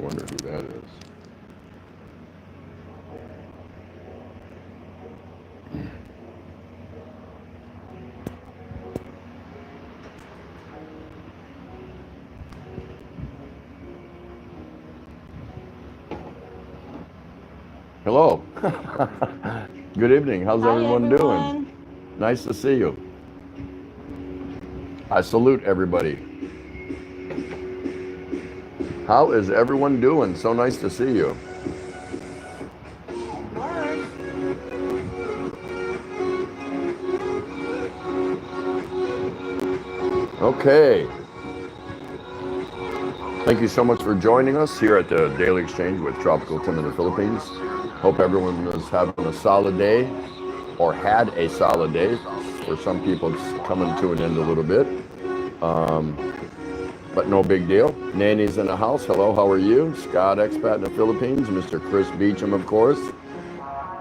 I wonder who that is. Hello. Good evening. How's Hi everyone doing? everyone. Nice to see you. I salute everybody. How is everyone doing? So nice to see you. Mars. Okay. Thank you so much for joining us here at the Daily Exchange with Tropical Tim in the Philippines. Hope everyone is having a solid day or had a solid day. For some people, it's coming to an end a little bit, but no big deal. Nanny's in the house. Hello, how are you? Scott, expat in the Philippines. Mr. Chris Beecham, of course.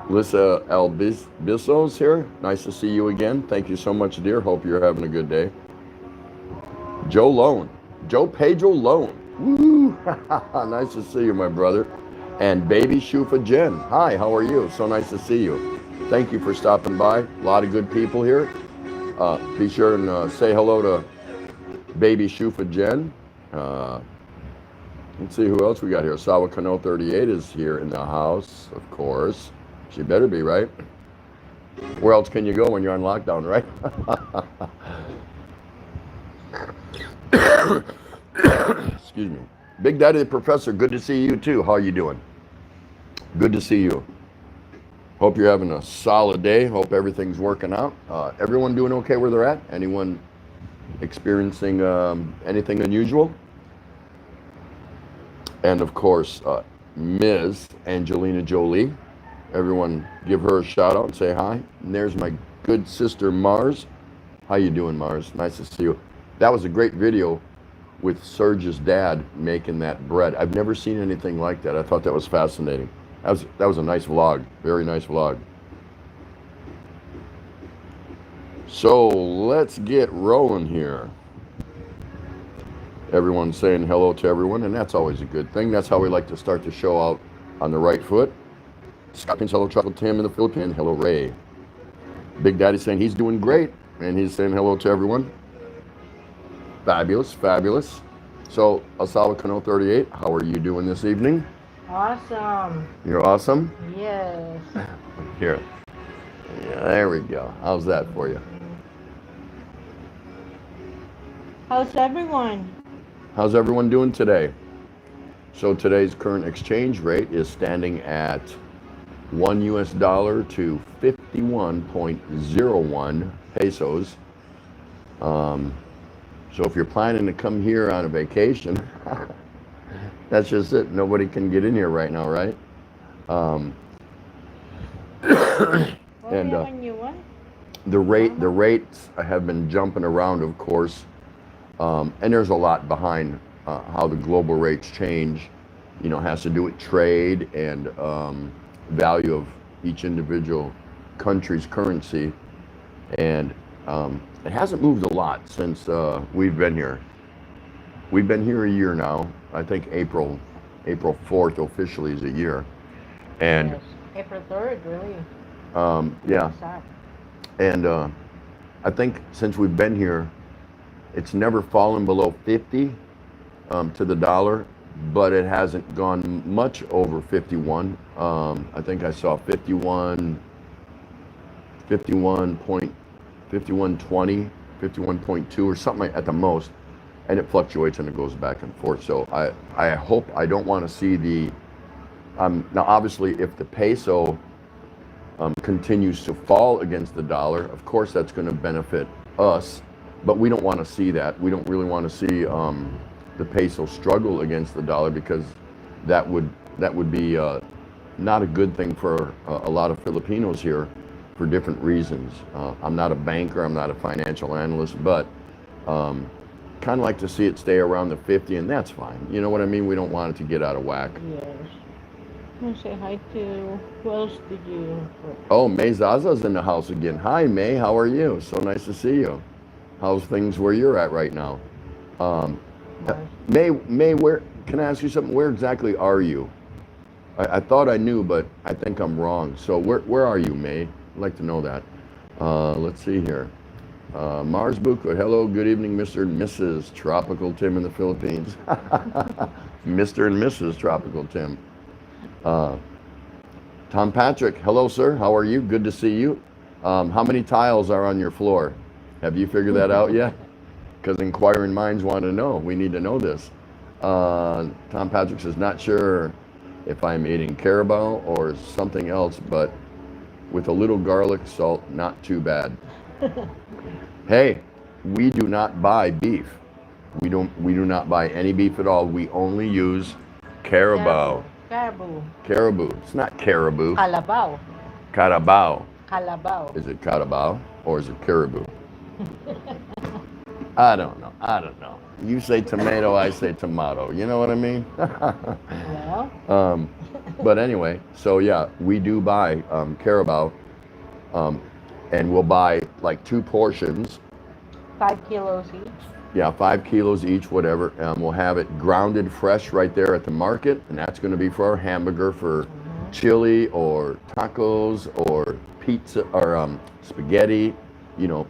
Lissa Albisso's here. Nice to see you again. Thank you so much, dear. Hope you're having a good day. Joe Lone. Joe Pedro Lone. Woo! Nice to see you, my brother. And baby Shufa Jen. Hi, how are you? So nice to see you. Thank you for stopping by. A lot of good people here. Be sure and say hello to baby Shufa Jen. Let's see who else we got here. Sawa Kano 38 is here in the house, of course. She better be, right? Where else can you go when you're on lockdown, right? Excuse me. Big Daddy the Professor, good to see you too. How are you doing? Good to see you. Hope you're having a solid day. Hope everything's working out. Everyone doing okay where they're at? Anyone experiencing anything unusual? And of course, Ms. Angelina Jolie. Everyone give her a shout out and say hi. And there's my good sister Mars. How you doing, Mars? Nice to see you. That was a great video with Serge's dad making that bread. I've never seen anything like that. I thought that was fascinating. That was a nice vlog. Very nice vlog. So let's get rolling here. Everyone's saying hello to everyone, and that's always a good thing. That's how we like to start the show out on the right foot. Scott Pins, hello, Tropical Tim in the Philippines. Hello, Ray. Big Daddy saying he's doing great, and he's saying hello to everyone. Fabulous, fabulous. So, Asawa Kano 38, how are you doing this evening? Awesome. You're awesome? Yes. Here. Yeah, there we go. How's that for you? How's everyone? How's everyone doing today? So today's current exchange rate is standing at $1 to 51.01 pesos. So if you're planning to come here on a vacation, that's just it. Nobody can get in here right now, right? And the rates have been jumping around, of course, and there's a lot behind how the global rates change. You know, has to do with trade and value of each individual country's currency, and it hasn't moved a lot since we've been here. We've been here a year now. I think April 4th officially is a year, and yes. April 3rd, really. Yeah, and I think since we've been here, it's never fallen below 50 to the dollar, but it hasn't gone much over 51. I think I saw 51.20, 51.2 or something like at the most, and it fluctuates and it goes back and forth. So I hope I don't want to see the now obviously if the peso continues to fall against the dollar, of course that's going to benefit us, but we don't want to see that. We don't really want to see the peso struggle against the dollar, because that would be not a good thing for a lot of Filipinos here for different reasons. I'm not a banker, I'm not a financial analyst, but kind of like to see it stay around the 50, and that's fine. You know what I mean? We don't want it to get out of whack. Yes. I say hi to, who else did you? Oh, May Zaza's in the house again. Hi, May, how are you? So nice to see you. How's things where you're at right now? May, where can I ask you something? Where exactly are you? I thought I knew, but I think I'm wrong. So where are you, May? I'd like to know that. Let's see here. Mars Buco, hello, good evening, Mr. and Mrs. Tropical Tim in the Philippines. Mr. and Mrs. Tropical Tim. Tom Patrick, hello, sir. How are you? Good to see you. How many tiles are on your floor? Have you figured that out yet? Because inquiring minds want to know. We need to know this. Tom Patrick says, not sure if I'm eating carabao or something else, but with a little garlic salt, not too bad. Hey, we do not buy beef. We do not buy any beef at all. We only use carabao. Caribou. It's not caribou. Calabao. Carabao. Calabao. Is it carabao or is it caribou? I don't know. You say tomato, I say tomato. You know what I mean? Well. But anyway, so yeah, we do buy carabao, and we'll buy like 2 portions. 5 kilos each. Yeah, 5 kilos each, whatever. We'll have it grounded fresh right there at the market, and that's going to be for our hamburger, for chili or tacos or pizza or spaghetti, you know,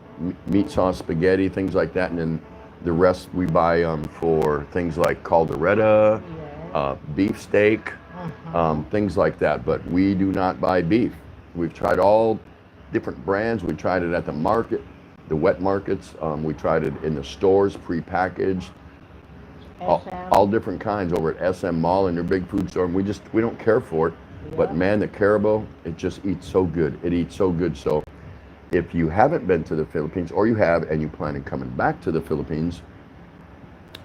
meat sauce spaghetti, things like that. And then the rest we buy for things like caldereta, beefsteak, things like that. But we do not buy beef. We've tried all different brands. We tried it at the market, the wet markets. We tried it in the stores, prepackaged, all different kinds over at SM Mall and their big food store. And we don't care for it. Yeah. But man, the carabao, it just eats so good. It eats so good. So if you haven't been to the Philippines, or you have and you plan on coming back to the Philippines,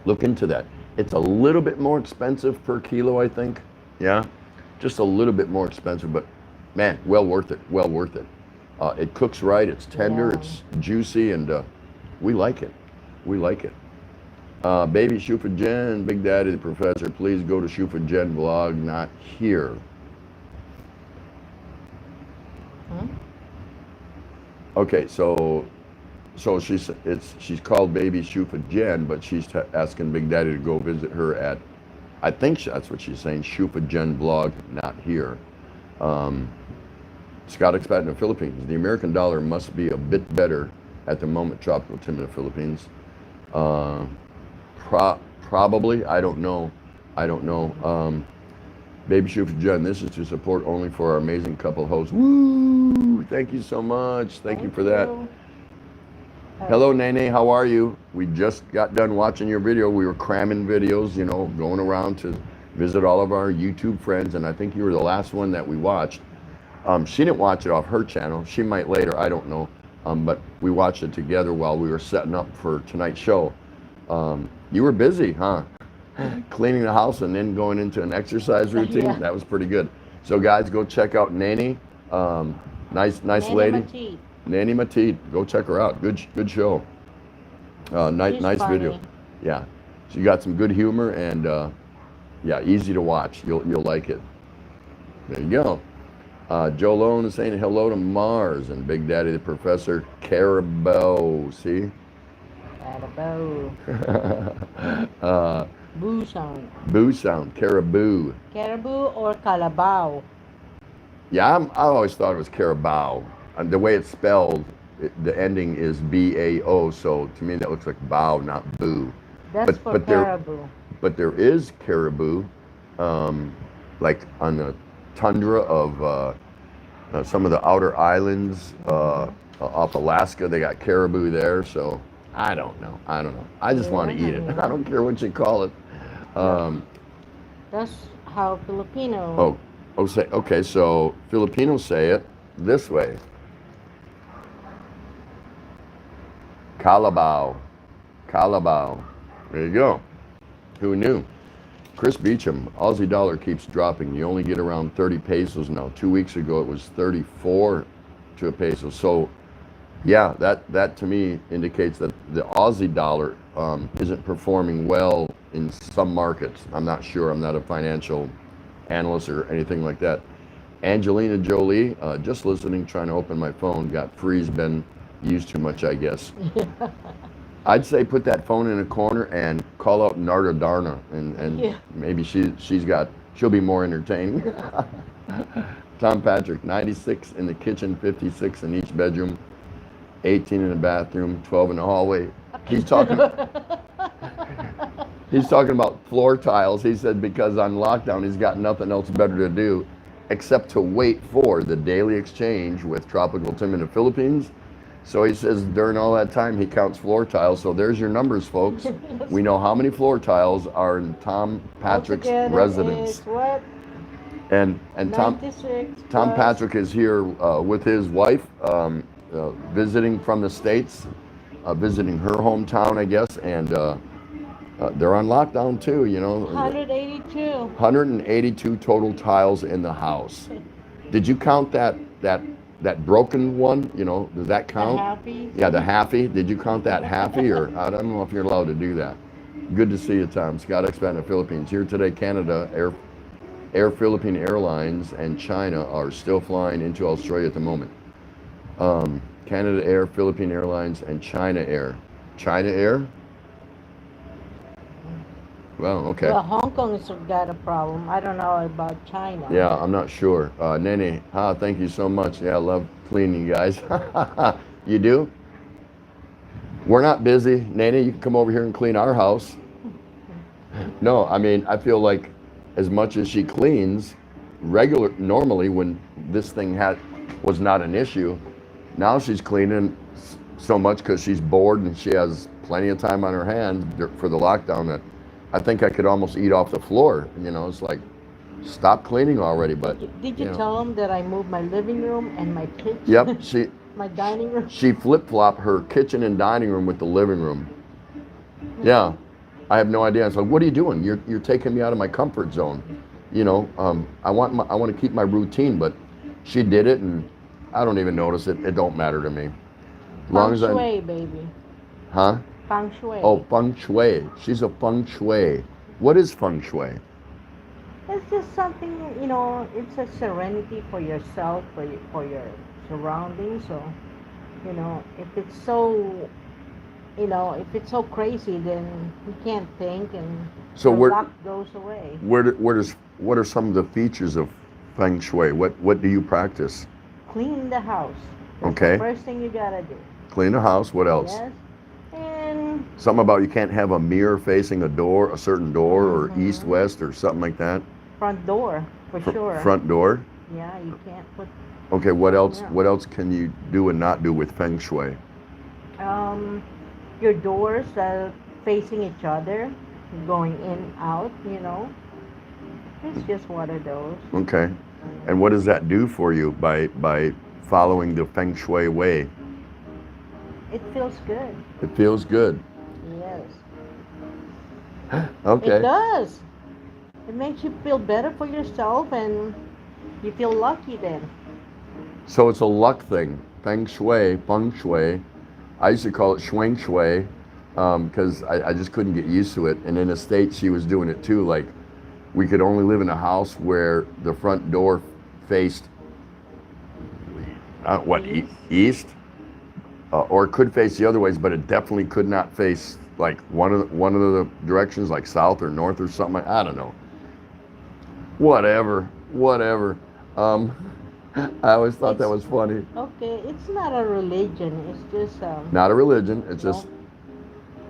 look into that. It's a little bit more expensive per kilo, I think. Yeah, just a little bit more expensive, but man, well worth it. Well worth it. It cooks right. It's tender. Yeah. It's juicy, and we like it. We like it. Baby Shufa Jen, Big Daddy the Professor, please go to Shufa Jen vlog, not here. Okay, so she's called Baby Shufa Jen, but she's asking Big Daddy to go visit her at, I think that's what she's saying, Shufa Jen vlog, not here. Scott Expat in the Philippines. The American dollar must be a bit better at the moment, Tropical Tim in the Philippines. Probably, I don't know. Baby Shufa Jen, this is to support only for our amazing couple hosts. Woo! Thank you so much. Thank you for that. Hello, Nene. How are you? We just got done watching your video. We were cramming videos, you know, going around to visit all of our YouTube friends, and I think you were the last one that we watched. She didn't watch it off her channel. She might later. I don't know. But we watched it together while we were setting up for tonight's show. You were busy, huh? Cleaning the house and then going into an exercise routine. Yeah. That was pretty good. So guys, go check out Nene. Nice Nene lady. Mateed. Nene Mateed. Go check her out. Good show. Nice video. Yeah. She got some good humor and yeah, easy to watch. You'll like it. There you go. Joe Lone is saying hello to Mars and Big Daddy the Professor Carabao. See? Carabao. Boo sound. Boo sound. Caribou. Caribou or calabao? Yeah, I always thought it was carabao. The way it's spelled, the ending is B-A-O, so to me that looks like bow, not boo. That's for caribou. But there is caribou, like on the tundra of some of the outer islands off Alaska. They got caribou there, so I don't know. I just want to eat it. I don't care what you call it. That's how Filipino. Okay. So Filipinos say it this way: Calabao. There you go. Who knew? Chris Beecham, Aussie dollar keeps dropping. You only get around 30 pesos now. 2 weeks ago it was 34 to a peso. So yeah, that to me indicates that the Aussie dollar isn't performing well in some markets. I'm not sure. I'm not a financial analyst or anything like that. Angelina Jolie, just listening, trying to open my phone. Got freeze, been used too much, I guess. I'd say put that phone in a corner and call out Narda Darna, and Yeah. maybe she'll be more entertaining. Tom Patrick, 96 in the kitchen, 56 in each bedroom, 18 in the bathroom, 12 in the hallway. He's talking about floor tiles. He said because on lockdown he's got nothing else better to do except to wait for the daily exchange with Tropical Tim in the Philippines. So he says during all that time he counts floor tiles. So there's your numbers, folks. We know how many floor tiles are in Tom Patrick's Altogether residence. is what? And Tom 96 Tom plus- Patrick is here with his wife, visiting from the States, visiting her hometown, I guess, and they're on lockdown too, you know. 182. 182 total tiles in the house. Did you count that broken one? You know, does that count? Happy. Yeah, the halfie. Did you count that halfie, or I don't know if you're allowed to do that. Good to see you, Tom. Scott Expat in the Philippines. Here today, Canada, Air Philippine Airlines and China are still flying into Australia at the moment. Canada Air, Philippine Airlines, and China Air. China Air? Well, okay. Well, Hong Kong's got a problem. I don't know about China. Yeah, I'm not sure. Nene, thank you so much. Yeah, I love cleaning, you guys. You do? We're not busy. Nene, you can come over here and clean our house. No, I mean, I feel like as much as she cleans normally when this thing was not an issue, now she's cleaning so much because she's bored and she has plenty of time on her hands for the lockdown that I think I could almost eat off the floor. You know, it's like, stop cleaning already. But Did you tell them that I moved my living room and my kitchen? Yep, my dining room. she flip-flopped her kitchen and dining room with the living room. Yeah, I have no idea. It's like, what are you doing? You're taking me out of my comfort zone. You know, I want to keep my routine, but she did it, and I don't even notice it. It don't matter to me. Feng shui, baby. Huh? Feng shui. Oh, feng shui. She's a feng shui. What is feng shui? It's just something, you know, it's a serenity for yourself, for your surroundings. So, you know, if it's so, you know, if it's so crazy, then you can't think, and So the where- luck goes away. What are some of the features of feng shui? What do you practice? Clean the house. That's Okay. the first thing you gotta do. Clean the house. What else? Yes. And Something about you can't have a mirror facing a certain door, or Mhm. east, west, or something like that. front door, for sure. Front door. Yeah, you can't put Okay. What else? Yeah. What else can you do and not do with feng shui? your doors facing each other, going in, out, you know. It's just one of those. Okay. And what does that do for you by following the feng shui way? It feels good. It feels good. Yes. Okay. It does. It makes you feel better for yourself, and you feel lucky then. So it's a luck thing. Feng shui, feng shui. I used to call it shuang shui because I just couldn't get used to it. And in the States, she was doing it too. Like, we could only live in a house where the front door faced, east? Or it could face the other ways, but it definitely could not face like one of the directions, like south or north or something. I don't know. Whatever. I always thought that was funny. Okay, it's not a religion. It's just Not a religion. It's No. just,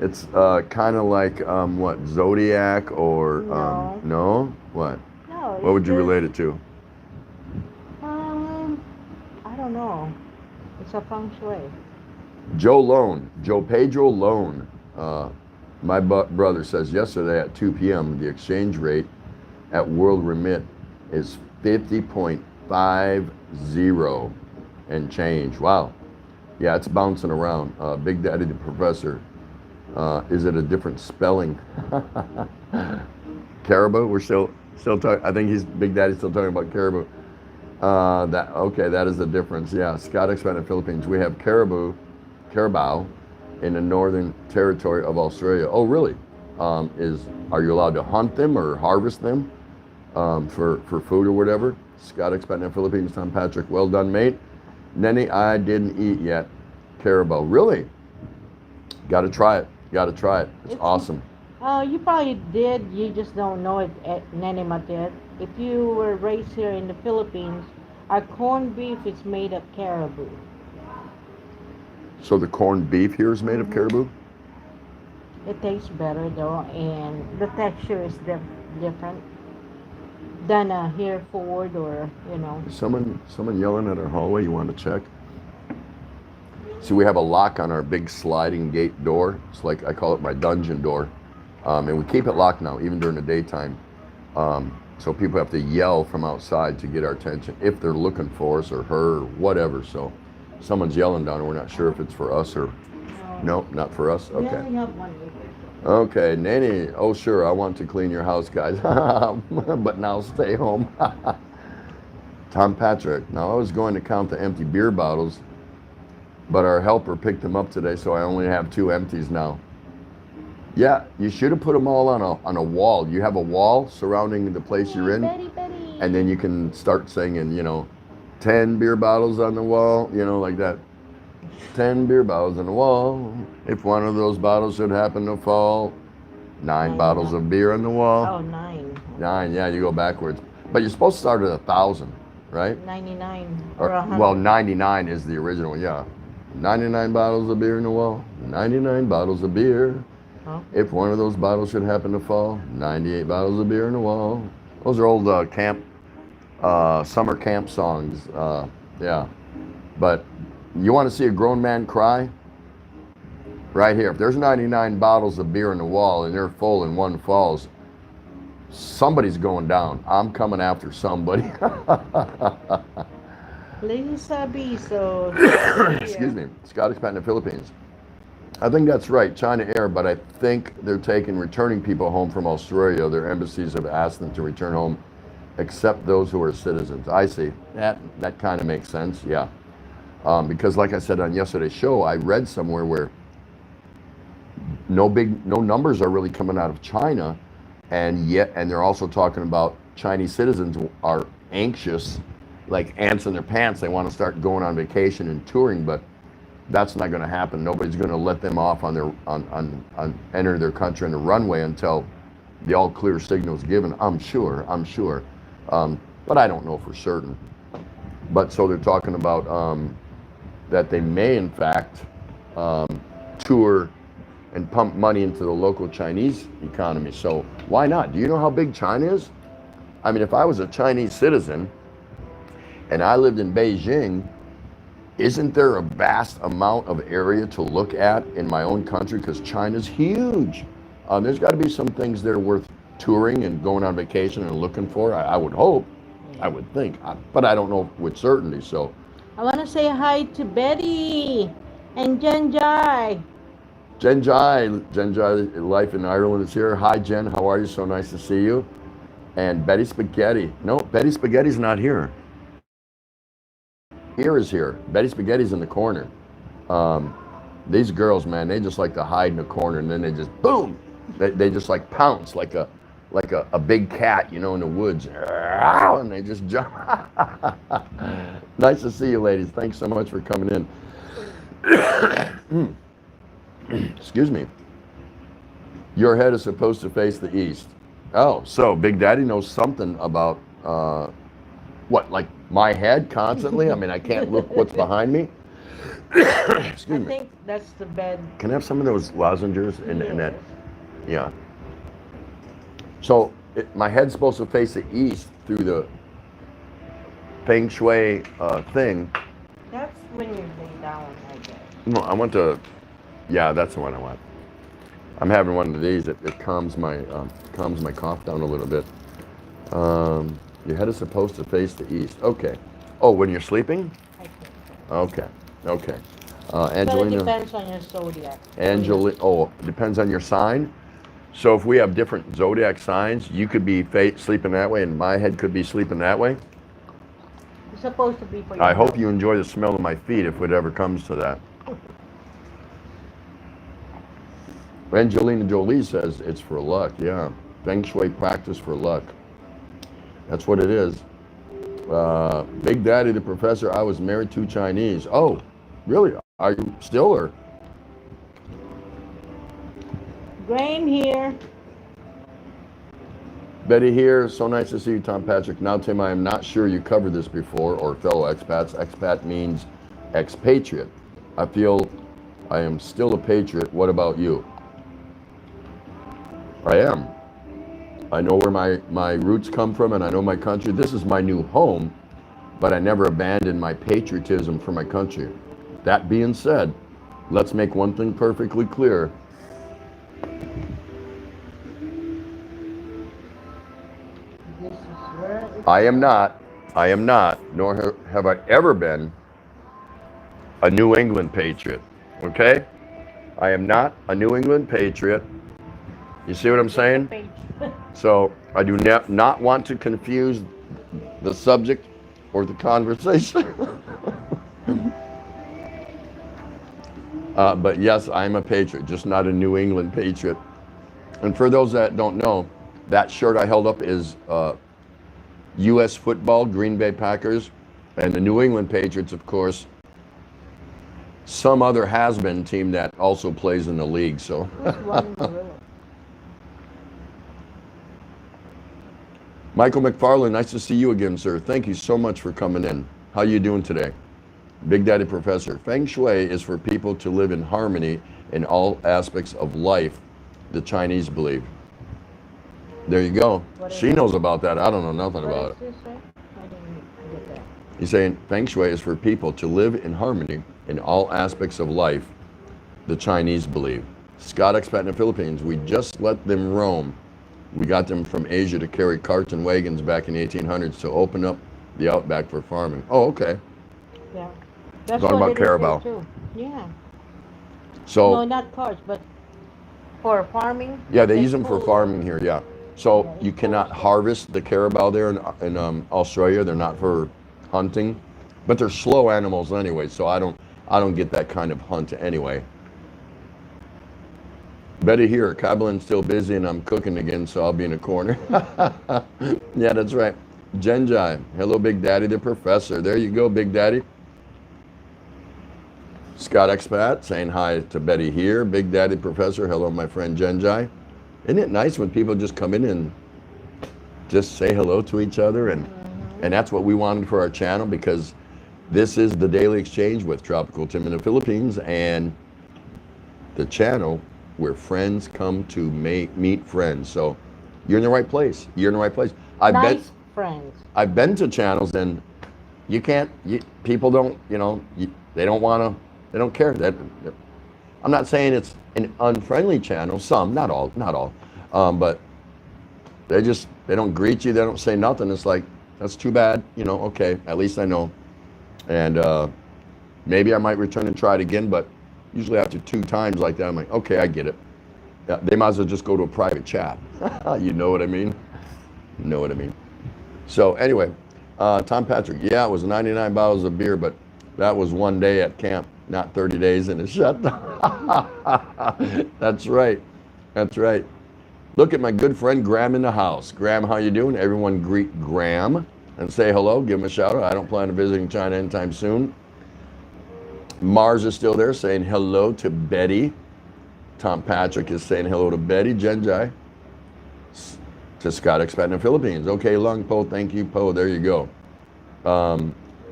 it's kind of like what, zodiac or No. no? What? no. What would you relate it to? I don't know. It's a feng shui. Joe Pedro Lone. My brother says yesterday at 2 p.m. the exchange rate at World Remit is 50.50 and change. Wow. Yeah, it's bouncing around. Big Daddy the Professor. Is it a different spelling? Caribou? We're still talking. I think Big Daddy's still talking about caribou. That is the difference. Yeah, Scott Expat in the Philippines. We have caribou in the Northern Territory of Australia. Oh, really? Are you allowed to hunt them or harvest them for food or whatever? Scott Expat in the Philippines. Tom Patrick. Well done, mate. Nenny, I didn't eat yet. Caribou. Really? Got to try it. Got to try it. It's It's- awesome. You probably did. You just don't know it. Nenema did. If you were raised here in the Philippines, our corned beef is made of caribou. So the corned beef here is made of Mhm. caribou? It tastes better though, and the texture is different than a Hereford or Is someone yelling at our hallway? You want to check? See, we have a lock on our big sliding gate door. It's like, I call it my dungeon door. And we keep it locked now, even during the daytime. So people have to yell from outside to get our attention if they're looking for us or her or whatever. So someone's yelling down and we're not sure if it's for us or, no, not for us. We Okay. only have one neighbor. Okay, Nanny. Oh, sure. I want to clean your house, guys. But now stay home. Tom Patrick. Now, I was going to count the empty beer bottles, but our helper picked them up today, so I only have 2 empties now. Yeah, you should have put them all on a wall. You have a wall surrounding the place you're in, Betty. and then you can start singing, 10 beer bottles on the wall, like that. 10 beer bottles on the wall. If one of those bottles should happen to fall, 9 bottles of beer on the wall. Oh, 9. 9, yeah, you go backwards. But you're supposed to start at 1,000, right? 99 Or, or 100. well, 99 is the original, yeah. 99 bottles of beer in the wall. 99 bottles of beer. Huh? If one of those bottles should happen to fall, 98 bottles of beer in the wall. Those are old summer camp songs. Yeah. But you want to see a grown man cry? Right here. If there's 99 bottles of beer in the wall and they're full and one falls, somebody's going down. I'm coming after somebody. Lisa Biso. Excuse me. Scottish Pat in the Philippines. I think that's right, China Air, but I think they're returning people home from Australia. Their embassies have asked them to return home, except those who are citizens. I see. That kind of makes sense, yeah. Because like I said on yesterday's show, I read somewhere where no numbers are really coming out of China, and they're also talking about Chinese citizens are anxious, like ants in their pants. They want to start going on vacation and touring, but that's not going to happen. Nobody's going to let them off on enter their country on the runway until the all clear signal is given. I'm sure. But I don't know for certain. But so they're talking about that they may in fact tour and pump money into the local Chinese economy. So why not? Do you know how big China is? I mean, if I was a Chinese citizen and I lived in Beijing, isn't there a vast amount of area to look at in my own country? Because China's huge. There's got to be some things there worth touring and going on vacation and looking for. I would hope, I would think, but I don't know with certainty. So I want to say hi to Betty and Jenjai. Genjai Life in Ireland is here. Hi, Jen. How are you? So nice to see you. And Betty Spaghetti. No, Betty Spaghetti's not here. Here is here. Betty Spaghetti's in the corner. These girls, man, they just like to hide in the corner, and then they just boom. They just like pounce like a big cat, in the woods, and they just jump. Nice to see you, ladies. Thanks so much for coming in. Excuse me. Your head is supposed to face the east. Oh, so Big Daddy knows something about what, like my head constantly? I mean, I can't look what's behind me. Excuse me. I think that's the bed. Can I have some of those lozenges in that? Yeah. So my head's supposed to face the east through the feng shui thing. That's when you lay down, I guess. No, I want to. Yeah, that's the one I want. I'm having one of these. It calms my cough down a little bit. Your head is supposed to face the east. Okay. Oh, when you're sleeping? I think. Okay. Okay. But it Angelina. depends on your zodiac. Depends on your sign. So if we have different zodiac signs, you could be sleeping that way, and my head could be sleeping that way. It's supposed to be for your I hope health. you enjoy the smell of my feet if it ever comes to that. Angelina Jolie says it's for luck. Yeah, feng shui practice for luck. That's what it is. Big Daddy, the professor, I was married to Chinese. Oh, really? Are you still, or? Graham here. Betty here. So nice to see you, Tom Patrick. Now, Tim, I am not sure you covered this before, or fellow expats. Expat means expatriate. I feel I am still a patriot. What about you? I am. I know where my roots come from, and I know my country. This is my new home, but I never abandoned my patriotism for my country. That being said, let's make one thing perfectly clear. This is where it's I am not, nor have I ever been a New England patriot. Okay? I am not a New England patriot. You see what I'm saying? page. So I do not want to confuse the subject or the conversation. But yes, I'm a patriot, just not a New England patriot. And for those that don't know, that shirt I held up is U.S. football, Green Bay Packers, and the New England Patriots, of course, some other has-been team that also plays in the league. So Who's running gorilla? Michael McFarland, nice to see you again, sir. Thank you so much for coming in. How you doing today? Big Daddy Professor. Feng Shui is for people to live in harmony in all aspects of life, the Chinese believe. There you go. What is She it? knows about that. I don't know nothing about it. What is this, right? I didn't get that. He's saying Feng Shui is for people to live in harmony in all aspects of life, the Chinese believe. Scott expat in the Philippines, we just let them roam. We got them from Asia to carry carts and wagons back in the 1800s to open up the outback for farming. Oh, okay. Yeah. That's Talking what about it is Carabao. there, too. Yeah. So No, not cards, but for farming. yeah, they use them for pull- farming here. Yeah. So Yeah, you it's cannot awesome. harvest the carabao there in Australia. They're not for hunting, but they're slow animals anyway. So I don't get that kind of hunt anyway. Betty here, Kabbalin's still busy and I'm cooking again, so I'll be in a corner. Yeah, that's right. Genjai, hello, Big Daddy, the professor. There you go, Big Daddy. Scott Expat saying hi to Betty here. Big Daddy Professor, hello, my friend Genjai. Isn't it nice when people just come in and just say hello to each other? And that's what we wanted for our channel, because this is the Daily Exchange with Tropical Tim in the Philippines, and the channel where friends come to meet friends. So you're in the right place. You're in the right place. Nice friends. I've been to channels and you can't, people don't, they don't want to, they don't care. I'm not saying it's an unfriendly channel, some, not all, but they don't greet you, they don't say nothing. It's like, that's too bad, okay, at least I know. And maybe I might return and try it again, but usually after 2 times like that, I'm like, okay, I get it. Yeah, they might as well just go to a private chat. You know what I mean? You know what I mean? So anyway, Tom Patrick, yeah, it was 99 bottles of beer, but that was one day at camp, not 30 days in a shutdown. That's right. That's right. Look at my good friend Graham in the house. Graham, how you doing? Everyone greet Graham and say hello. Give him a shout out. I don't plan on visiting China anytime soon. Mars is still there saying hello to Betty. Tom Patrick is saying hello to Betty. Genjai. To Scott expat in the Philippines. Okay, Lung Po, thank you, Po. There you go.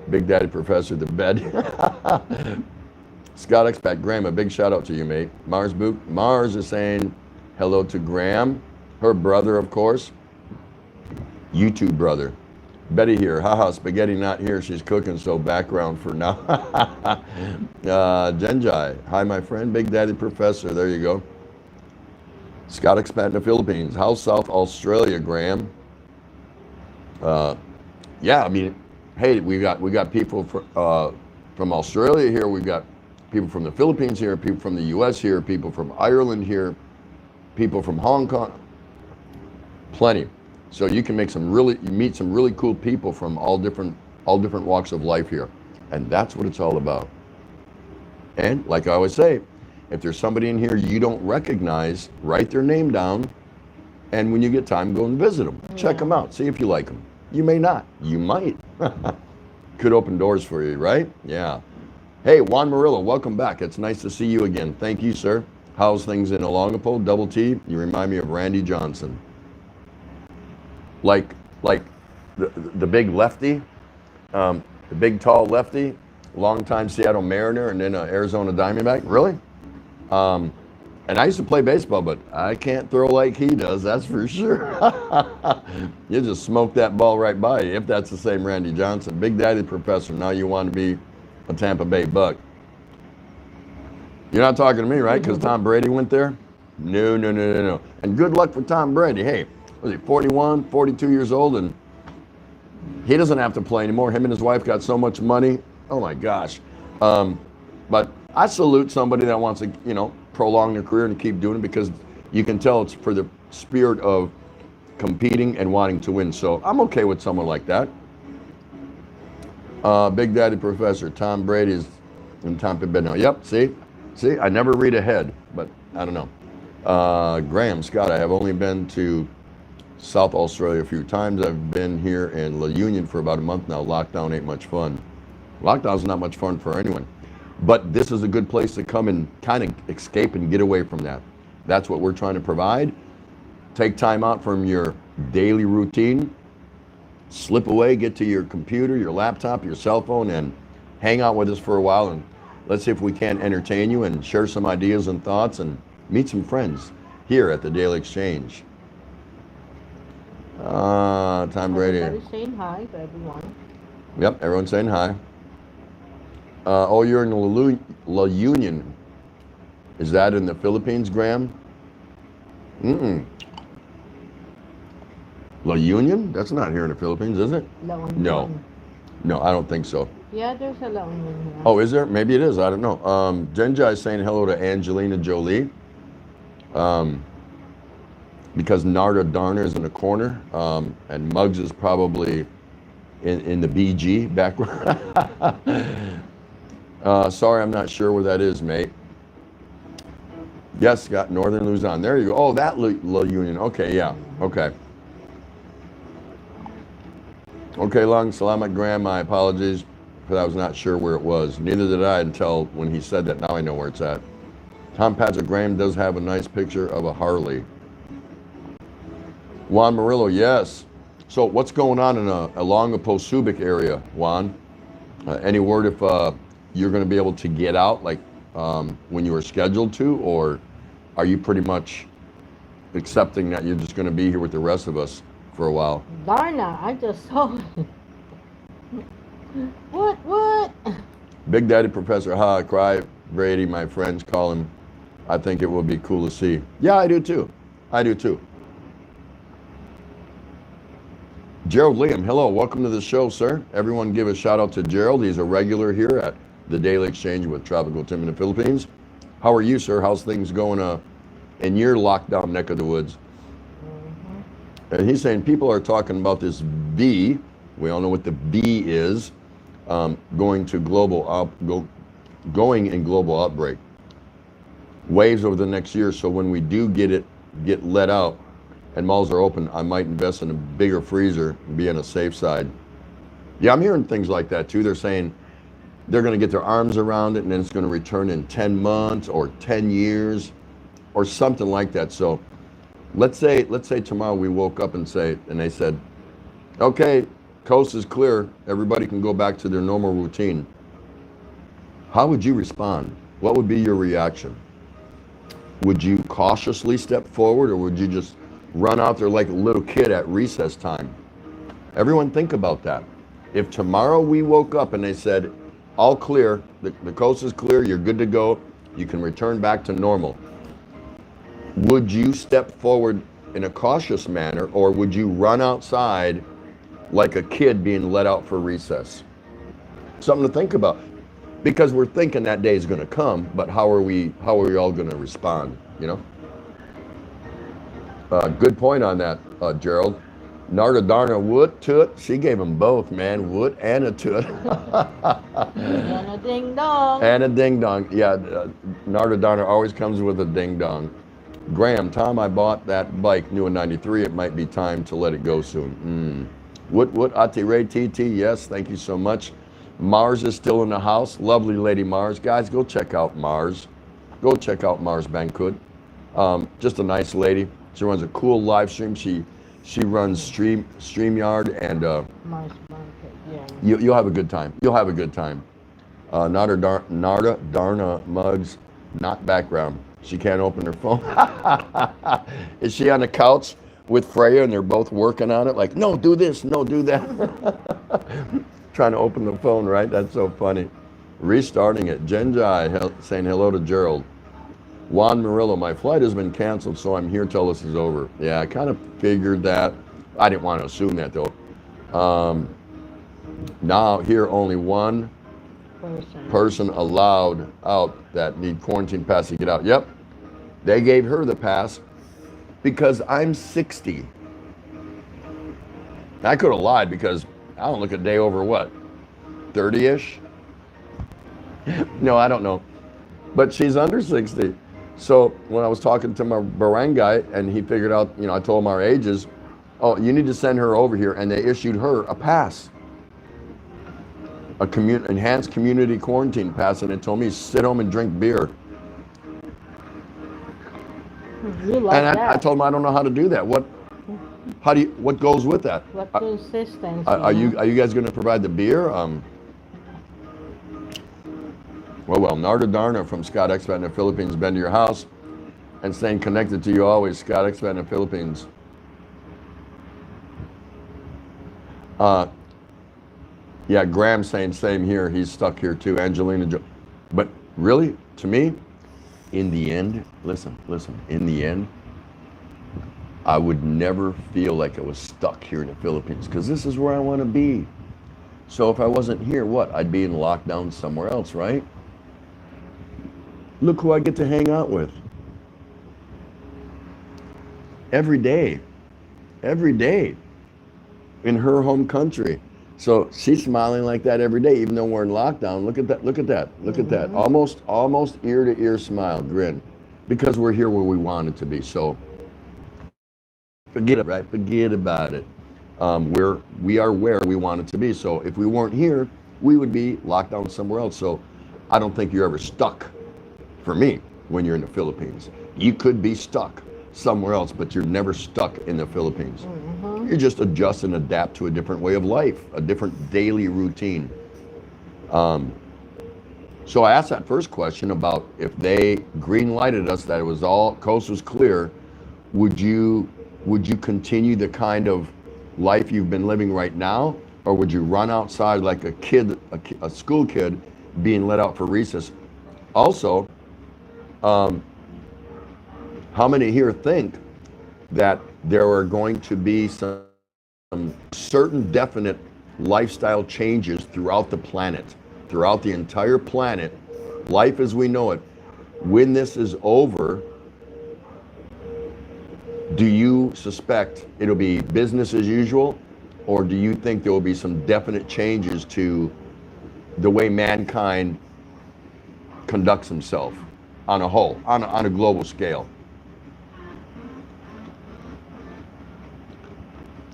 Big Daddy Professor to bed. Scott expat, Graham, a big shout out to you, mate. Mars Book. Mars is saying hello to Graham, her brother, of course. YouTube brother. Betty here. Haha, spaghetti not here. She's cooking, so background for now. Genjai. Hi, my friend. Big Daddy Professor. There you go. Scott expat in the Philippines. How's South Australia, Graham? Yeah, I mean, hey, we got people from Australia here. We've got people from the Philippines here, people from the U.S. here, people from Ireland here, people from Hong Kong. Plenty. So you can meet some really cool people from all different walks of life here, and that's what it's all about. And like I always say, if there's somebody in here you don't recognize, write their name down, and when you get time, go and visit them. Check them out. See if you like them. You may not. You might. Could open doors for you, right? Yeah. Hey, Juan Murillo, welcome back. It's nice to see you again. Thank you, sir. How's things in Olongapo? Double T, you remind me of Randy Johnson. Like the big lefty, the big tall lefty, longtime Seattle Mariner and then Arizona Diamondback. Really? And I used to play baseball, but I can't throw like he does, that's for sure. You just smoke that ball right by you, if that's the same Randy Johnson. Big Daddy Professor, now you want to be a Tampa Bay Buck. You're not talking to me, right? Because Tom Brady went there? No. And good luck for Tom Brady. Hey, was he 41, 42 years old, and he doesn't have to play anymore. Him and his wife got so much money. Oh my gosh. But I salute somebody that wants to, prolong their career and keep doing it, because you can tell it's for the spirit of competing and wanting to win. So I'm okay with someone like that. Big Daddy Professor, Tom Brady is in Tampa Bay now. Yep, see, I never read ahead, but I don't know. Graham Scott, I have only been to South Australia a few times. I've been here in La Union for about a month now. Lockdown ain't much fun. Lockdown's not much fun for anyone. But this is a good place to come and kind of escape and get away from that. That's what we're trying to provide. Take time out from your daily routine. Slip away, get to your computer, your laptop, your cell phone, and hang out with us for a while. And let's see if we can entertain you and share some ideas and thoughts and meet some friends here at the Daily Exchange. Tom Brady. Everybody's saying hi to everyone. Yep, everyone's saying hi. You're in La Union. Is that in the Philippines, Graham? La Union? That's not here in the Philippines, is it? La Union. No, I don't think so. Yeah, there's a La Union here. Oh, is there? Maybe it is. I don't know. Jenja is saying hello to Angelina Jolie. Because Narda Darner is in the corner, and Muggs is probably in the BG background. Sorry, I'm not sure where that is, mate. Yes, got Northern Luzon. There you go. Oh, that La Union. Okay, yeah. Okay. Okay, Lung, Salamat Graham, my apologies, because I was not sure where it was. Neither did I until when he said that. Now I know where it's at. Tom Patrick Graham does have a nice picture of a Harley. Juan Murillo, yes. So what's going on in along the Subic area, Juan? Any word if you're going to be able to get out like when you were scheduled to, or are you pretty much accepting that you're just going to be here with the rest of us for a while? Darna, I just saw it. What? Big Daddy Professor, cry Brady, my friends call him. I think it will be cool to see. Yeah, I do too. Gerald Liam, hello, welcome to the show, sir. Everyone give a shout out to Gerald. He's a regular here at the Daily Exchange with Tropical Tim in the Philippines. How are you, sir? How's things going in your lockdown neck of the woods? Mm-hmm. And he's saying people are talking about this V. We all know what the V is. Going in global outbreak. Waves over the next year. So when we do get let out and malls are open, I might invest in a bigger freezer and be on a safe side. Yeah, I'm hearing things like that too. They're saying they're going to get their arms around it and then it's going to return in 10 months or 10 years or something like that. So let's say tomorrow we woke up and they said, okay, coast is clear. Everybody can go back to their normal routine. How would you respond? What would be your reaction? Would you cautiously step forward, or would you just run out there like a little kid at recess time? Everyone think about that. If tomorrow we woke up and they said, all clear, the coast is clear, you're good to go, you can return back to normal, would you step forward in a cautious manner, or would you run outside like a kid being let out for recess? Something to think about, because we're thinking that day is going to come, but how are we all going to respond, Good point on that, Gerald. Narda Darna, wood, toot. She gave them both, man. Wood and a toot. And a ding dong. And a ding dong. Yeah, Narda Darna always comes with a ding dong. Graham, Tom, I bought that bike new in '93. It might be time to let it go soon. Wood, Ati Ray TT, yes, thank you so much. Mars is still in the house. Lovely lady Mars. Guys, go check out Mars. Go check out Mars Banquet. Just a nice lady. She runs a cool live stream. She runs StreamYard, and Mars Market, yeah. you'll have a good time. You'll have a good time. Narda Darna Muggs, not background. She can't open her phone. Is she on the couch with Freya and they're both working on it? Like, no, do this, no, do that. Trying to open the phone, right? That's so funny. Restarting it. Genjai saying hello to Gerald. Juan Murillo, my flight has been canceled, so I'm here till this is over. Yeah, I kind of figured that. I didn't want to assume that, though. Now, here, only one person allowed out that need quarantine pass to get out. Yep, they gave her the pass because I'm 60. I could have lied because I don't look a day over what, 30-ish? No, I don't know. But she's under 60. So when I was talking to my barangay and he figured out, I told him our ages, oh, you need to send her over here, and they issued her a pass. Enhanced community quarantine pass, and it told me sit home and drink beer. You like and that. I told him I don't know how to do that. What goes with that? What consistency? Are you guys going to provide the beer? Well, Narda Darna from Scott Expat in the Philippines, been to your house and staying connected to you always. Scott Expat in the Philippines. Yeah, Graham saying same here. He's stuck here too. Angelina but really, to me, in the end, listen, in the end, I would never feel like I was stuck here in the Philippines because this is where I want to be. So if I wasn't here, what? I'd be in lockdown somewhere else, right? Look who I get to hang out with. Every day. In her home country. So she's smiling like that every day, even though we're in lockdown. Look at that. Almost ear to ear smile, grin. Because we're here where we wanted to be. So forget about it. We are where we wanted to be. So if we weren't here, we would be locked down somewhere else. So I don't think you're ever stuck, for me, when you're in the Philippines. You could be stuck somewhere else, but you're never stuck in the Philippines. Mm-hmm. You just adjust and adapt to a different way of life, a different daily routine. So I asked that first question about if they green lighted us, that it was all, coast was clear, would you continue the kind of life you've been living right now, or would you run outside like a school kid being let out for recess? Also, how many here think that there are going to be some certain definite lifestyle changes throughout the planet, throughout the entire planet, life as we know it? When this is over, do you suspect it'll be business as usual, or do you think there will be some definite changes to the way mankind conducts himself on a whole, on a global scale?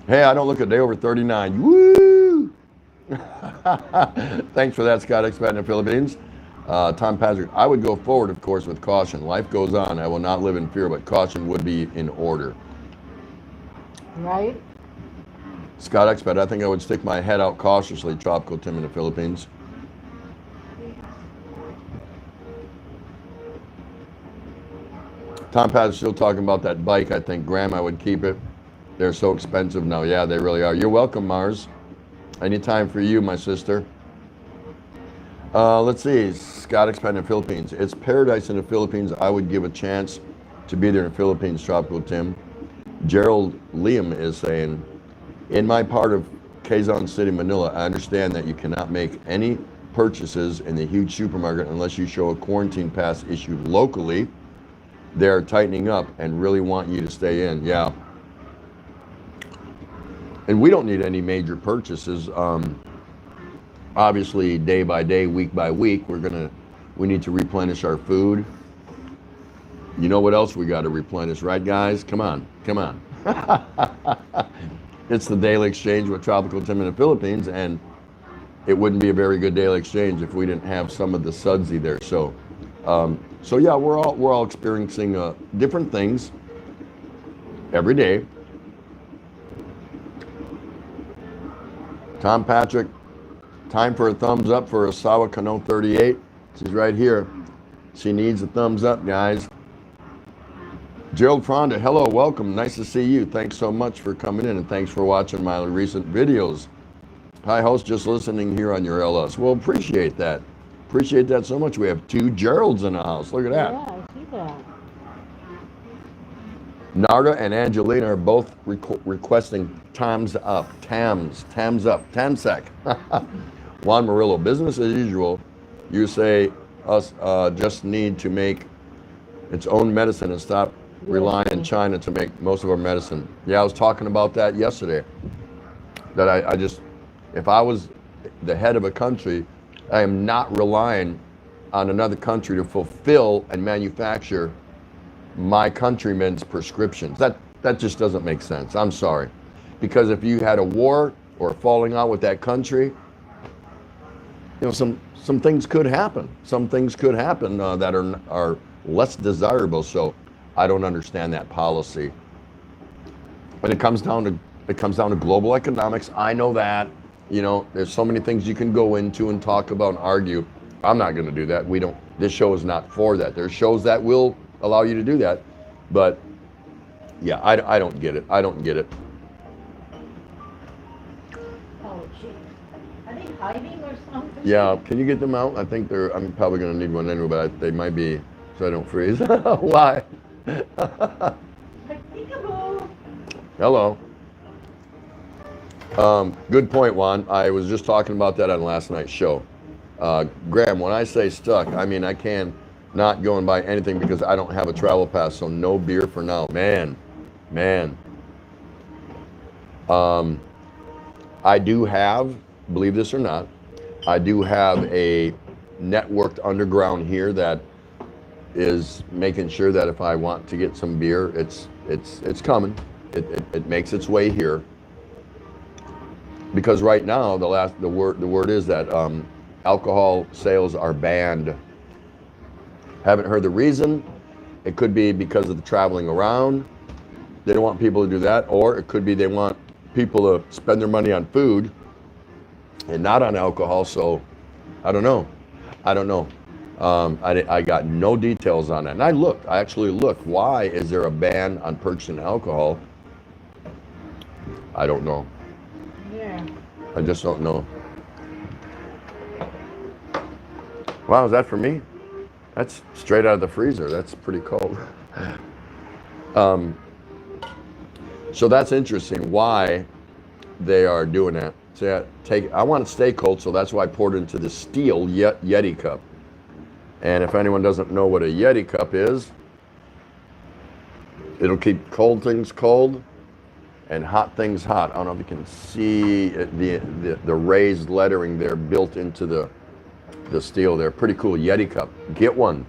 Hey, I don't look a day over 39. Woo! Thanks for that, Scott Expat in the Philippines. Tom Patrick, I would go forward, of course, with caution. Life goes on. I will not live in fear, but caution would be in order. Right? Scott Expat, I think I would stick my head out cautiously, Tropical Tim in the Philippines. Tom Patrick still talking about that bike. I think Grandma would keep it. They're so expensive now. Yeah, they really are. You're welcome, Mars. Anytime for you, my sister. Let's see. Scott Expat in the Philippines. It's paradise in the Philippines. I would give a chance to be there in the Philippines, Tropical Tim. Gerald Liam is saying, in my part of Quezon City, Manila, I understand that you cannot make any purchases in the huge supermarket unless you show a quarantine pass issued locally. They're tightening up and really want you to stay in. Yeah. And we don't need any major purchases. Obviously, day by day, week by week, we need to replenish our food. You know what else we got to replenish, right, guys? Come on. It's the daily exchange with Tropical Tim in the Philippines, and it wouldn't be a very good daily exchange if we didn't have some of the sudsy there. So So yeah, we're all experiencing different things every day. Tom Patrick, time for a thumbs up for Asawa Kano 38. She's right here. She needs a thumbs up, guys. Gerald Fronda, hello, welcome. Nice to see you. Thanks so much for coming in, and thanks for watching my recent videos. Hi, host, just listening here on your LS. Well, appreciate that. Appreciate that so much. We have 2 Geralds in the house. Look at that. Yeah, I see that. Narda and Angelina are both requesting times up. Tams up. Tamsec. Juan Murillo, business as usual. You say us just need to make its own medicine and stop relying on China to make most of our medicine. Yeah, I was talking about that yesterday. That I just, if I was the head of a country, I am not relying on another country to fulfill and manufacture my countrymen's prescriptions. That just doesn't make sense. I'm sorry. Because if you had a war or falling out with that country, you know, some things could happen. Some things could happen that are less desirable. So I don't understand that policy. When it comes down to global economics, I know that. You know, there's so many things you can go into and talk about and argue. I'm not going to do that. This show is not for that. There's shows that will allow you to do that. But yeah, I don't get it. I don't get it. Oh, gee. Are they hiding or something? Yeah, can you get them out? I think I'm probably going to need one anyway, but they might be, so I don't freeze. Why? Peekaboo. Hello. Good point, Juan. I was just talking about that on last night's show. Graham, when I say stuck, I mean I can not go and buy anything because I don't have a travel pass, so no beer for now. Man. I do have, believe this or not, I do have a networked underground here that is making sure that if I want to get some beer, it's coming. It makes its way here. Because right now the word is that alcohol sales are banned. Haven't heard the reason. It could be because of the traveling around. They don't want people to do that, or it could be they want people to spend their money on food and not on alcohol. So I don't know. I got no details on that. And I actually looked. Why is there a ban on purchasing alcohol? I don't know. Yeah. I just don't know. Wow, is that for me? That's straight out of the freezer. That's pretty cold. So that's interesting why they are doing that. So I want it to stay cold, so that's why I poured it into the steel Yeti cup. And if anyone doesn't know what a Yeti cup is, it'll keep cold things cold and hot things hot. I don't know if you can see the raised lettering there built into the steel there. Pretty cool Yeti cup. Get one,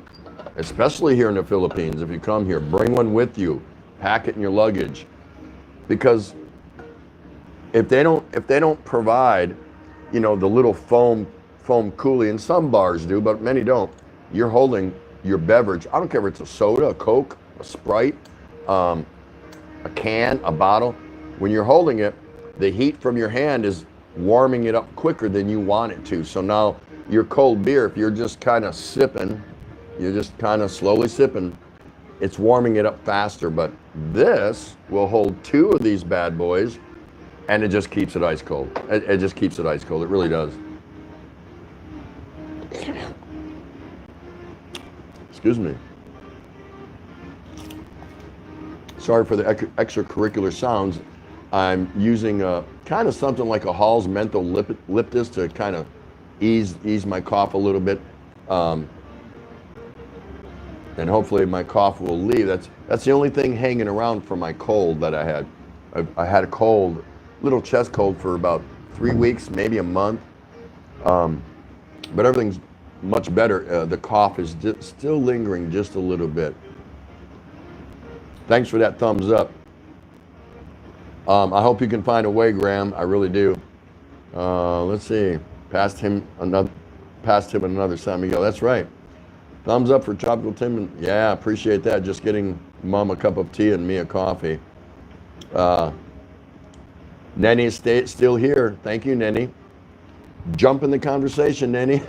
especially here in the Philippines. If you come here, bring one with you. Pack it in your luggage, because if they don't provide, you know, the little foam coolie, and some bars do, but many don't. You're holding your beverage. I don't care if it's a soda, a Coke, a Sprite, a can, a bottle. When you're holding it, the heat from your hand is warming it up quicker than you want it to. So now your cold beer, if you're just kind of sipping, you're just kind of slowly sipping, it's warming it up faster. But this will hold 2 of these bad boys, and it just keeps it ice cold. It just keeps it ice cold. It really does. Excuse me. Sorry for the extracurricular sounds. I'm using kind of something like a Hall's Menthol Liptus to kind of ease my cough a little bit, and hopefully my cough will leave. That's the only thing hanging around for my cold that I had. I had a cold, little chest cold for about 3 weeks, maybe a month, but everything's much better. The cough is still lingering just a little bit. Thanks for that thumbs up. I hope you can find a way, Graham. I really do. Let's see. Past him another San Miguel. That's right. Thumbs up for Tropical Tim. Yeah, appreciate that. Just getting Mom a cup of tea and me a coffee. Nenny is still here. Thank you, Nenny. Jump in the conversation, Nenny.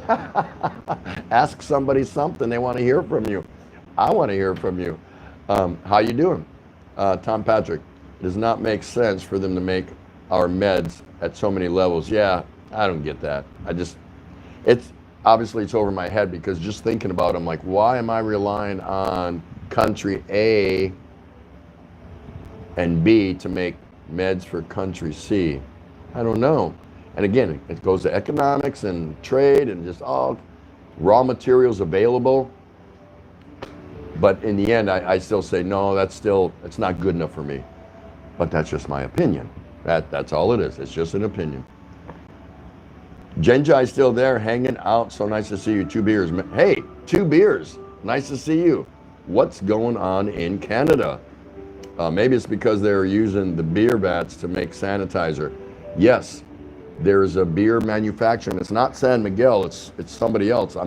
Ask somebody something. They want to hear from you. I want to hear from you. How you doing? Tom Patrick. It does not make sense for them to make our meds at so many levels. Yeah, I don't get that. It's obviously it's over my head because just thinking about it, I'm like, why am I relying on country A and B to make meds for country C? I don't know. And again, it goes to economics and trade and just all raw materials available. But in the end, I still say, no, it's not good enough for me. But that's just my opinion. That's all it is. It's just an opinion. Genjai's still there, hanging out. So nice to see you. 2 beers. Hey, 2 beers. Nice to see you. What's going on in Canada? Maybe it's because they're using the beer vats to make sanitizer. Yes, there's a beer manufacturer, and it's not San Miguel. It's somebody else. I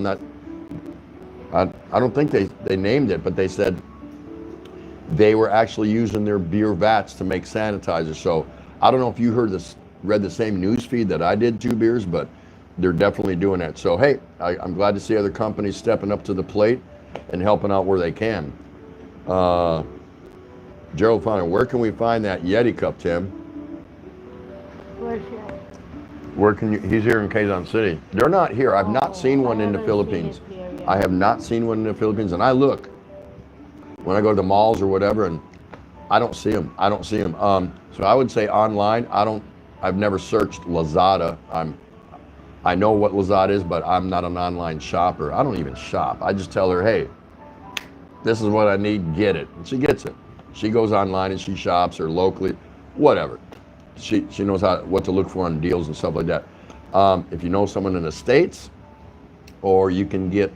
don't think they named it, but they said they were actually using their beer vats to make sanitizer. So I don't know if you read the same news feed that I did, 2 beers, but they're definitely doing that. So hey, I'm glad to see other companies stepping up to the plate and helping out where they can. Gerald Fowler, where can we find that Yeti cup, Tim? Where's she at? Where can you? He's here in Quezon City. They're not here. I've not seen one in the Philippines. I have not seen one in the Philippines, and I look when I go to the malls or whatever, and I don't see them. So I would say online. I've never searched Lazada. I know what Lazada is, but I'm not an online shopper. I don't even shop. I just tell her, hey, this is what I need. Get it, and she gets it. She goes online and she shops, or locally, whatever. She knows what to look for on deals and stuff like that. If you know someone in the States, or you can get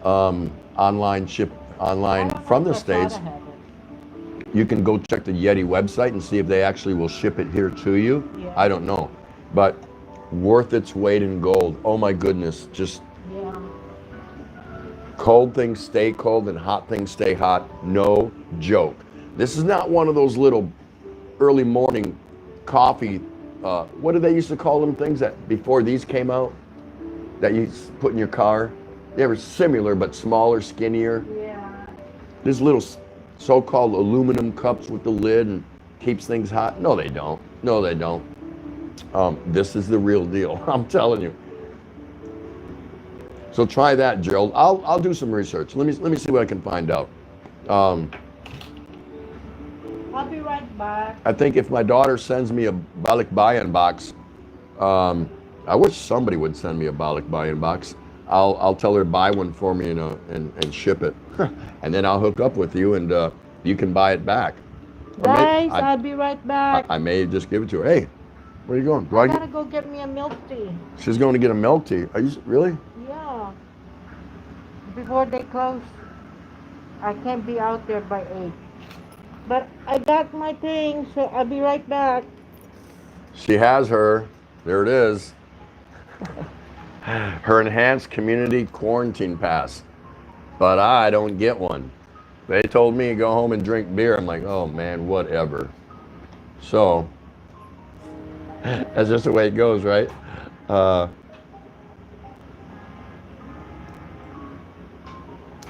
online from the States, you can go check the Yeti website and see if they actually will ship it here to you. Yeah. I don't know, but worth its weight in gold. Oh my goodness, just cold things stay cold and hot things stay hot. No joke. This is not one of those little early morning coffee, what did they used to call them, things that before these came out that you put in your car? They were similar but smaller, skinnier. Yeah. These little so-called aluminum cups with the lid and keeps things hot. No, they don't. No, they don't. This is the real deal. I'm telling you. So try that, Gerald. I'll do some research. Let me see what I can find out. I'll be right back. I think if my daughter sends me a balikbayan box, I wish somebody would send me a balikbayan box. I'll tell her to buy one for me and ship it, and then I'll hook up with you and you can buy it back. Guys, I'll be right back. I may just give it to her. Hey, where are you going? I gotta go get me a milk tea. She's going to get a milk tea. Are you really? Yeah. Before they close, I can't be out there by 8. But I got my thing, so I'll be right back. She has her. There it is. Her enhanced community quarantine pass. But I don't get one. They told me to go home and drink beer. I'm like, oh man, whatever. So, that's just the way it goes, right?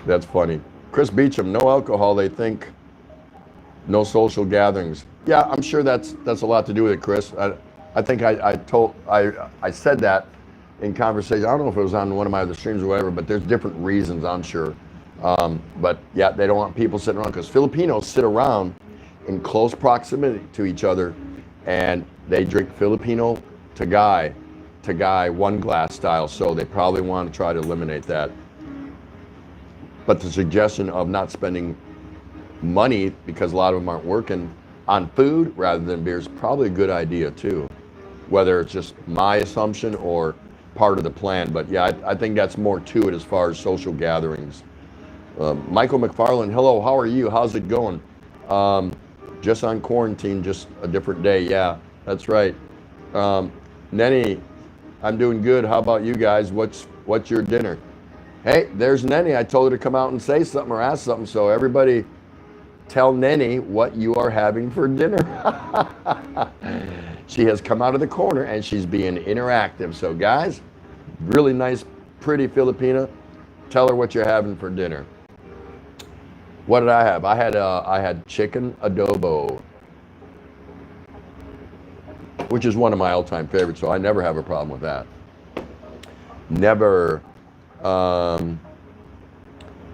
That's funny. Chris Beecham, no alcohol, they think. No social gatherings. Yeah, I'm sure that's a lot to do with it, Chris. I think I said that in conversation. I don't know if it was on one of my other streams or whatever, but there's different reasons, I'm sure. But yeah, they don't want people sitting around because Filipinos sit around in close proximity to each other, and they drink Filipino Tagay, one glass style. So they probably want to try to eliminate that. But the suggestion of not spending money, because a lot of them aren't working, on food rather than beer is probably a good idea too, whether it's just my assumption or part of the plan. But yeah, I think that's more to it as far as social gatherings. Michael McFarland, hello, how are you? How's it going? Just on quarantine, just a different day. Yeah, that's right. Nenny, I'm doing good. How about you guys? What's your dinner? Hey, there's Nenny. I told her to come out and say something or ask something. So everybody tell Nenny what you are having for dinner. She has come out of the corner and she's being interactive. So guys, really nice, pretty Filipina. Tell her what you're having for dinner. What did I have? I had chicken adobo, which is one of my all-time favorites. So I never have a problem with that. Never. Tom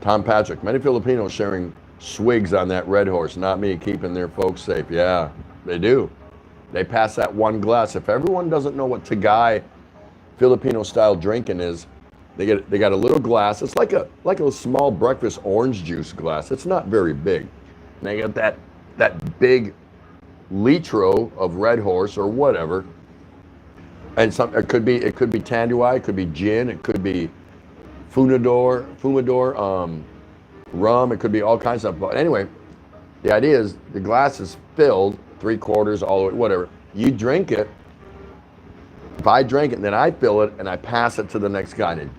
Patrick, many Filipinos sharing swigs on that Red Horse, not me, keeping their folks safe. Yeah, they do. They pass that one glass. If everyone doesn't know what Tagay Filipino style drinking is, they got a little glass. It's like a small breakfast orange juice glass. It's not very big. And they got that big litro of Red Horse or whatever. And it could be Tanduay, it could be gin, it could be Fumador, rum, it could be all kinds of stuff. But anyway, the idea is the glass is filled, 3/4, all the way, whatever. You drink it. If I drink it, then I fill it and I pass it to the next guy. And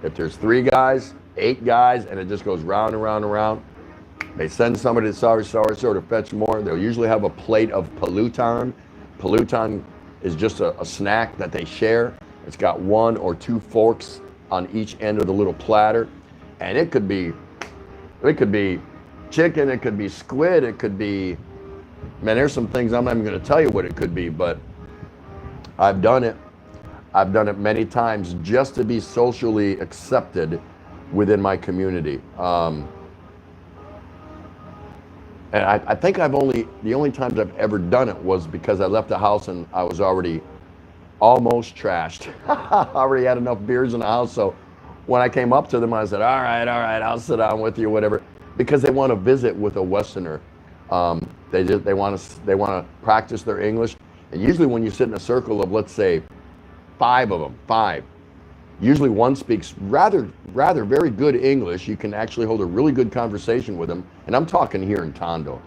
if there's 3 guys, 8 guys, and it just goes round and round and round, they send somebody to Sari Sarso to fetch more. They'll usually have a plate of palutan. Palutan is just a snack that they share. It's got 1 or 2 forks on each end of the little platter, and it could be chicken, it could be squid, it could be, man, there's some things I'm not even going to tell you what it could be, but I've done it. I've done it many times just to be socially accepted within my community. And I think the only times I've ever done it was because I left the house and I was already almost trashed. I already had enough beers in the house, so when I came up to them, I said, all right, I'll sit down with you, whatever, because they want to visit with a Westerner. They want to practice their English, and usually when you sit in a circle of, let's say, 5 of them, usually one speaks rather very good English. You can actually hold a really good conversation with them, and I'm talking here in Tondo.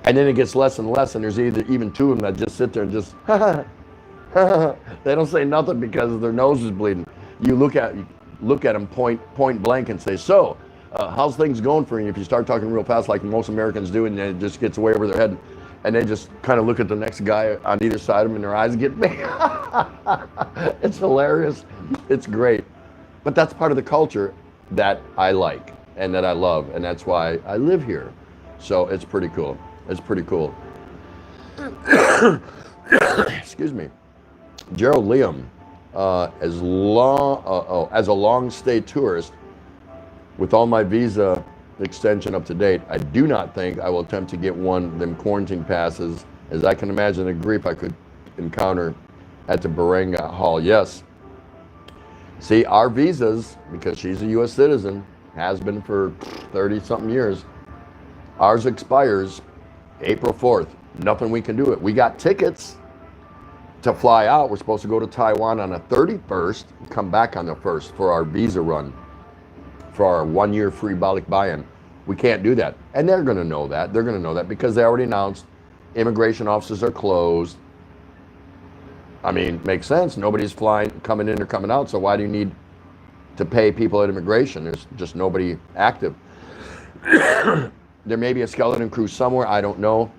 And then it gets less and less, and there's even 2 of them that just sit there and just they don't say nothing because their nose is bleeding. You look at them point blank and say, so how's things going for you? If you start talking real fast like most Americans do, and it just gets way over their head, and they just kind of look at the next guy on either side of them and their eyes get big. It's hilarious. It's great. But that's part of the culture that I like and that I love, and that's why I live here. So it's pretty cool. It's pretty cool. Excuse me. Gerald Liam, as a long-stay tourist, with all my visa extension up to date, I do not think I will attempt to get one of them quarantine passes, as I can imagine the grief I could encounter at the Baranga Hall. Yes. See, our visas, because she's a U.S. citizen, has been for 30-something years, ours expires April 4th. Nothing we can do it. We got tickets to fly out. We're supposed to go to Taiwan on the 31st, come back on the 1st for our visa run, for our 1-year free Balik Bayan. We can't do that. And they're going to know that. They're going to know that because they already announced immigration offices are closed. I mean, makes sense. Nobody's coming in or coming out, so why do you need to pay people at immigration? There's just nobody active. There may be a skeleton crew somewhere, I don't know,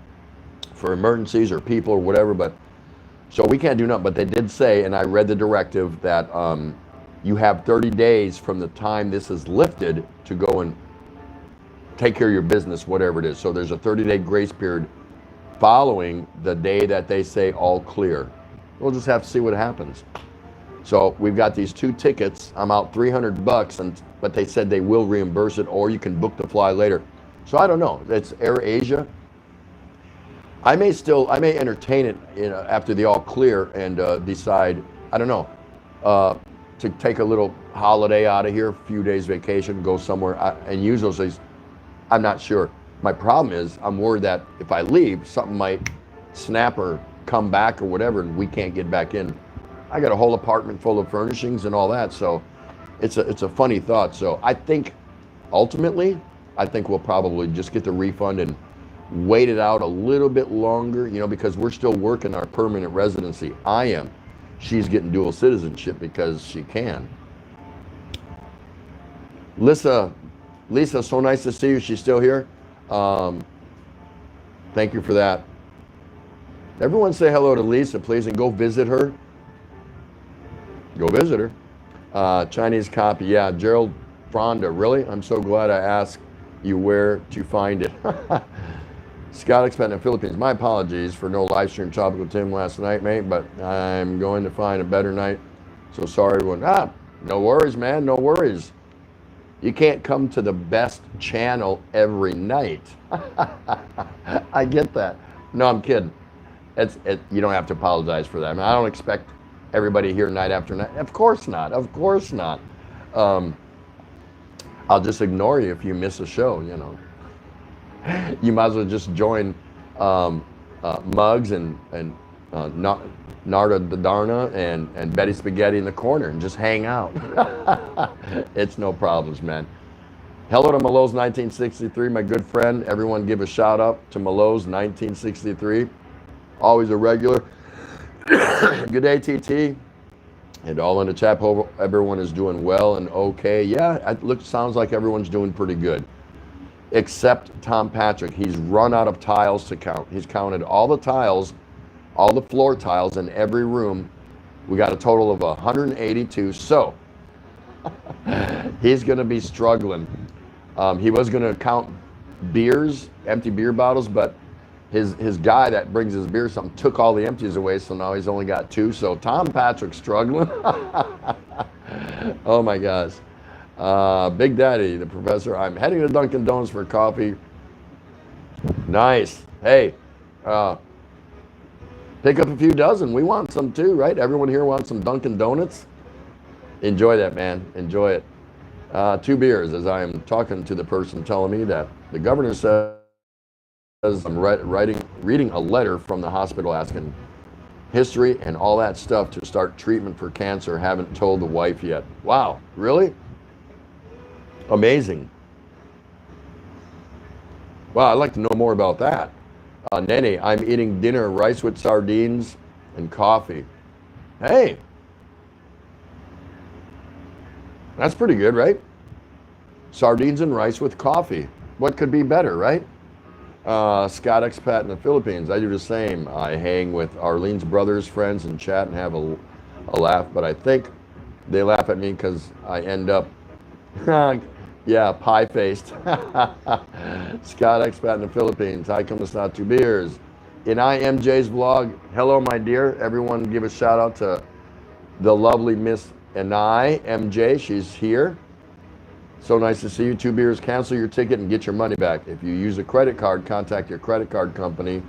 for emergencies or people or whatever, but so we can't do nothing. But they did say, and I read the directive, that you have 30 days from the time this is lifted to go and take care of your business, whatever it is. So there's a 30-day grace period following the day that they say all clear. We'll just have to see what happens. So we've got these 2 tickets. I'm out $300, but they said they will reimburse it, or you can book the fly later. So I don't know. It's Air Asia. I may entertain it, after the all clear and decide, I don't know, to take a little holiday out of here, a few days vacation, go somewhere and use those days. I'm not sure. My problem is I'm worried that if I leave, something might snap or come back or whatever, and we can't get back in. I got a whole apartment full of furnishings and all that, so it's a funny thought. So I think ultimately, we'll probably just get the refund and wait it out a little bit longer, because we're still working our permanent residency. I am. She's getting dual citizenship because she can. Lisa, so nice to see you. She's still here. Thank you for that. Everyone say hello to Lisa, please, and go visit her. Go visit her. Chinese copy, yeah. Gerald Fronda, really? I'm so glad I asked you where to find it. Scott Expat in the Philippines. My apologies for no live stream Tropical Tim last night, mate, but I'm going to find a better night. So sorry, everyone. No worries, man. No worries. You can't come to the best channel every night. I get that. No, I'm kidding. You don't have to apologize for that. I mean, I don't expect everybody here night after night. Of course not. Of course not. I'll just ignore you if you miss a show, you know. You might as well just join Muggs and Narda Darna and Betty Spaghetti in the corner and just hang out. It's no problems, man. Hello to Malo's 1963, my good friend. Everyone give a shout out to Malo's 1963. Always a regular. Good day, TT. And all in the chat, hope everyone is doing well and okay. Yeah, sounds like everyone's doing pretty good. Except Tom Patrick. He's run out of tiles to count. He's counted all the tiles, all the floor tiles in every room. We got a total of 182. So he's going to be struggling. He was going to count beers, empty beer bottles, but his guy that brings his beer something took all the empties away, so now he's only got 2. So Tom Patrick's struggling. Oh my gosh. Big Daddy, the professor, I'm heading to Dunkin' Donuts for coffee. Nice. Hey, pick up a few dozen. We want some too, right? Everyone here wants some Dunkin' Donuts. Enjoy that, man. Enjoy it. 2 beers as I am talking to the person telling me that the governor says I'm reading a letter from the hospital asking history and all that stuff to start treatment for cancer. Haven't told the wife yet. Wow, really? Amazing. Wow, I'd like to know more about that. Nene, I'm eating dinner, rice with sardines and coffee. Hey, that's pretty good, right? Sardines and rice with coffee. What could be better, right? Scott Expat in the Philippines. I do the same. I hang with Arlene's brothers, friends, and chat and have a laugh, but I think they laugh at me because I end up, yeah, pie-faced. Scott Expat in the Philippines. Hi, come to not 2 beers. In IMJ's vlog, hello, my dear. Everyone give a shout out to the lovely Miss Inai MJ. She's here. So nice to see you. 2 beers. Cancel your ticket and get your money back. If you use a credit card, contact your credit card company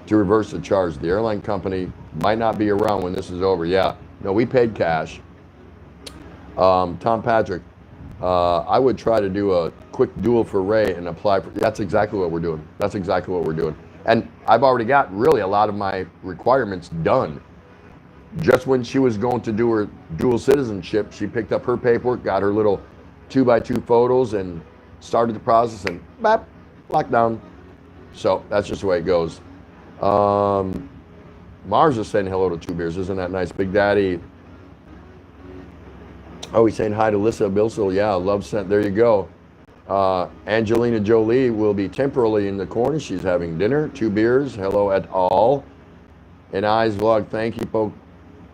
to reverse the charge. The airline company might not be around when this is over. Yeah. No, we paid cash. Tom Patrick, I would try to do a quick duel for Ray and apply for. That's exactly what we're doing. That's exactly what we're doing. And I've already got really a lot of my requirements done. Just when she was going to do her dual citizenship, she picked up her paperwork, got her little 2x2 photos and started the process and bap, lockdown. So that's just the way it goes. Mars is saying hello to 2 beers. Isn't that nice? Big Daddy. Oh, he's saying hi to Lissa Bilsel. Yeah, love sent. There you go. Angelina Jolie will be temporarily in the corner. She's having dinner. 2 beers. Hello at all. Inai's vlog. Thank you, Po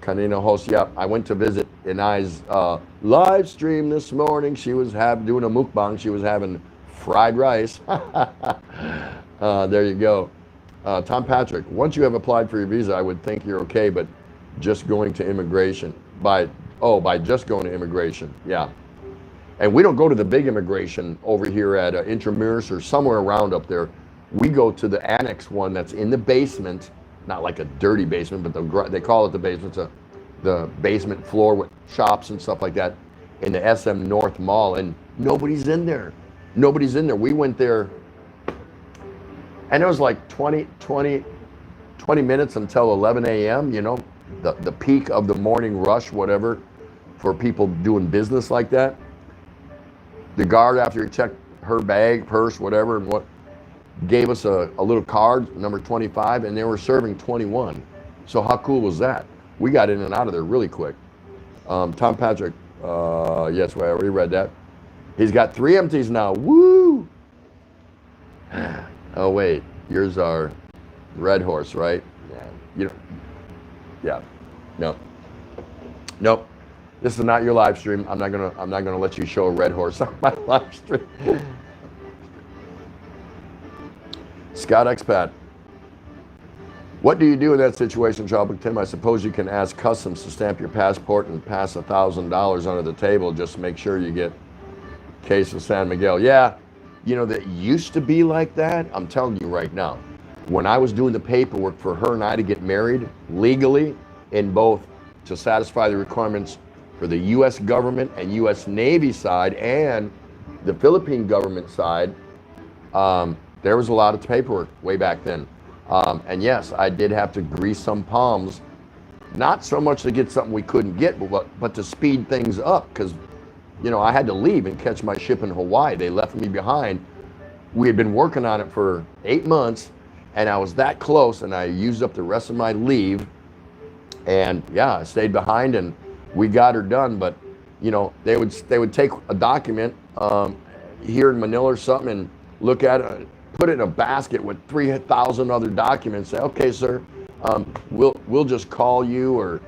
Kanina host. Yeah, I went to visit Inai's live stream this morning. She was doing a mukbang. She was having fried rice. There you go. Tom Patrick, once you have applied for your visa, I would think you're okay, but just going to immigration. By just going to immigration. Yeah. And we don't go to the big immigration over here at Intramuros or somewhere around up there. We go to the annex one that's in the basement. Not like a dirty basement, but they call it the basement. It's the basement floor with shops and stuff like that in the SM North Mall, and nobody's in there. Nobody's in there. We went there, and it was like 20 minutes until 11 a.m., you know, the peak of the morning rush, whatever, for people doing business like that. The guard, after he checked her bag, purse, whatever, and what, gave us a little card, number 25, and they were serving 21. So how cool was that? We got in and out of there really quick. Tom Patrick, yes, I already read that. He's got 3 empties now. Woo! Oh wait, yours are red horse, right? Yeah. You know. Yeah. No. Nope. This is not your live stream. I'm not gonna let you show a red horse on my live stream. Scott Expat. What do you do in that situation, Tropic Tim? I suppose you can ask customs to stamp your passport and pass $1,000 under the table just to make sure you get case of San Miguel. Yeah, you know, that used to be like that. I'm telling you right now, when I was doing the paperwork for her and I to get married legally in both to satisfy the requirements for the U.S. government and U.S. Navy side and the Philippine government side, there was a lot of paperwork way back then. And yes, I did have to grease some palms, not so much to get something we couldn't get, but to speed things up, because, you know, I had to leave and catch my ship in Hawaii. They left me behind. We had been working on it for 8 months, and I was that close, and I used up the rest of my leave. And yeah, I stayed behind, and we got her done. But, you know, they would take a document here in Manila or something and look at it, put it in a basket with 3,000 other documents. Say, okay, sir, we'll just call you, or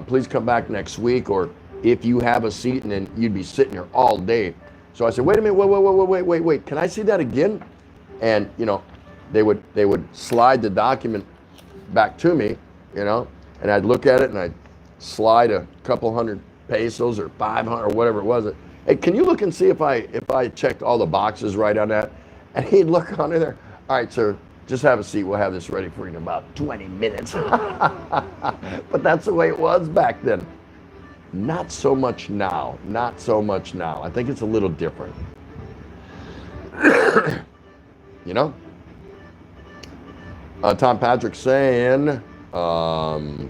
please come back next week, or if you have a seat, and then you'd be sitting here all day. So I said, wait a minute, wait, can I see that again? And, you know, they would slide the document back to me, you know, and I'd look at it and I'd slide a couple hundred pesos or 500 or whatever it was. Hey, can you look and see if I checked all the boxes right on that? And he'd look under there. All right, sir, just have a seat. We'll have this ready for you in about 20 minutes. But that's the way it was back then. Not so much now. Not so much now. I think it's a little different. You know? Tom Patrick saying, oh,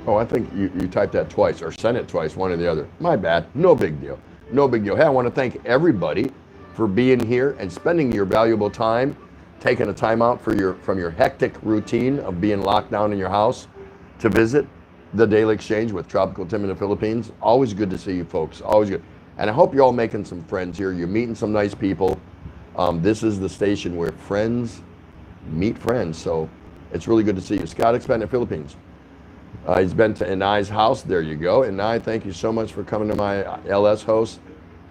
I think you typed that twice or sent it twice, one or the other. My bad. No big deal. No big deal. Hey, I want to thank everybody for being here and spending your valuable time, taking a time out from your hectic routine of being locked down in your house to visit the Daily Exchange with Tropical Tim in the Philippines. Always good to see you folks. Always good. And I hope you're all making some friends here. You're meeting some nice people. This is the station where friends meet friends. So it's really good to see you. Scott Expat in the Philippines. He's been to Inai's house. There you go. Inai, thank you so much for coming to my LS host.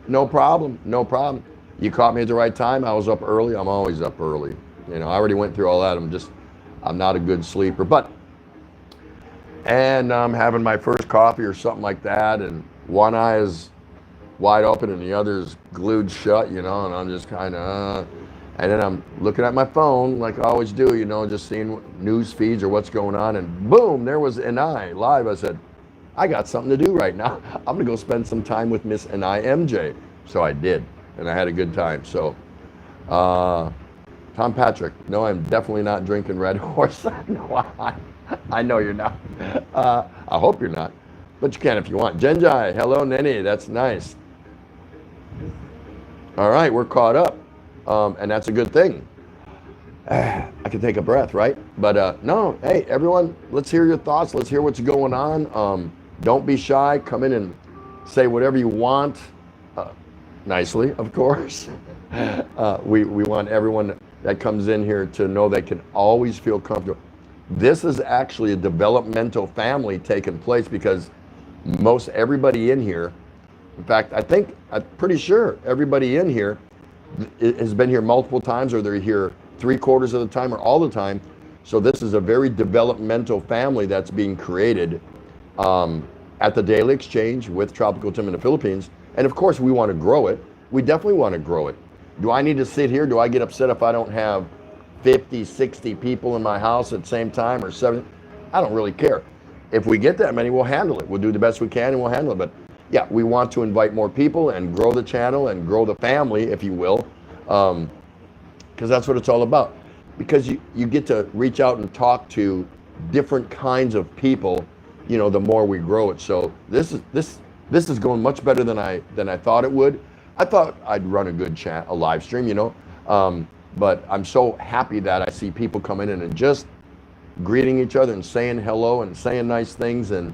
No problem. No problem. You caught me at the right time. I was up early. I'm always up early. You know, I already went through all that. I'm not a good sleeper. And I'm having my first coffee or something like that. And one eye is wide open and the other is glued shut, you know, and I'm just kind of, and then I'm looking at my phone like I always do, you know, just seeing news feeds or what's going on, and boom, there was Inai live. I said, I got something to do right now. I'm gonna go spend some time with Miss Inai MJ. So I did, and I had a good time. So, Tom Patrick, no, I'm definitely not drinking Red Horse. No, I know you're not. I hope you're not, but you can if you want. Genjai, hello, Nene, that's nice. All right, we're caught up. And that's a good thing. I can take a breath, right? But no, hey, everyone, let's hear your thoughts. Let's hear what's going on. Don't be shy. Come in and say whatever you want. Nicely, of course. We want everyone that comes in here to know they can always feel comfortable. This is actually a developmental family taking place, because most everybody in here, in fact, I'm pretty sure everybody in here has been here multiple times, or they're here 3/4 of the time or all the time. So this is a very developmental family that's being created at the Daily Exchange with Tropical Tim in the Philippines. And of course, we want to grow it. We definitely want to grow it. Do I need to sit here? Do I get upset if I don't have 50, 60 people in my house at the same time, or 70? I don't really care. If we get that many, we'll handle it. We'll do the best we can and we'll handle it. But yeah, we want to invite more people and grow the channel and grow the family, if you will, because that's what it's all about. Because you get to reach out and talk to different kinds of people, you know, the more we grow it. So this is going much better than I thought it would. I thought I'd run a good a live stream, you know, but I'm so happy that I see people coming in and just greeting each other and saying hello and saying nice things. And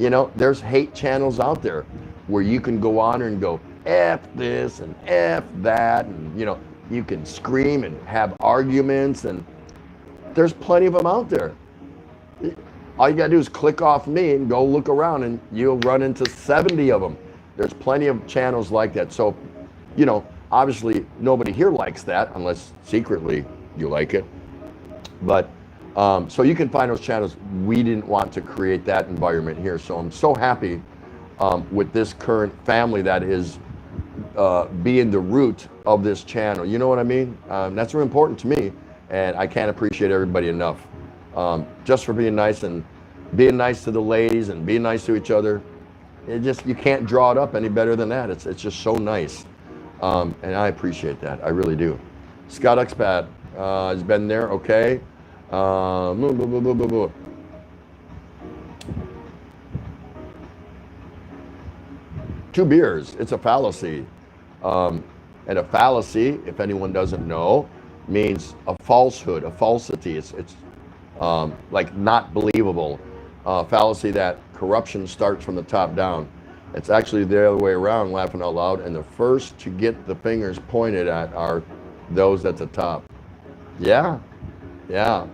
You know, there's hate channels out there where you can go on and go, F this and F that, and you know, you can scream and have arguments, and there's plenty of them out there. All you gotta do is click off me and go look around, and you'll run into 70 of them. There's plenty of channels like that. So, you know, obviously nobody here likes that unless secretly you like it. But so you can find those channels. We didn't want to create that environment here. So I'm so happy with this current family that is being the root of this channel. You know what I mean? That's really important to me, and I can't appreciate everybody enough. Just for being nice and being nice to the ladies and being nice to each other. You can't draw it up any better than that. It's just so nice. And I appreciate that. I really do. Scott Expat has been there. Okay. Two beers. It's a fallacy. And a fallacy, if anyone doesn't know, means a falsehood, a falsity. It's like not believable. Fallacy that corruption starts from the top down. It's actually the other way around, laughing out loud, and the first to get the fingers pointed at are those at the top. Yeah, yeah.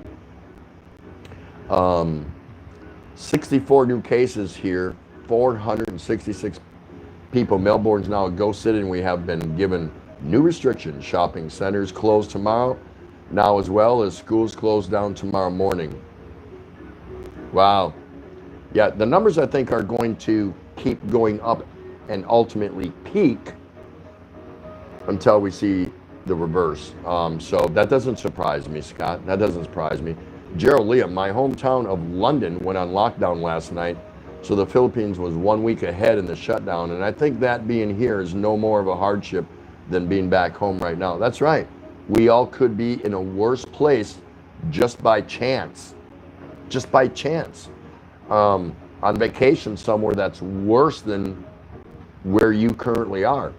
64 new cases here, 466 people. Melbourne's now a ghost city, and we have been given new restrictions. Shopping centers closed tomorrow, now as well as schools closed down tomorrow morning. Wow. Yeah, the numbers I think are going to keep going up and ultimately peak until we see the reverse. So that doesn't surprise me, Scott. That doesn't surprise me. Gerald Liam, my hometown of London went on lockdown last night, so the Philippines was 1 week ahead in the shutdown, and I think that being here is no more of a hardship than being back home right now. That's right. We all could be in a worse place just by chance. Just by chance. On vacation somewhere that's worse than where you currently are.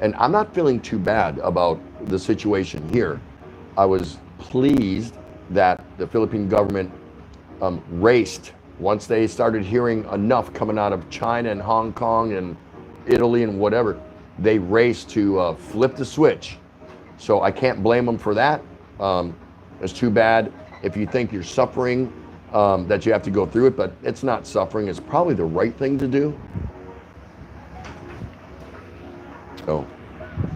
And I'm not feeling too bad about the situation here. I was pleased that the Philippine government raced once they started hearing enough coming out of China and Hong Kong and Italy and whatever. They raced to flip the switch. So I can't blame them for that. It's too bad if you think you're suffering that you have to go through it, but it's not suffering. It's probably the right thing to do. Oh,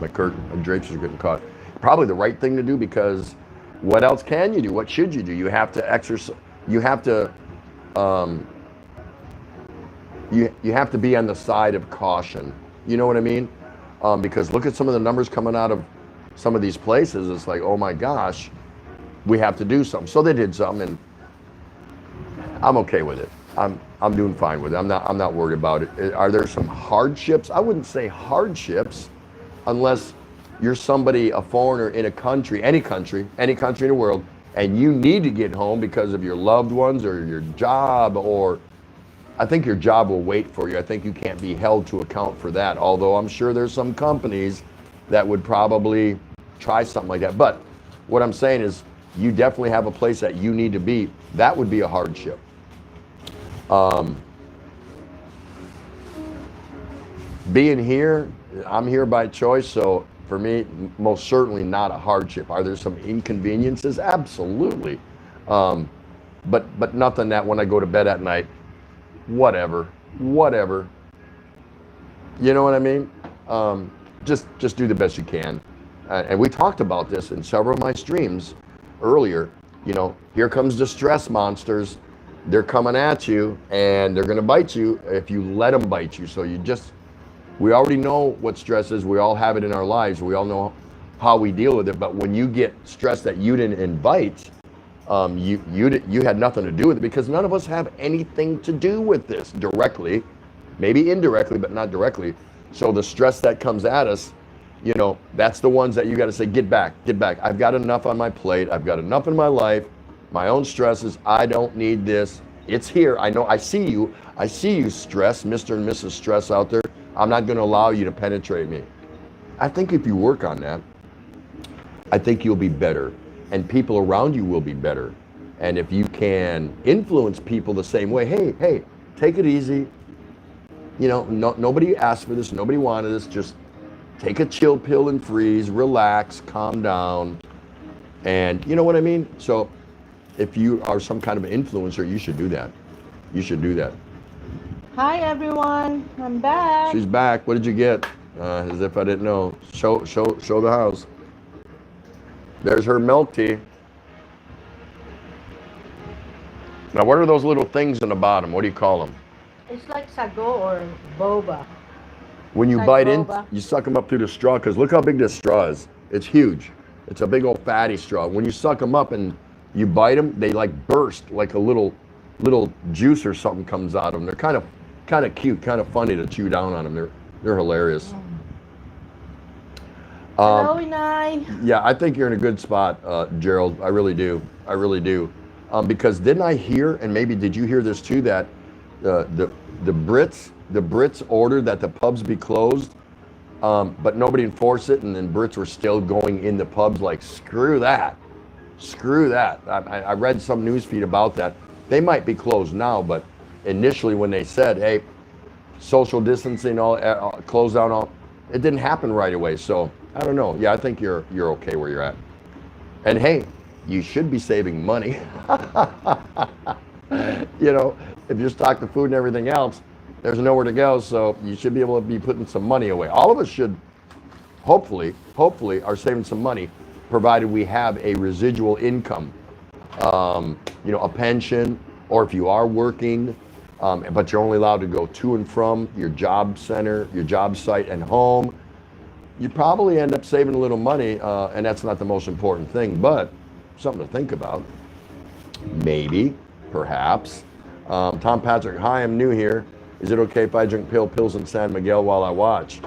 my drapes are getting caught. Probably the right thing to do, because what else can you do? What should you do? You have to exercise. You have to. You have to be on the side of caution. You know what I mean? Because look at some of the numbers coming out of some of these places. It's like, oh my gosh, we have to do something. So they did something, and I'm okay with it. I'm doing fine with it. I'm not worried about it. Are there some hardships? I wouldn't say hardships, unless you're somebody, a foreigner in a country, any country in the world, and you need to get home because of your loved ones or your job, or I think your job will wait for you. I think you can't be held to account for that, although I'm sure there's some companies that would probably try something like that. But what I'm saying is, you definitely have a place that you need to be. That would be a hardship. Being here, I'm here by choice, so for me, most certainly not a hardship. Are there some inconveniences? Absolutely. But nothing that when I go to bed at night, whatever. You know what I mean? Just do the best you can. And we talked about this in several of my streams earlier. You know, here comes the stress monsters. They're coming at you, and they're going to bite you if you let them bite you. So we already know what stress is. We all have it in our lives. We all know how we deal with it. But when you get stress that you didn't invite, you had nothing to do with it, because none of us have anything to do with this directly, maybe indirectly, but not directly. So the stress that comes at us, you know, that's the ones that you got to say, get back. I've got enough on my plate. I've got enough in my life. My own stresses. I don't need this. It's here. I know. I see you. Stress, Mr. and Mrs. Stress out there. I'm not going to allow you to penetrate me. I think if you work on that, I think you'll be better, and people around you will be better. And if you can influence people the same way, hey, take it easy. You know, nobody asked for this, nobody wanted this. Just take a chill pill and freeze, relax, calm down. And you know what I mean? So if you are some kind of influencer, you should do that. You should do that. Hi everyone, I'm back. She's back. What did you get? As if I didn't know. Show the house. There's her milk tea. Now, what are those little things in the bottom? What do you call them? It's like sago or boba. When you Like bite in, boba. you suck them up through the straw, because look how big this straw is. It's huge. It's a big old fatty straw. When you suck them up and you bite them, they like burst, like a little juice or something comes out of them. They're kind of cute, kind of funny to chew down on them. They're hilarious. Hello, Inay. Yeah, I think you're in a good spot, Gerald. I really do. I really do. Because didn't I hear, and maybe did you hear this too, that the Brits ordered that the pubs be closed, but nobody enforced it, and then Brits were still going in the pubs like, screw that. Screw that. I read some news feed about that. They might be closed now, but initially when they said, hey, social distancing, close down all, it didn't happen right away. So I don't know. Yeah, I think you're okay where you're at. And hey, you should be saving money. You know, if you're stocked with food and everything else, there's nowhere to go. So you should be able to be putting some money away. All of us should, hopefully, are saving some money, provided we have a residual income, you know, a pension, or if you are working, but you're only allowed to go to and from your job center, your job site, and home, you probably end up saving a little money, and that's not the most important thing, but something to think about. Maybe, perhaps. Tom Patrick, hi, I'm new here. Is it okay if I drink pale pills in San Miguel while I watch?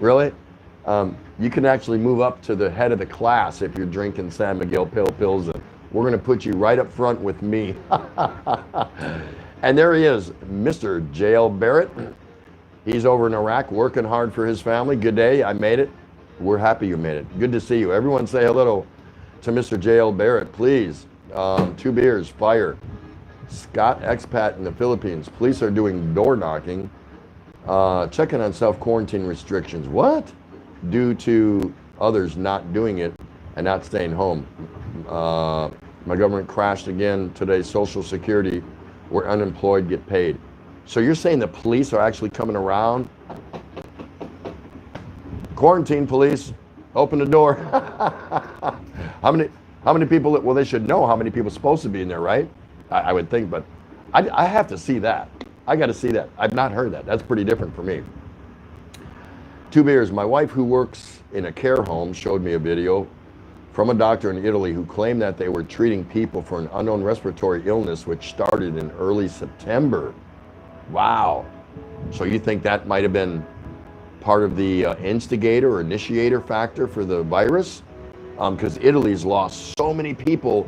Really? You can actually move up to the head of the class if you're drinking San Miguel pale pills. And we're going to put you right up front with me. And there he is, Mr. J.L. Barrett. He's over in Iraq working hard for his family. Good day, I made it. We're happy you made it. Good to see you. Everyone say hello to Mr. J.L. Barrett, please. 2 beers, fire. Scott, expat in the Philippines. Police are doing door knocking, checking on self-quarantine restrictions. What? Due to others not doing it and not staying home. My government crashed again today. Social Security, where unemployed get paid. So you're saying the police are actually coming around? Quarantine police, open the door. How many people, well, they should know how many people are supposed to be in there, right? I would think, but I have to see that. I got to see that. I've not heard that. That's pretty different for me. 2 beers. My wife, who works in a care home, showed me a video from a doctor in Italy who claimed that they were treating people for an unknown respiratory illness which started in early September. Wow. So you think that might have been part of the instigator or initiator factor for the virus? Because Italy's lost so many people.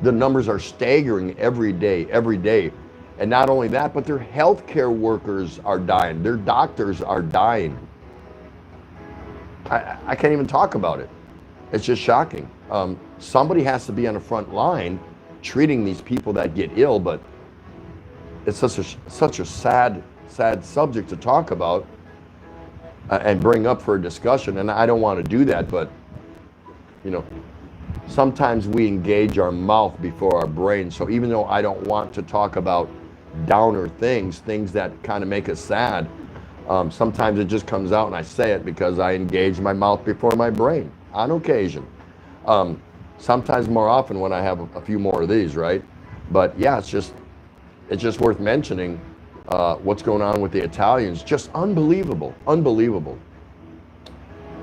The numbers are staggering every day. And not only that, but their healthcare workers are dying. Their doctors are dying. I can't even talk about it. It's just shocking. Somebody has to be on the front line treating these people that get ill, but it's such a sad subject to talk about and bring up for a discussion. And I don't want to do that, but you know, sometimes we engage our mouth before our brain. So even though I don't want to talk about downer things that kind of make us sad, sometimes it just comes out and I say it because I engage my mouth before my brain on occasion. Sometimes more often when I have a few more of these, right? But yeah, it's just worth mentioning what's going on with the Italians. Just unbelievable.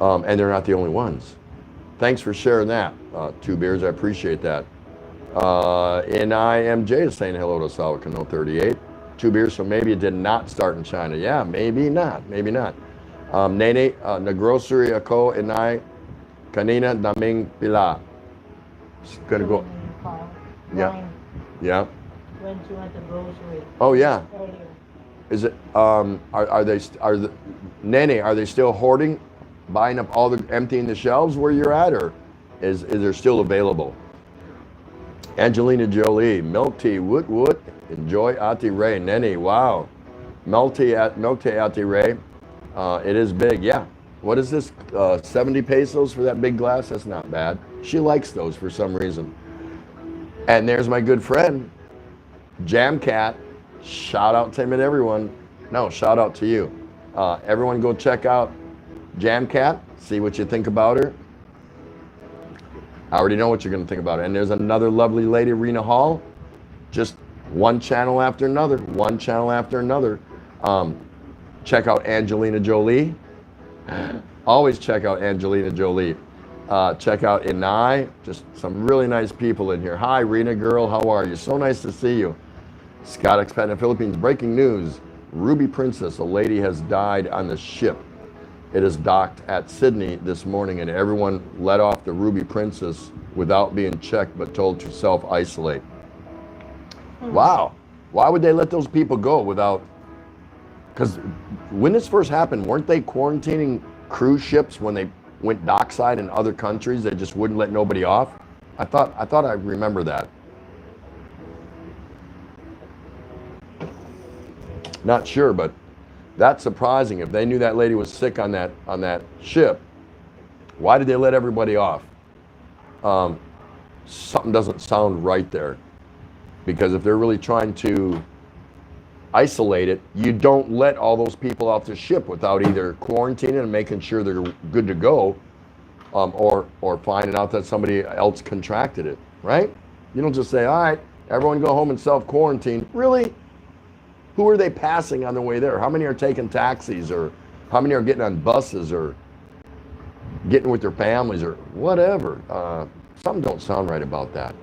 And they're not the only ones. Thanks for sharing that, 2 beers. I appreciate that. And IMJ is saying hello to Salvacano 38. 2 beers, so maybe it did not start in China. Yeah, maybe not. Nene, nagrocery ako inay kanina daming pila. Gonna go. Yeah. Yeah. When she went to grocery. Oh yeah. Earlier. Is it? Nene? Are they still hoarding, buying up emptying the shelves where you're at, or is there still available? Angelina Jolie, milk tea, woot. Enjoy Ate Ray. Nene, wow. Milk tea, Ate Ray. It is big, yeah. What is this? 70 pesos for that big glass? That's not bad. She likes those for some reason. And there's my good friend, Jam Cat. Shout out to him and everyone. No, shout out to you. Everyone go check out Jam Cat. See what you think about her. I already know what you're going to think about it. And there's another lovely lady, Rena Hall. Just one channel after another, one channel after another. Check out Angelina Jolie. Always check out Angelina Jolie. Check out Inai. Just some really nice people in here. Hi, Rena girl. How are you? So nice to see you. Scott Expat in the Philippines. Breaking news. Ruby Princess, a lady, has died on the ship. It is docked at Sydney this morning, and everyone let off the Ruby Princess without being checked but told to self-isolate. Wow. Why would they let those people go without... Because when this first happened, weren't they quarantining cruise ships when they went dockside in other countries? They just wouldn't let nobody off? I thought I remember that. Not sure, but that's surprising. If they knew that lady was sick on that ship, why did they let everybody off? Something doesn't sound right there. Because if they're really trying to isolate it, you don't let all those people off the ship without either quarantining and making sure they're good to go, or finding out that somebody else contracted it, right? You don't just say, all right, everyone go home and self-quarantine. Really? Who are they passing on the way there? How many are taking taxis, or how many are getting on buses, or getting with their families, or whatever? Something don't sound right about that.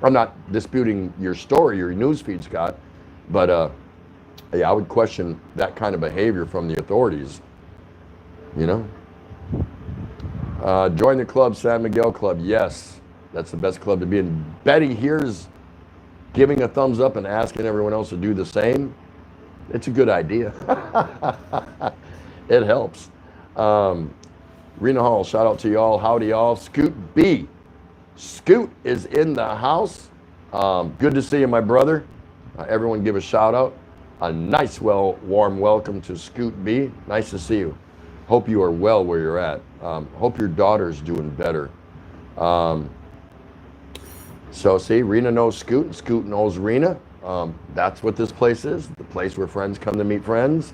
I'm not disputing your story, your news feed, Scott, but yeah, I would question that kind of behavior from the authorities, you know? Join the club, San Miguel Club. Yes, that's the best club to be in. Betty here's giving a thumbs up and asking everyone else to do the same. It's a good idea. It helps. Rena Hall, shout out to y'all. Howdy, y'all. Scoot B. Scoot is in the house. Good to see you, my brother. Everyone give a shout out. A nice, warm welcome to Scoot B. Nice to see you. Hope you are well where you're at. Hope your daughter's doing better. So see, Rena knows Scoot, and Scoot knows Rena. That's what this place is, the place where friends come to meet friends.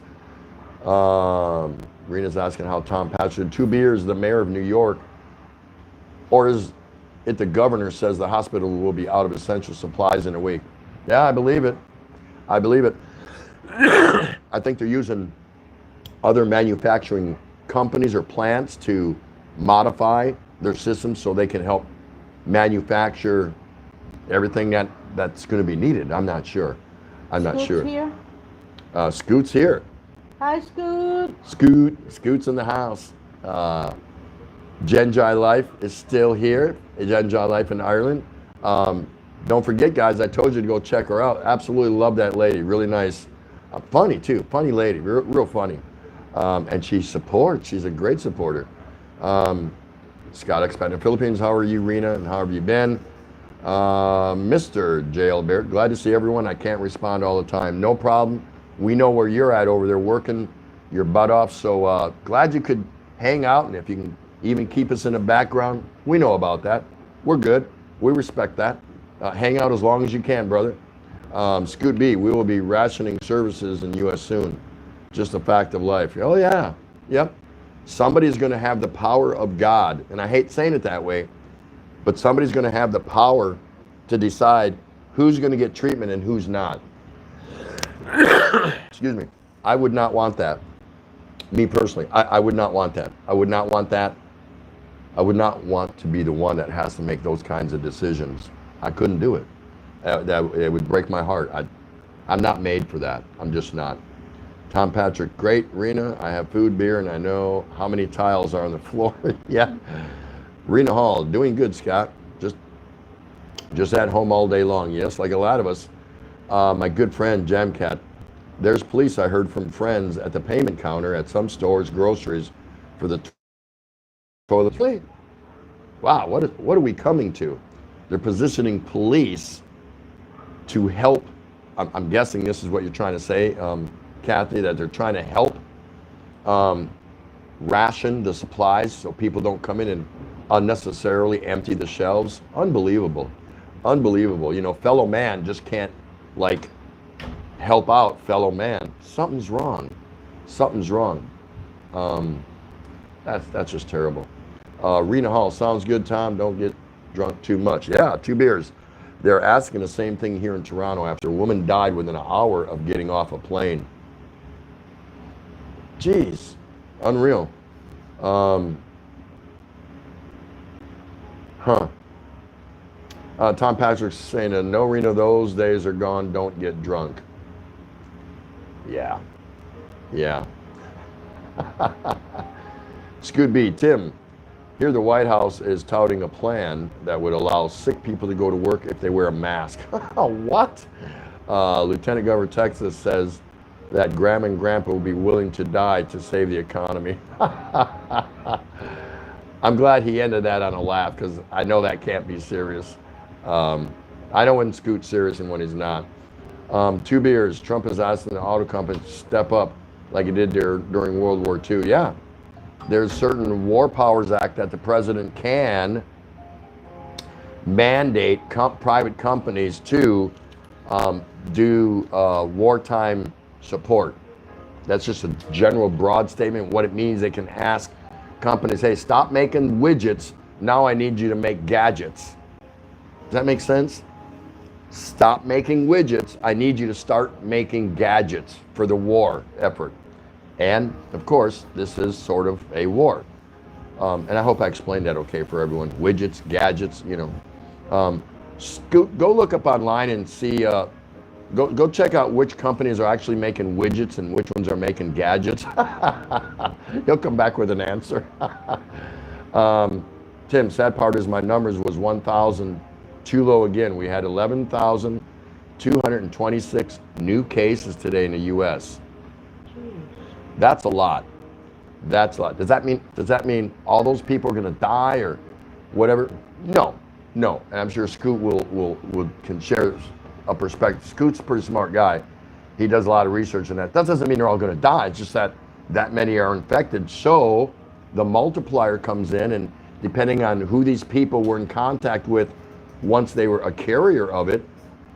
Rena's asking how Tom Patrick, 2 beers, the mayor of New York, or is it the governor says the hospital will be out of essential supplies in a week? Yeah, I believe it. I believe it. I think they're using other manufacturing companies or plants to modify their systems so they can help manufacture everything that's going to be needed. I'm not sure. Scoot's here? Scoot's here. Hi, Scoot. Scoot's in the house. Genji Life is still here. Genji Life in Ireland. Don't forget, guys, I told you to go check her out. Absolutely love that lady. Really nice. Funny, too. Funny lady. Real funny. And she supports. She's a great supporter. Scott Expat in the Philippines. How are you, Rena? And how have you been? Mr. J. Albert, glad to see everyone. I can't respond all the time. No problem. We know where you're at over there working your butt off. So glad you could hang out. And if you can even keep us in the background, we know about that. We're good. We respect that. Hang out as long as you can, brother. Scoot B, we will be rationing services in U.S. soon. Just a fact of life. Oh, yeah. Yep. Somebody's going to have the power of God. And I hate saying it that way, but somebody's going to have the power to decide who's going to get treatment and who's not. Excuse me. I would not want that. Me personally, I would not want that. I would not want that. I would not want to be the one that has to make those kinds of decisions. I couldn't do it. It would break my heart. I'm not made for that. I'm just not. Tom Patrick, great. Rena, I have food, beer, and I know how many tiles are on the floor. Yeah. Rena Hall, doing good, Scott. Just at home all day long. Yes, like a lot of us. My good friend, Jamcat. There's police, I heard from friends, at the payment counter at some stores, groceries, for the toilet. Wow, what are we coming to? They're positioning police to help. I'm guessing this is what you're trying to say, Kathy, that they're trying to help ration the supplies so people don't come in and unnecessarily empty the shelves. Unbelievable. Unbelievable. You know, fellow man just can't, like, help out fellow man. Something's wrong. Something's wrong. That's just terrible. Rena Hall, sounds good, Tom. Don't get drunk too much. Yeah, 2 beers. They're asking the same thing here in Toronto after a woman died within an hour of getting off a plane. Jeez, unreal. Tom Patrick's saying, no, Rena, those days are gone. Don't get drunk. Yeah. Yeah. Scoot B, Tim, here the White House is touting a plan that would allow sick people to go to work if they wear a mask. What? Lieutenant Governor Texas says that Grandma and Grandpa will be willing to die to save the economy. I'm glad he ended that on a laugh because I know that can't be serious. I know when Scoot's serious and when he's not. 2 beers, Trump is asking the auto companies to step up like he did during World War II. Yeah. There's certain War Powers Act that the president can mandate private companies to do wartime support. That's just a general broad statement. What it means, they can ask companies, hey, stop making widgets. Now I need you to make gadgets. Does that make sense? Stop making widgets. I need you to start making gadgets for the war effort. And of course, this is sort of a war. And I hope I explained that okay for everyone. Widgets, gadgets, you know. Go look up online and see, go check out which companies are actually making widgets and which ones are making gadgets. You'll come back with an answer. Tim, sad part is my numbers was 1,000 too low again. We had 11,226 new cases today in the U.S. That's a lot. That's a lot. Does that mean all those people are going to die or whatever? No. And I'm sure Scoot can share a perspective. Scoot's a pretty smart guy. He does a lot of research on that. That doesn't mean they're all going to die. It's just that many are infected. So the multiplier comes in, and depending on who these people were in contact with once they were a carrier of it,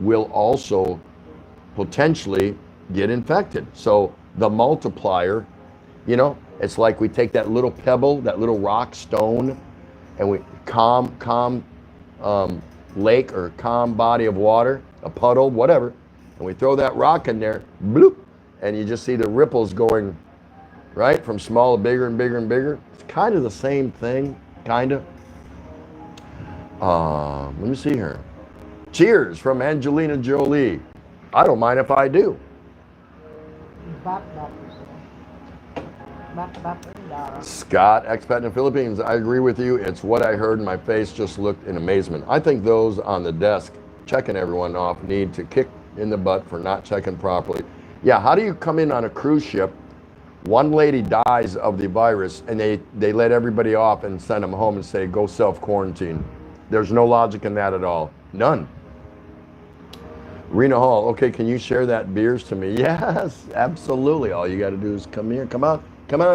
will also potentially get infected. So the multiplier, you know, it's like we take that little pebble, that little rock stone, and we calm lake or calm body of water, a puddle, whatever, and we throw that rock in there, bloop, and you just see the ripples going, right, from small to bigger and bigger and bigger. It's kind of the same thing, kind of. Let me see here. Cheers from Angelina Jolie. I don't mind if I do. Scott, expat in the Philippines, I agree with you. It's what I heard and my face just looked in amazement. I think those on the desk checking everyone off need to kick in the butt for not checking properly. Yeah, how do you come in on a cruise ship, one lady dies of the virus, and they let everybody off and send them home and say, go self-quarantine? There's no logic in that at all. None. Rena Hall, okay, can you share that beers to me? Yes, absolutely. All you got to do is come here. Come on,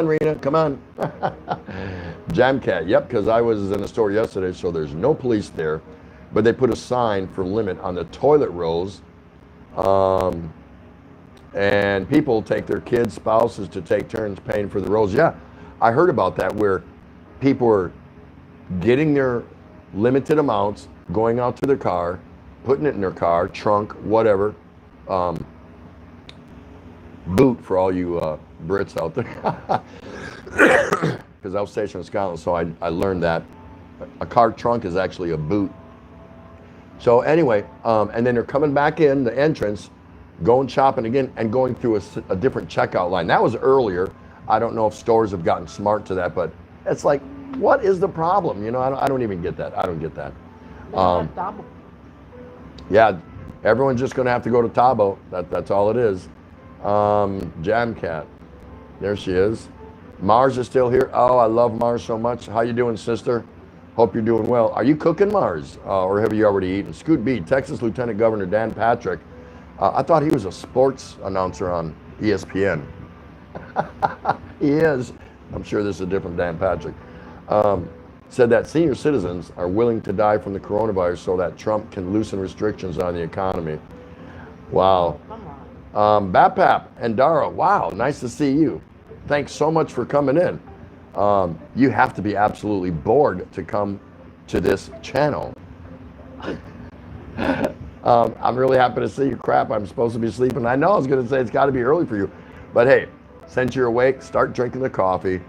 Rena, come on. Jamcat, yep, because I was in a store yesterday, so there's no police there, but they put a sign for limit on the toilet rolls, and people take their kids, spouses to take turns paying for the rolls. Yeah, I heard about that, where people are getting their limited amounts, going out to their car, putting it in their car, trunk, whatever, boot for all you Brits out there, because I was stationed in Scotland, so I learned that a car trunk is actually a boot. So anyway, and then they're coming back in the entrance, going shopping again, and going through a different checkout line. That was earlier. I don't know if stores have gotten smart to that, but it's like, what is the problem? You know, I don't even get that. I don't get that. Yeah, everyone's just going to have to go to Tabo. That's all it is. Jamcat, there she is. Mars is still here. Oh, I love Mars so much. How you doing, sister? Hope you're doing well. Are you cooking, Mars, or have you already eaten? Scoot B, Texas Lieutenant Governor Dan Patrick. I thought he was a sports announcer on ESPN. He is. I'm sure this is a different Dan Patrick. Said that senior citizens are willing to die from the coronavirus so that Trump can loosen restrictions on the economy. Wow. Come on. Bapap and Dara, wow, nice to see you. Thanks so much for coming in. You have to be absolutely bored to come to this channel. I'm really happy to see you. Crap, I'm supposed to be sleeping. I know I was going to say it's got to be early for you. But hey, since you're awake, start drinking the coffee.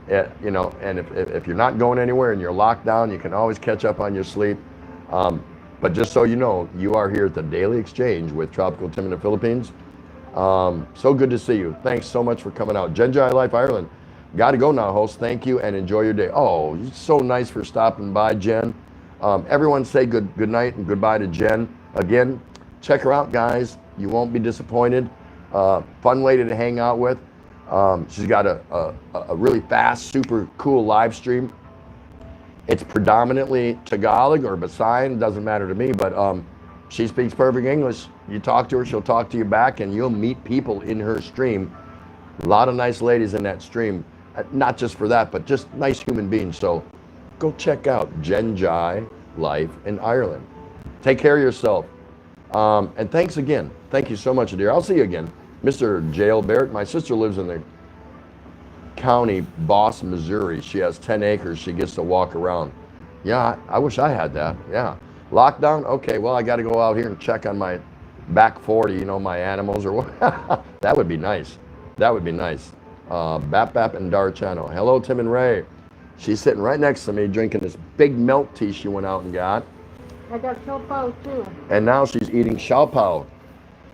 You know, and if you're not going anywhere and you're locked down, you can always catch up on your sleep. But just so you know, you are here at the Daily Exchange with Tropical Tim in the Philippines. So good to see you. Thanks so much for coming out. Genji Life Ireland. Got to go now, host. Thank you and enjoy your day. Oh, it's so nice for stopping by, Jen. Everyone say good night and goodbye to Jen. Again, check her out, guys. You won't be disappointed. Fun lady to hang out with. She's got a really fast, super cool live stream. It's predominantly Tagalog or Visayan, doesn't matter to me, but she speaks perfect English. You talk to her, she'll talk to you back, and you'll meet people in her stream. A lot of nice ladies in that stream. Not just for that, but just nice human beings. So go check out Genji Life in Ireland. Take care of yourself. And thanks again. Thank you so much, dear. I'll see you again. Mr. Jail Barrett, my sister lives in the county, Boss, Missouri. She has 10 acres. She gets to walk around. Yeah, I wish I had that. Yeah. Lockdown? Okay, well, I got to go out here and check on my back 40, you know, my animals or what. That would be nice. That would be nice. Bap and Dar Channel. Hello, Tim and Ray. She's sitting right next to me drinking this big milk tea she went out and got. I got Xiaopao too. And now she's eating Xiaopao.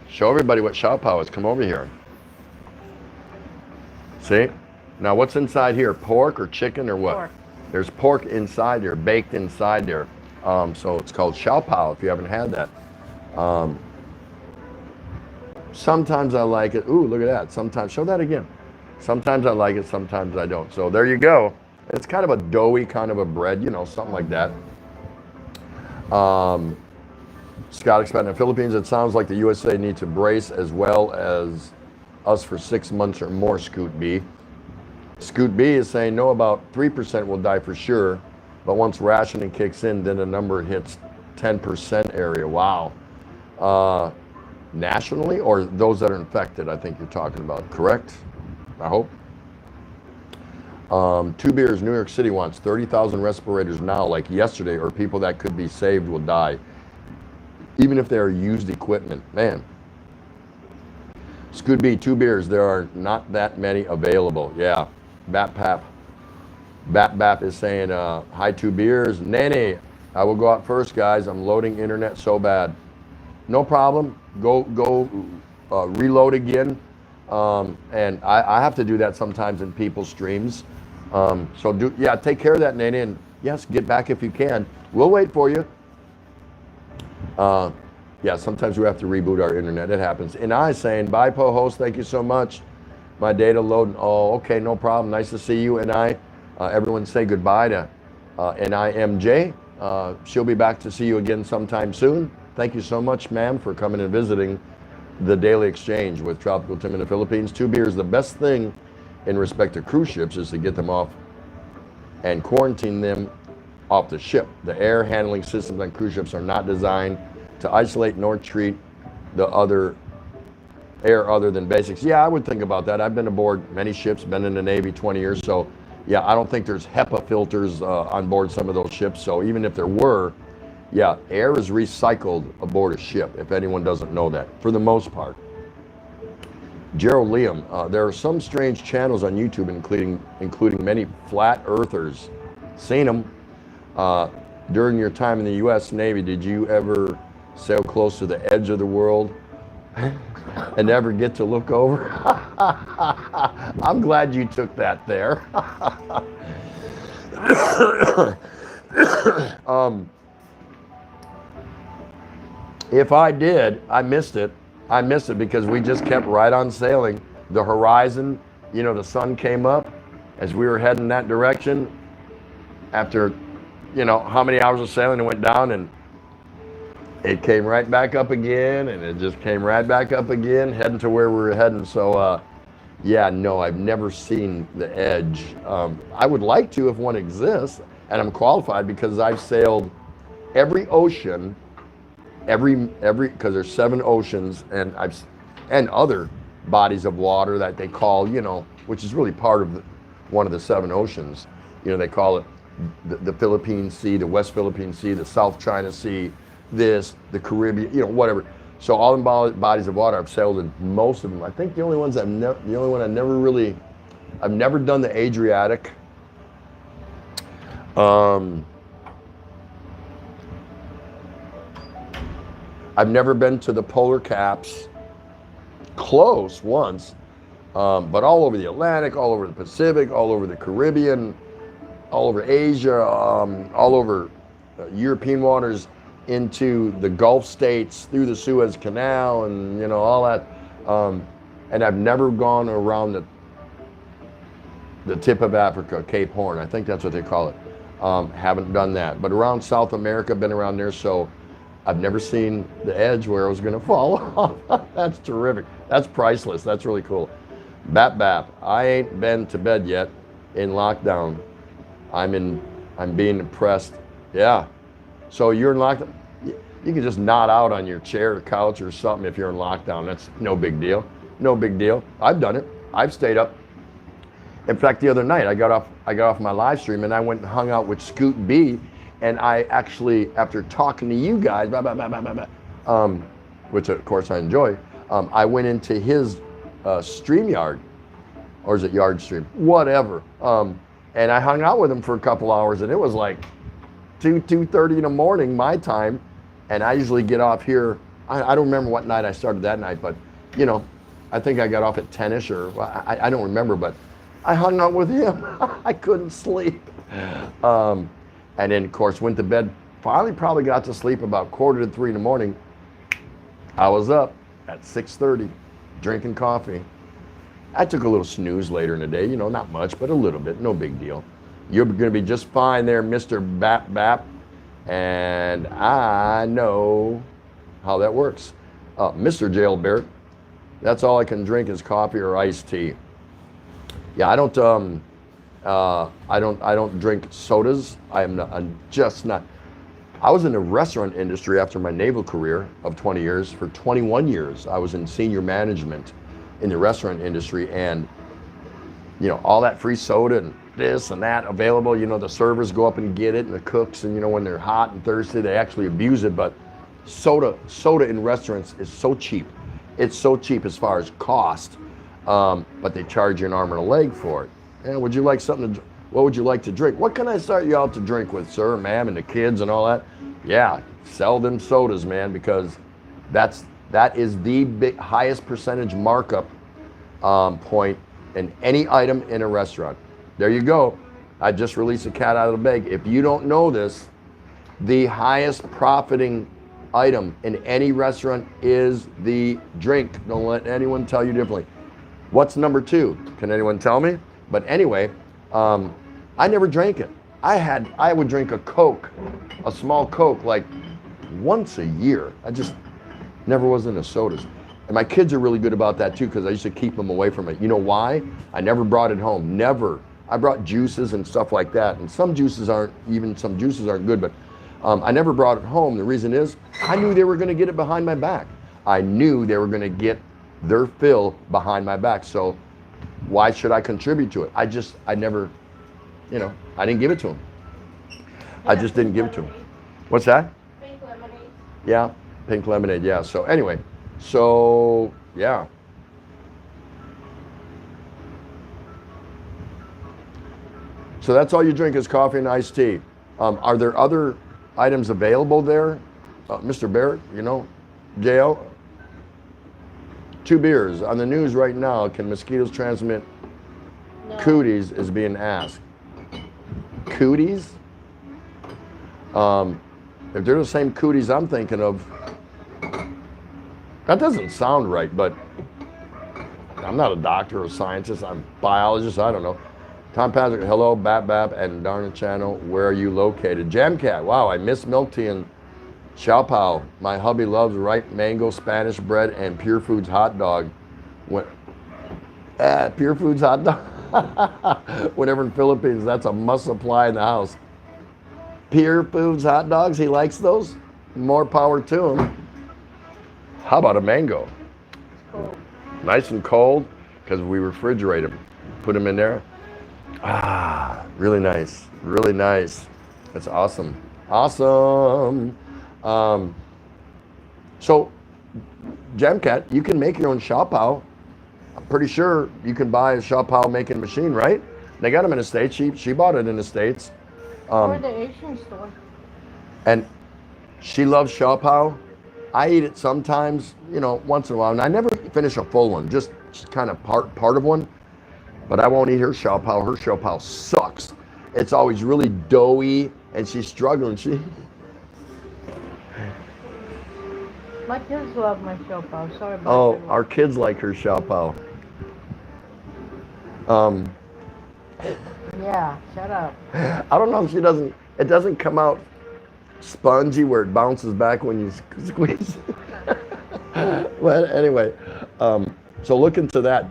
Show everybody what Xiaopao is. Come over here. See? Now what's inside here? Pork or chicken or what? Pork. There's pork inside there, baked inside there. So it's called Xiaopao if you haven't had that. Sometimes I like it. Ooh, look at that. Sometimes, show that again. Sometimes I like it, sometimes I don't. So there you go. It's kind of a doughy kind of a bread, you know, something like that. Scott expanding in the Philippines. It sounds like the USA needs to brace as well as us for 6 months or more, Scoot B. Scoot B is saying no, about 3% will die for sure, but once rationing kicks in, then the number hits 10% area. Wow. Nationally, or those that are infected, I think you're talking about, correct? I hope. Two Beers, New York City wants 30,000 respirators now, like yesterday, or people that could be saved will die, even if they are used equipment. Man. Scoot B, Two Beers, there are not that many available. Yeah. Bap is saying, hi, Two Beers. Nene, I will go out first, guys. I'm loading internet so bad. No problem. Go reload again. And I have to do that sometimes in people's streams. So take care of that, Nene, and yes, get back if you can. We'll wait for you. Yeah, sometimes we have to reboot our internet. It happens. And I saying, bye, Po-host. Thank you so much. My data loading. Oh, okay, no problem. Nice to see you. And everyone say goodbye to NIMJ. She'll be back to see you again sometime soon. Thank you so much, ma'am, for coming and visiting the Daily Exchange with Tropical Tim in the Philippines. Two Beers, the best thing in respect to cruise ships is to get them off and quarantine them off the ship. The air handling systems on cruise ships are not designed to isolate nor treat the other air other than basics. Yeah, I would think about that. I've been aboard many ships, been in the Navy 20 years, so yeah, I don't think there's HEPA filters on board some of those ships. So even if there were, yeah, air is recycled aboard a ship, if anyone doesn't know that, for the most part. Gerald Liam, there are some strange channels on YouTube, including many flat earthers. Seen them. During your time in the U.S. Navy, did you ever sail close to the edge of the world and never get to look over? I'm glad you took that there. If I did, I missed it. I missed it because we just kept right on sailing. The horizon, you know, the sun came up as we were heading that direction. After you know, how many hours of sailing it went down, and it came right back up again, and it just came right back up again, heading to where we were heading. So, yeah, no, I've never seen the Edge. I would like to if one exists, and I'm qualified because I've sailed every ocean, because there's 7 oceans, and and other bodies of water that they call, you know, which is really part of one of the 7 oceans. You know, they call it the Philippine Sea, the West Philippine Sea, the South China Sea, the Caribbean, you know, whatever. So all the bodies of water, I've sailed in most of them. I think the only one I've never done the Adriatic. I've never been to the polar caps. Close once, but all over the Atlantic, all over the Pacific, all over the Caribbean, all over Asia, all over European waters, into the Gulf states, through the Suez Canal, and you know, all that. And I've never gone around the tip of Africa, Cape Horn. I think that's what they call it. Haven't done that. But around South America, been around there, so I've never seen the Edge where I was going to fall off. That's terrific. That's priceless. That's really cool. Bap. I ain't been to bed yet in lockdown. I'm being impressed. Yeah. So you're in lockdown. You can just nod out on your chair or couch or something if you're in lockdown. That's no big deal. No big deal. I've done it. I've stayed up. In fact, the other night I got off my live stream and I went and hung out with Scoot B, and I actually, after talking to you guys, which of course I enjoy, I went into his StreamYard, or is it Yardstream? Whatever. And I hung out with him for a couple hours, and it was like 2:30 in the morning my time, and I usually get off here. I don't remember what night I started that night, but you know, I think I got off at 10ish, or I don't remember, but I hung out with him. I couldn't sleep. And then, of course, went to bed. Finally, probably got to sleep about 2:45 in the morning. I was up at 6:30, drinking coffee. I took a little snooze later in the day. You know, not much, but a little bit. No big deal. You're going to be just fine there, Mr. Bap. And I know how that works. Mr. Jailbert, that's all I can drink is coffee or iced tea. Yeah, I don't drink sodas. I'm just not. I was in the restaurant industry after my naval career of 20 years. For 21 years, I was in senior management in the restaurant industry, and you know, all that free soda and this and that available. You know, the servers go up and get it, and the cooks, and you know, when they're hot and thirsty, they actually abuse it. But soda in restaurants is so cheap. It's so cheap as far as cost, but they charge you an arm and a leg for it. And would you like something to? What would you like to drink? What can I start you out to drink with, sir, ma'am, and the kids and all that? Yeah, sell them sodas, man, because that is the highest percentage markup point in any item in a restaurant. There you go. I just released a cat out of the bag. If you don't know this, the highest profiting item in any restaurant is the drink. Don't let anyone tell you differently. What's number 2? Can anyone tell me? But anyway, I never drank it. I would drink a Coke, a small Coke, like once a year. I just never was into sodas. And my kids are really good about that too, because I used to keep them away from it. You know why? I never brought it home. Never. I brought juices and stuff like that. And some juices aren't good, but I never brought it home. The reason is I knew they were going to get it behind my back. I knew they were going to get their fill behind my back. So why should I contribute to it? I never, you know, I didn't give it to them. I just didn't give it to them. What's that? Pink lemonade. Yeah, pink lemonade, yeah. So anyway, yeah. So that's all you drink is coffee and iced tea. Are there other items available there? Mr. Barrett, you know, JL? 2 beers. On the news right now, can mosquitoes transmit cooties is being asked. Cooties? If they're the same cooties I'm thinking of, that doesn't sound right, but I'm not a doctor or a scientist. I'm a biologist, I don't know. Tom Patrick, hello, Bap Bap and Darna Channel. Where are you located? Jamcat, wow, I miss milk tea and Chow Pao. My hubby loves ripe mango, Spanish bread, and Pure Foods hot dog. When, Pure Foods hot dog. Whenever in Philippines, that's a must supply in the house. Pure Foods hot dogs, he likes those. More power to him. How about a mango? Cool. Nice and cold, because we refrigerate them. Put them in there. Ah, really nice. Really nice. That's awesome. Awesome. So, Jamcat, you can make your own Chow Pao. I'm pretty sure you can buy a Chow Pao making machine, right? They got them in the States. She bought it in the States. Or the Asian store. And she loves Chow Pao. I eat it sometimes, once in a while. And I never finish a full one, just kind of part of one. But I won't eat her Chow Pao. Her Chow Pao sucks. It's always really doughy, and she's struggling. My kids love my Chow Pao. Sorry about Oh, that. our kids like her Chow Pao. Yeah, shut up. I don't know if it doesn't come out spongy where it bounces back when you squeeze. Well, anyway, so look into that,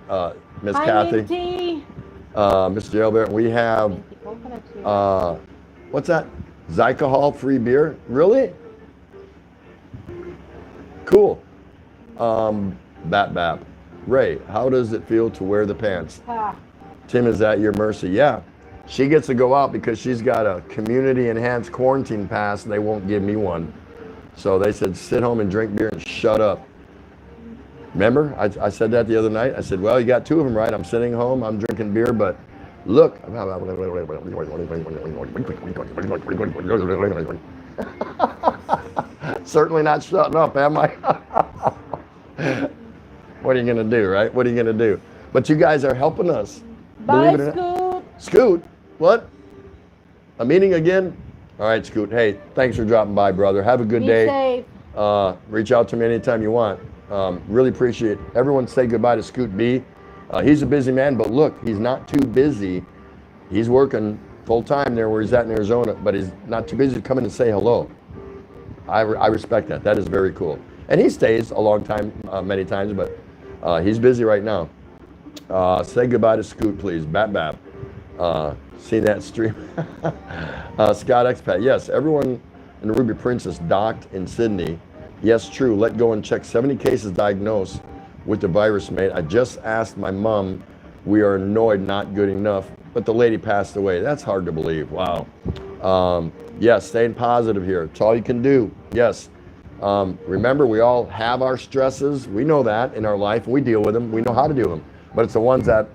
Miss Hi, Kathy, Minty. Mr. Jailbert. We have, Minty coconut tea. what's that? Zycahol free beer? Really? Cool. Bap. Ray, how does it feel to wear the pants? Ah, Tim is at your mercy. Yeah. She gets to go out because she's got a community enhanced quarantine pass. They won't give me one. So they said, sit home and drink beer and shut up. Remember, I said that the other night. I said, well, you got two of them right. I'm sitting home, I'm drinking beer, but look. Certainly not shutting up, am I? What are you going to do, right? What are you going to do? But you guys are helping us. bye, Believe it or not. Scoot. Scoot, what? A meeting again? All right, Scoot. Hey, thanks for dropping by, brother. Have a good Be day. safe. Reach out to me anytime you want. Really appreciate it. Everyone say goodbye to Scoot B. He's a busy man, but look, he's not too busy. He's working full time there where he's at in Arizona, but he's not too busy to come in and say hello. I respect that. That is very cool. And he stays a long time, many times, but he's busy right now. Say goodbye to Scoot, please. Bap. See that stream? Scott Expat. Yes, everyone in the Ruby Princess docked in Sydney. Yes, true. Let go and check 70 cases diagnosed with the virus, mate. I just asked my mom. We are annoyed, not good enough. But the lady passed away. That's hard to believe. Wow. Yes, staying positive here. It's all you can do. Yes. Remember, we all have our stresses. We know that in our life. We deal with them. We know how to do them. But it's the ones that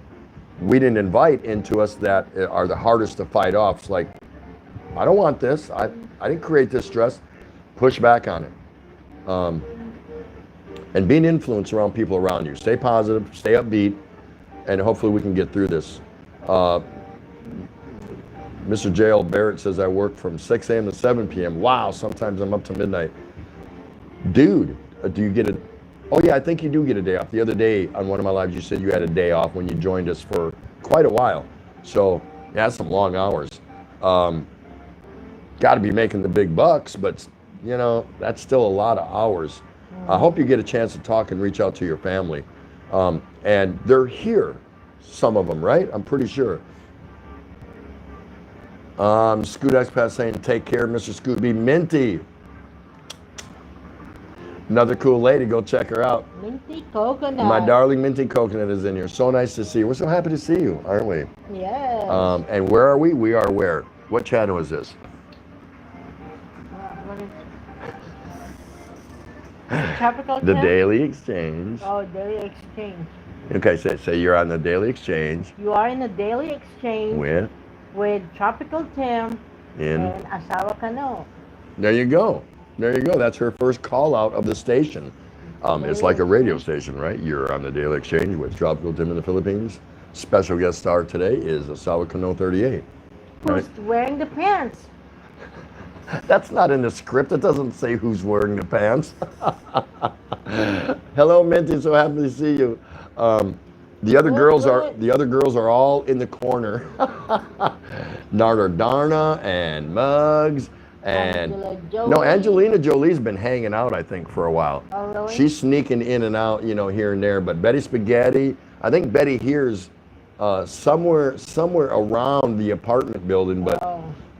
we didn't invite into us that are the hardest to fight off. It's like, I don't want this. I didn't create this stress. Push back on it. And be an influence around people around you. Stay positive, stay upbeat, and hopefully we can get through this. Mr. J.L. Barrett says I work from 6 a.m. to 7 p.m. Wow, sometimes I'm up to midnight. Dude, do you get a... Oh yeah, I think you do get a day off. The other day on one of my lives, you said you had a day off when you joined us for quite a while. So, yeah, that's some long hours. Got to be making the big bucks, but, that's still a lot of hours. I hope you get a chance to talk and reach out to your family. And they're here, some of them, right? I'm pretty sure. Scoot Expat saying, take care, Mr. Scoot B. Minty. Another cool lady, go check her out. Minty coconut. My darling Minty Coconut is in here. So nice to see you. We're so happy to see you, aren't we? Yes. And where are we? We are where? What channel is this? What is Tropical The Tip? Daily Exchange. Oh, Daily Exchange. Okay, say you're on the Daily Exchange You are in the Daily Exchange with Tropical Tim in. and Asawa Kano. There you go. There you go. That's her first call out of the station. It's like a radio station, right? You're on the Daily Exchange with Tropical Tim in the Philippines. Special guest star today is Asawa Kano 38. Who's Right? wearing the pants? That's not in the script. It doesn't say who's wearing the pants. Hello, Minty. So happy to see you. The other Good, girls are good. the other girls are all in the corner. Darna and Muggs and Angela no, Jolie. Angelina Jolie's been hanging out, I think, for a while. Oh, really? She's sneaking in and out, you know, here and there. But Betty Spaghetti, I think Betty here's somewhere around the apartment building, but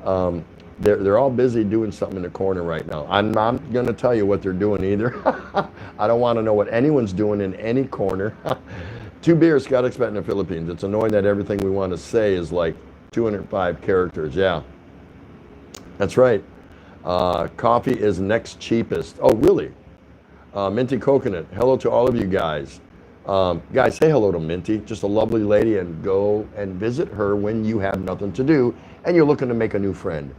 Oh, they're all busy doing something in the corner right now. I'm not going to tell you what they're doing either. I don't want to know what anyone's doing in any corner. 2 beers, Scott Expat in the Philippines. It's annoying that everything we want to say is like 205 characters. Yeah, that's right. Coffee is next cheapest. Oh, really? Minty Coconut. Hello to all of you guys. Guys, say hello to Minty. Just a lovely lady, and go and visit her when you have nothing to do and you're looking to make a new friend.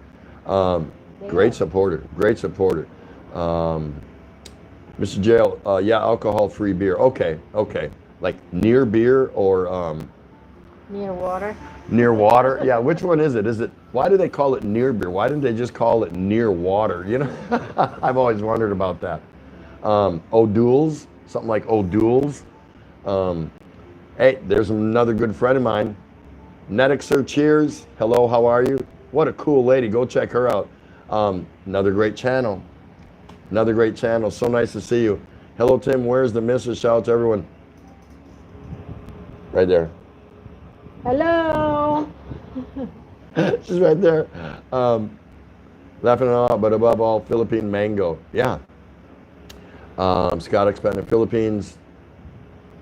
Great supporter. Great supporter. Mr. Jail, yeah, alcohol-free beer. Okay, okay. Like near beer or near water. near water? Yeah, which one is it? Is it, why do they call it near beer? Why didn't they just call it near water? You know, I've always wondered about that. O'Doul's, something like O'Doul's. Hey, there's another good friend of mine. Netixer, cheers. Hello, how are you? What a cool lady. Go check her out. Another great channel. Another great channel. So nice to see you. Hello, Tim. Where's the missus? Shout out to everyone. Right there. Hello. She's right there. Laughing it out, but above all, Philippine mango. Yeah. Scott Expat in the Philippines.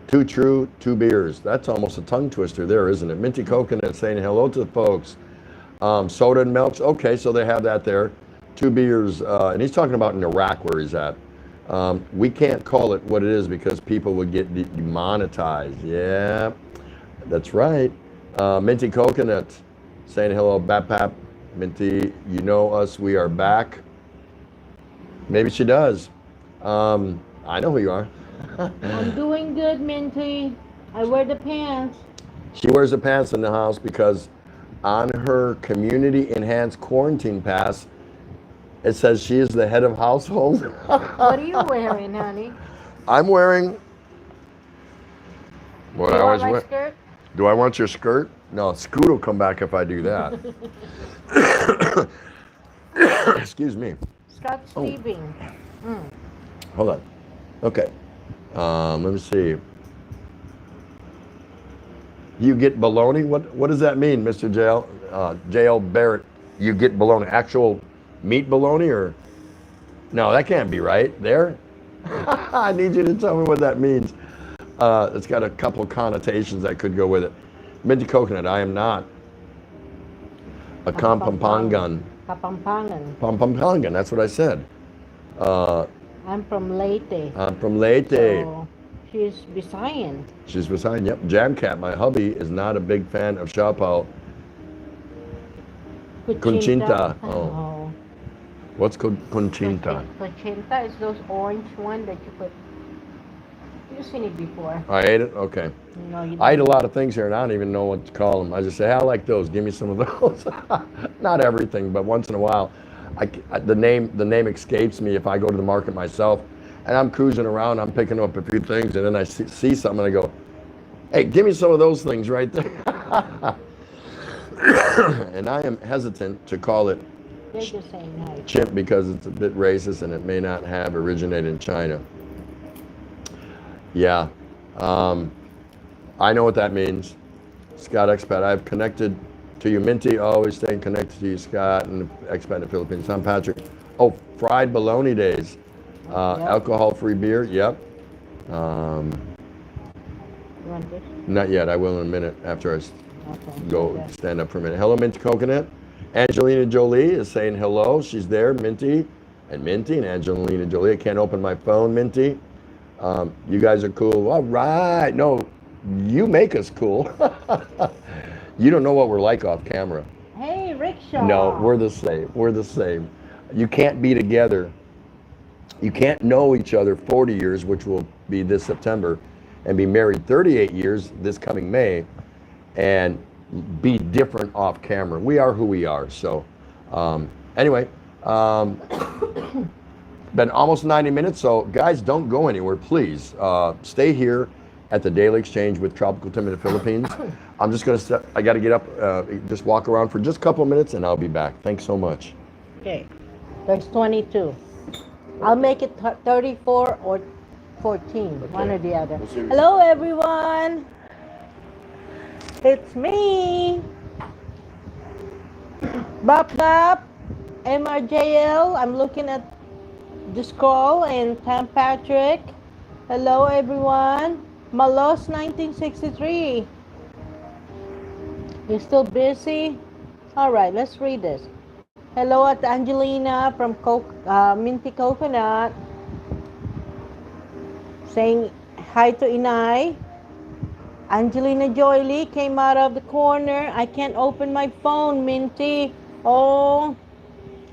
2 true, 2 beers. That's almost a tongue twister there, isn't it? Minty Coconut saying hello to the folks. Soda and milks. Okay, so they have that there. 2 beers. And he's talking about in Iraq where he's at. We can't call it what it is because people would get demonetized. Yeah, that's right. Minty Coconut saying hello, Bap. Minty, you know us, we are back. Maybe she does. I know who you are. I'm doing good, Minty. I wear the pants. She wears the pants in the house because on her community enhanced quarantine pass, it says she is the head of household. What are you wearing, honey? I'm wearing what Do I you want always my wear. skirt? Do I want your skirt? No, Scoot will come back if I do that. Excuse me. Scott's leaving. Hold on. Okay. Let me see. You get bologna? What does that mean, Mr. J.L. Barrett? You get bologna, actual meat bologna, or no? That can't be right. There. I need you to tell me what that means. It's got a couple connotations that could go with it. Minty Coconut. I am not a Kapampangan. Kapampangan. Kapampangan. That's what I said. I'm from Leyte. I'm from Leyte. So she's Visayan. She's beside, yep. Jamcat, my hubby, is not a big fan of Siopao. Conchinta. Oh. What's Conchinta? Conchinta is those orange one that you put. You've seen it before. I ate it? Okay. No, you I eat a don't. lot of things here and I don't even know what to call them. I just say, hey, I like those. Give me some of those. Not everything, but once in a while. The name escapes me if I go to the market myself and I'm cruising around, I'm picking up a few things and then I see something and I go, hey, give me some of those things right there. And I am hesitant to call it They're just saying hi. chimp because it's a bit racist and it may not have originated in China. Yeah, I know what that means. Scott Expat, I've connected to you, Minty, always staying connected to you, Scott, and Expat in the Philippines. I'm Patrick. Oh, fried bologna days. Yep. Alcohol-free beer, yep. You want this? Not yet, I will in a minute after I Okay. go Okay. stand up for a minute. Hello, Minty Coconut. Angelina Jolie is saying hello. She's there, Minty and Angelina Jolie. I can't open my phone, Minty. You guys are cool. All right. No, you make us cool. You don't know what we're like off camera. Hey, rickshaw. No, we're the same. We're the same. You can't be together. You can't know each other 40 years, which will be this September, and be married 38 years this coming May, and be different off camera. We are who we are. So anyway, been almost 90 minutes. So guys, don't go anywhere, please. Stay here at the Daily Exchange with Tropical Tim in the Philippines. I'm just going to, I got to get up, just walk around for just a couple of minutes and I'll be back. Thanks so much. Okay. There's 22. I'll make it 34 or 14, one or the other. We'll see. Hello, everyone. It's me. Bop Bop, MRJL. I'm looking at the scroll and Tam Patrick. Hello, everyone. Malos 1963. You still busy? All right, let's read this. Hello at Angelina from Minty Coconut. Saying hi to Inay. Angelina Jolie came out of the corner. I can't open my phone, Minty. Oh,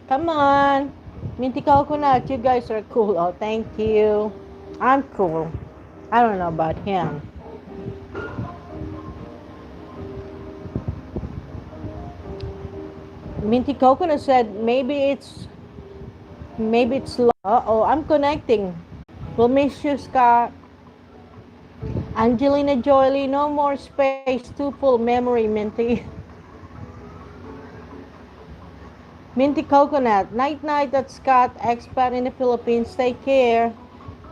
come on. Minty Coconut, you guys are cool. Oh, thank you. I'm cool. I don't know about him. Minty Coconut said maybe it's low. Uh-oh, I'm connecting. We'll miss you, Scott. Angelina Jolie, no more space, too full memory, Minty. Minty Coconut, night at Scott, expat in the Philippines. Take care.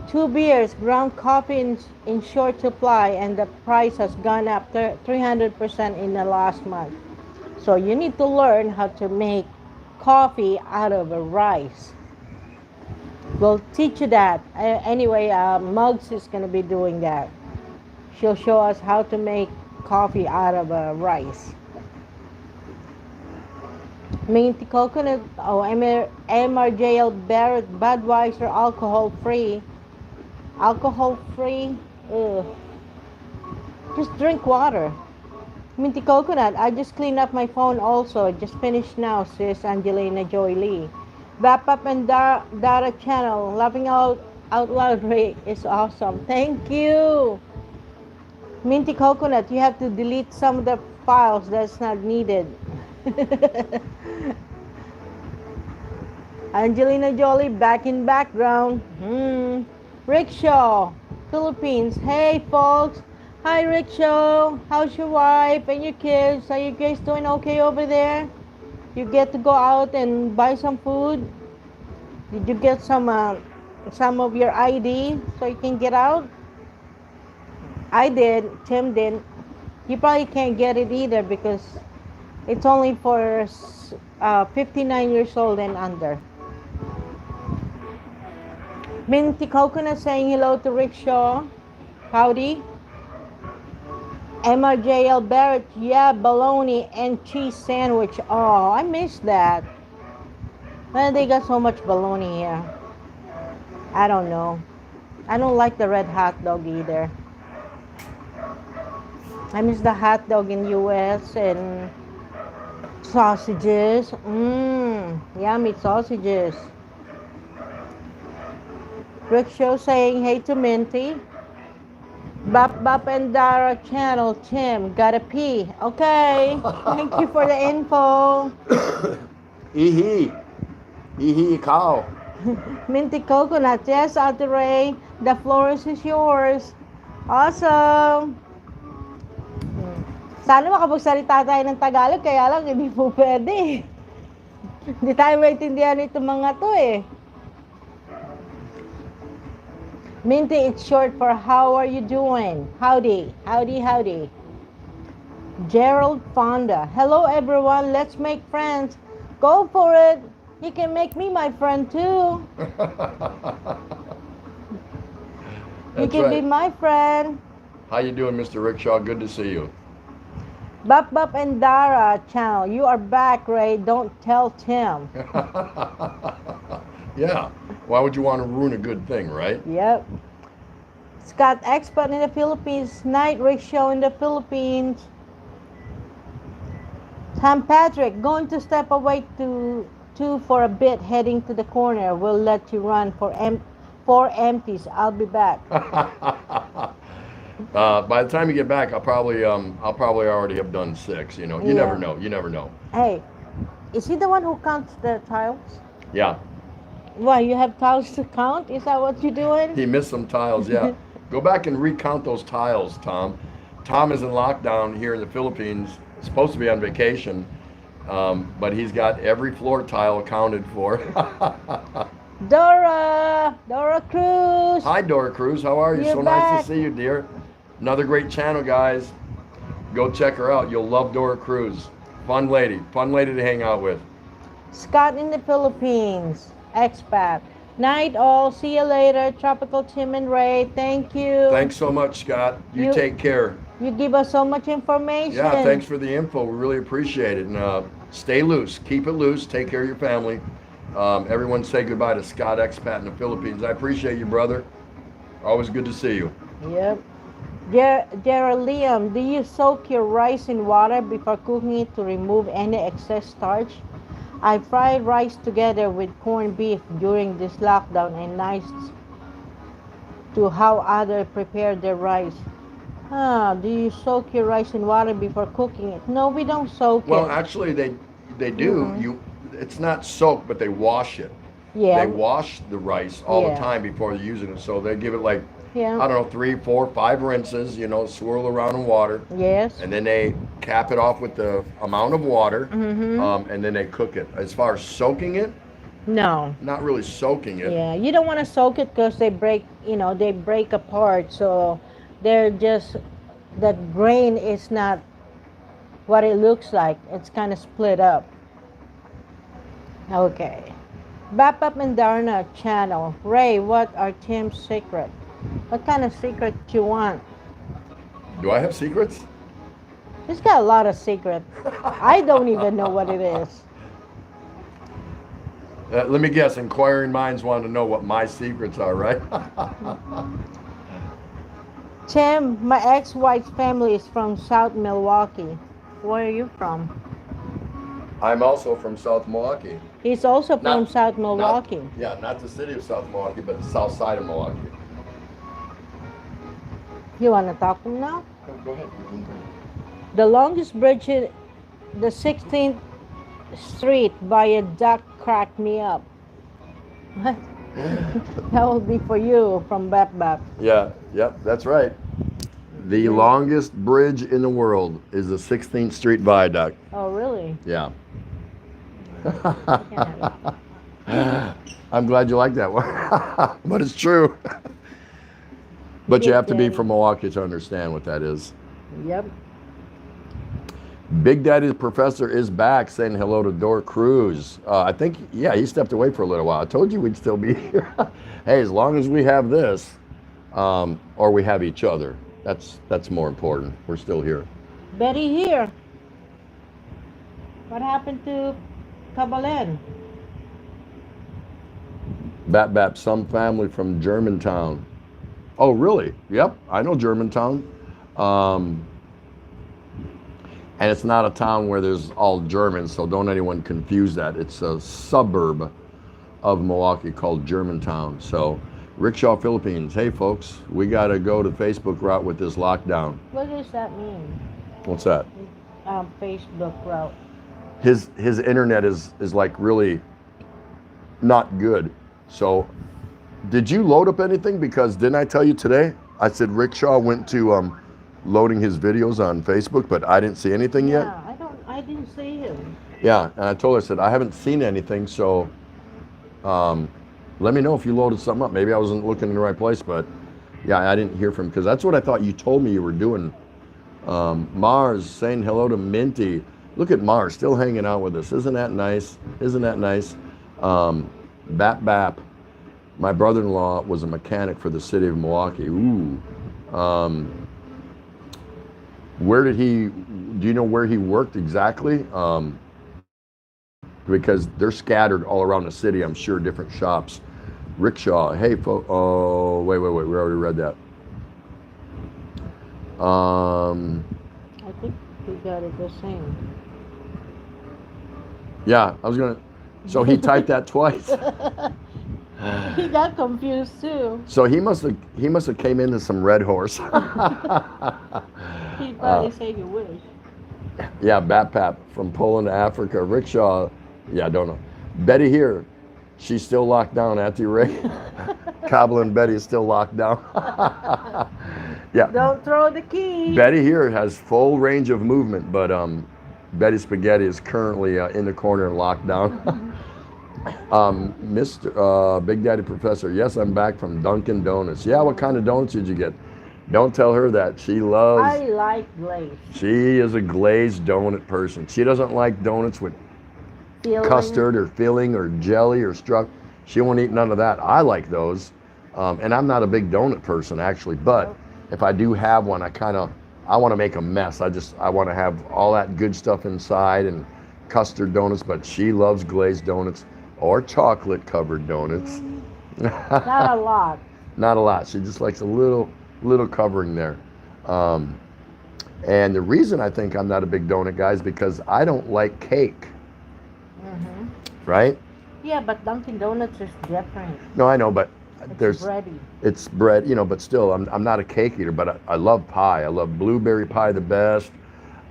2 beers, ground coffee in short supply, and the price has gone up 300% in the last month. So you need to learn how to make coffee out of rice. We'll teach you that. Anyway, Mugs is going to be doing that. She'll show us how to make coffee out of rice. Minty Coconut, oh, MRJL Barrett, Budweiser, alcohol free. Alcohol free? Ugh. Just drink water. Minty Coconut, I just cleaned up my phone also. Just finished now, sis Angelina Jolie. Wrap Up and Dara channel. Laughing out loud, Ray, is awesome. Thank you. Minty Coconut, you have to delete some of the files that's not needed. Angelina Jolie back in background. Rickshaw, Philippines. Hey folks. Hi Rickshaw. How's your wife and your kids? Are you guys doing okay over there? You get to go out and buy some food? Did you get some of your ID so you can get out? I did. Tim didn't. You probably can't get it either because it's only for 59 years old and under. Minty Coconut saying hello to Rickshaw. Howdy. MRJL Barrett, yeah, bologna and cheese sandwich. Oh, I missed that. Well, they got so much bologna here. I don't know. I don't like the red hot dog either. I miss the hot dog in US and sausages. Yummy sausages. Rickshaw saying hey to Minty. Bop Bop and Dara channel, Tim, gotta pee. Okay, thank you for the info. Hee cow. Minty Coconut, yes, Ate Ray, the floor is yours. Awesome. Sana makapagsalita tayo ng Tagalog, kaya lang hindi po pwede. Hindi tayo maintindihan itong mga to eh. Minty, it's short for how are you doing? Howdy, howdy, howdy. Gerald Fonda, hello everyone, let's make friends. Go for it. You can make me my friend too. You can be my friend. How you doing, Mr. Rickshaw? Good to see you. Bop Bop and Dara channel, you are back, Ray. Don't tell Tim. Yeah. Why would you want to ruin a good thing, right? Yep. Scott Expert in the Philippines. Night Rickshaw in the Philippines. Tam Patrick, going to step away for a bit, heading to the corner. We'll let you run for 4 empties. I'll be back. By the time you get back, I'll probably already have done 6. You know, you never know. You never know. Hey, is he the one who counts the tiles? Yeah. Why, you have tiles to count? Is that what you're doing? He missed some tiles. Yeah. Go back and recount those tiles, Tom. Tom is in lockdown here in the Philippines, supposed to be on vacation, but he's got every floor tile accounted for. Dora Cruz. Hi, Dora Cruz. How are you? You're So back. nice to see you, dear. Another great channel, guys. Go check her out. You'll love Dora Cruz. Fun lady to hang out with. Scott in the Philippines, expat. Night all. See you later. Tropical Tim and Ray. Thank you. Thanks so much, Scott. You take care. You give us so much information. Yeah, thanks for the info. We really appreciate it. And stay loose. Keep it loose. Take care of your family. Everyone say goodbye to Scott, expat in the Philippines. I appreciate you, brother. Always good to see you. Yep. Liam, do you soak your rice in water before cooking it to remove any excess starch? I fried rice together with corned beef during this lockdown and nice to how others prepare their rice. Do you soak your rice in water before cooking it? No, we don't soak it. Well, actually, they do. Mhm. It's not soaked, but they wash it. Yeah. They wash the rice all the time before they're using it. So they give it like, Yeah. I don't know, 3, 4, 5 rinses, swirl around in water. Yes. And then they cap it off with the amount of water, Mm-hmm. and then they cook it. As far as soaking it, No. not really soaking it. Yeah, you don't want to soak it because they break, they break apart. So they're just, that grain is not what it looks like. It's kind of split up. Okay. Bapap and Darna channel. Ray, what are Tim's secret? What kind of secret you want? Do I have secrets? He's got a lot of secrets. I don't even know what it is. Let me guess, inquiring minds want to know what my secrets are, right? Tim, my ex-wife's family is from South Milwaukee. Where are you from? I'm also from South Milwaukee. He's also from Not- South Milwaukee. Not the city of South Milwaukee, but the south side of Milwaukee. You want to talk to him now? Go ahead. The longest bridge in the 16th Street Viaduct cracked me up. What? That will be for you from Bap Bap. Yeah, that's right. The longest bridge in the world is the 16th Street Viaduct. Oh, really? Yeah. I'm glad you like that one. But it's true. But you have to be from Milwaukee to understand what that is. Yep. Big Daddy's Professor is back, saying hello to Dora Cruz. I think, he stepped away for a little while. I told you we'd still be here. Hey, as long as we have this, or we have each other, that's more important. We're still here. Betty here. What happened to Kabalen? Bap Bap, some family from Germantown. Oh, really? Yep, I know Germantown. And it's not a town where there's all Germans, so don't anyone confuse that. It's a suburb of Milwaukee called Germantown. So, Rickshaw, Philippines. Hey, folks, we got to go the Facebook route with this lockdown. What does that mean? What's that? Facebook route. His internet is like really not good. So, did you load up anything? Because didn't I tell you today? I said Rickshaw went to loading his videos on Facebook, but I didn't see anything yet. Yeah, I didn't see him. Yeah, and I told her, I said, I haven't seen anything, so let me know if you loaded something up. Maybe I wasn't looking in the right place, but yeah, I didn't hear from him because that's what I thought you told me you were doing. Mars saying hello to Minty. Look at Mars still hanging out with us. Isn't that nice? Isn't that nice? Bap Bap. My brother-in-law was a mechanic for the city of Milwaukee. Ooh. Where did do you know where he worked exactly? Because they're scattered all around the city, I'm sure, different shops. Rickshaw, hey, oh, wait, we already read that. I think we got it the same. Yeah, I was gonna, so he typed that twice. He got confused too. So he must have came into some Red Horse. He probably said you wish. Yeah, Bat Pap from Poland to Africa. Rickshaw, yeah, I don't know. Betty here. She's still locked down, Auntie Ray. Cobble and Betty is still locked down. Yeah. Don't throw the key. Betty here has full range of movement, but Betty Spaghetti is currently in the corner and locked down. Mr. Big Daddy Professor, yes, I'm back from Dunkin' Donuts. Yeah, what kind of donuts did you get? Don't tell her that. She loves. I like glaze. She is a glazed donut person. She doesn't like donuts with Filling. custard or filling or jelly or struck. She won't eat none of that. I like those. And I'm not a big donut person actually, but if I do have one, I want to make a mess. I want to have all that good stuff inside and custard donuts, but she loves glazed donuts or chocolate covered donuts. Not a lot. Not a lot. She just likes a little covering there. And the reason I think I'm not a big donut guy is because I don't like cake. Mm-hmm. Right? Yeah, but Dunkin' Donuts is different. No, I know, but It's bready. it's bread, but still, I'm not a cake eater, but I love pie. I love blueberry pie the best,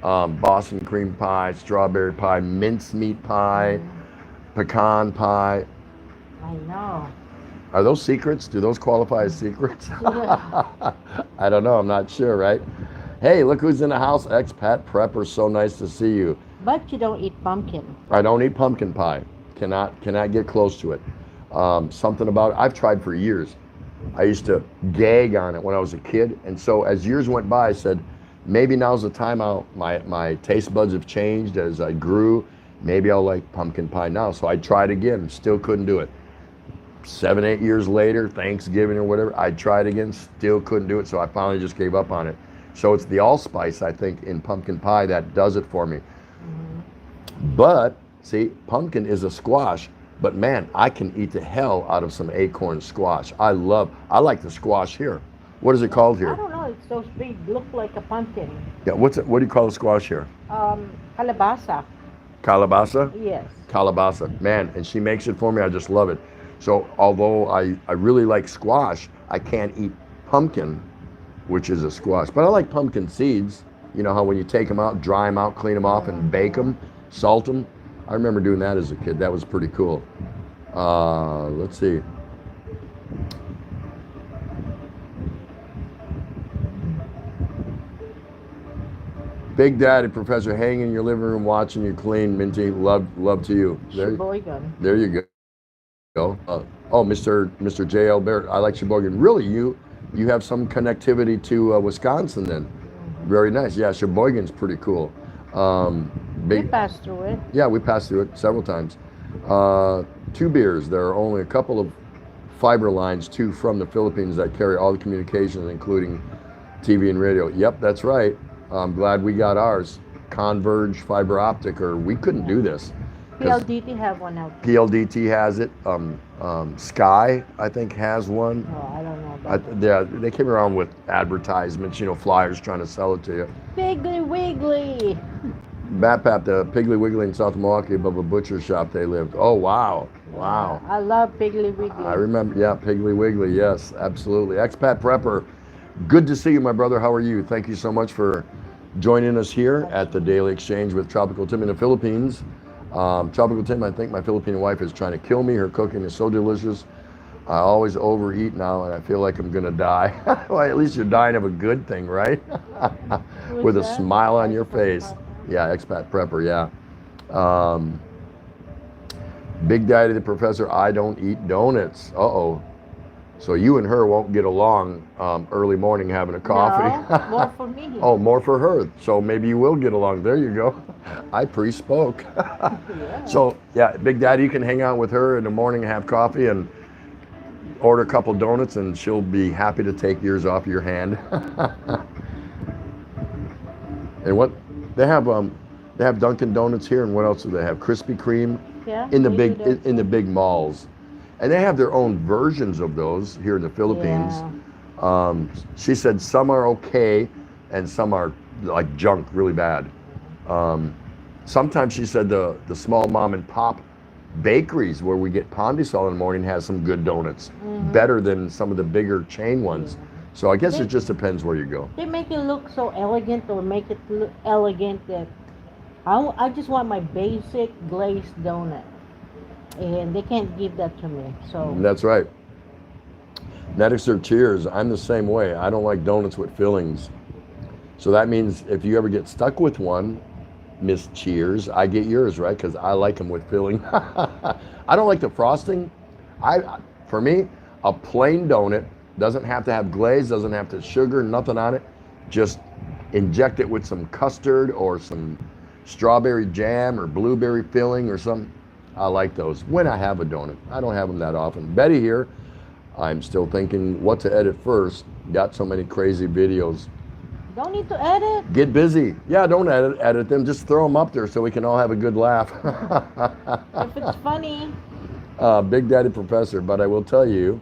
Boston cream pie, strawberry pie, mincemeat pie, pecan pie. I know. Are those secrets? Do those qualify as secrets? Yeah. I don't know. I'm not sure, right? Hey, look who's in the house. Expat Prepper. So nice to see you. But you don't eat pumpkin. I don't eat pumpkin pie. Cannot get close to it. Something about it. I've tried for years. I used to gag on it when I was a kid, and so as years went by, I said, maybe now's the time. My taste buds have changed as I grew. Maybe I'll like pumpkin pie now. So I tried again. Still couldn't do it. 7, 8 years later, Thanksgiving or whatever, I tried again. Still couldn't do it. So I finally just gave up on it. So it's the allspice, I think, in pumpkin pie that does it for me. Mm-hmm. But see, pumpkin is a squash. But man, I can eat the hell out of some acorn squash. I like the squash here. What is it called here? I don't know. It's those big, look like a pumpkin. Yeah, what do you call the squash here? Calabasa. Calabasa? Yes. Calabasa. Man, and she makes it for me. I just love it. So although I really like squash, I can't eat pumpkin, which is a squash. But I like pumpkin seeds. You know how when you take them out, dry them out, clean them off, and bake them, salt them. I remember doing that as a kid. That was pretty cool. Let's see. Big Daddy Professor, hanging in your living room watching you clean. Minty, love to you. Sheboygan. There you go. Mr. J.L. Barrett, I like Sheboygan. Really, you have some connectivity to Wisconsin then. Mm-hmm. Very nice. Yeah, Sheboygan's pretty cool. We passed through it. Yeah, we passed through it several times. 2 beers. There are only a couple of fiber lines, 2 from the Philippines that carry all the communications, including TV and radio. Yep, that's right. I'm glad we got ours. Converge fiber optic, or we couldn't do this. PLDT have one out there. PLDT has it. Sky, I think, has one. Oh, I don't know about that. They came around with advertisements, flyers trying to sell it to you. Piggly Wiggly. Bat the Piggly Wiggly in South Milwaukee above a butcher shop they lived. Oh, wow. Wow. I love Piggly Wiggly. I remember, yeah, Piggly Wiggly, yes, absolutely. Expat Prepper, good to see you, my brother. How are you? Thank you so much for joining us here at the Daily Exchange with Tropical Tim in the Philippines. Tropical Tim, I think my Filipino wife is trying to kill me. Her cooking is so delicious. I always overeat now, and I feel like I'm gonna die. Well, at least you're dying of a good thing, right? With a smile on your face. Yeah, Expat Prepper, yeah. Big Daddy the Professor, I don't eat donuts. Uh-oh. So you and her won't get along early morning having a coffee. No, more for me. Oh, more for her. So maybe you will get along. There you go. I pre-spoke. Yeah. So yeah, Big Daddy, you can hang out with her in the morning and have coffee and order a couple donuts, and she'll be happy to take yours off your hand. And what they have Dunkin' Donuts here, and what else do they have? Krispy Kreme. Yeah, in the big malls, and they have their own versions of those here in the Philippines. Yeah. She said some are okay and some are like junk, really bad. Sometimes she said the small mom and pop bakeries where we get Pandesal in the morning has some good donuts, better than some of the bigger chain ones. So I guess it just depends where you go. They make it look so elegant, or make it look elegant that I just want my basic glazed donut. and they can't give that to me. So That's right. Netixer Cheers, I'm the same way. I don't like donuts with fillings. So that means if you ever get stuck with one, Miss Cheers, I get yours, right? Because I like them with filling. I don't like the frosting. For me, a plain donut doesn't have to have glaze, doesn't have to have sugar, nothing on it. Just inject it with some custard or some strawberry jam or blueberry filling or something. I like those when I have a donut. I don't have them that often. Betty here, I'm still thinking what to edit first. Got so many crazy videos. don't need to edit. Get busy. Yeah, don't edit them. Just throw them up there so we can all have a good laugh. If it's funny. Big Daddy Professor, but I will tell you,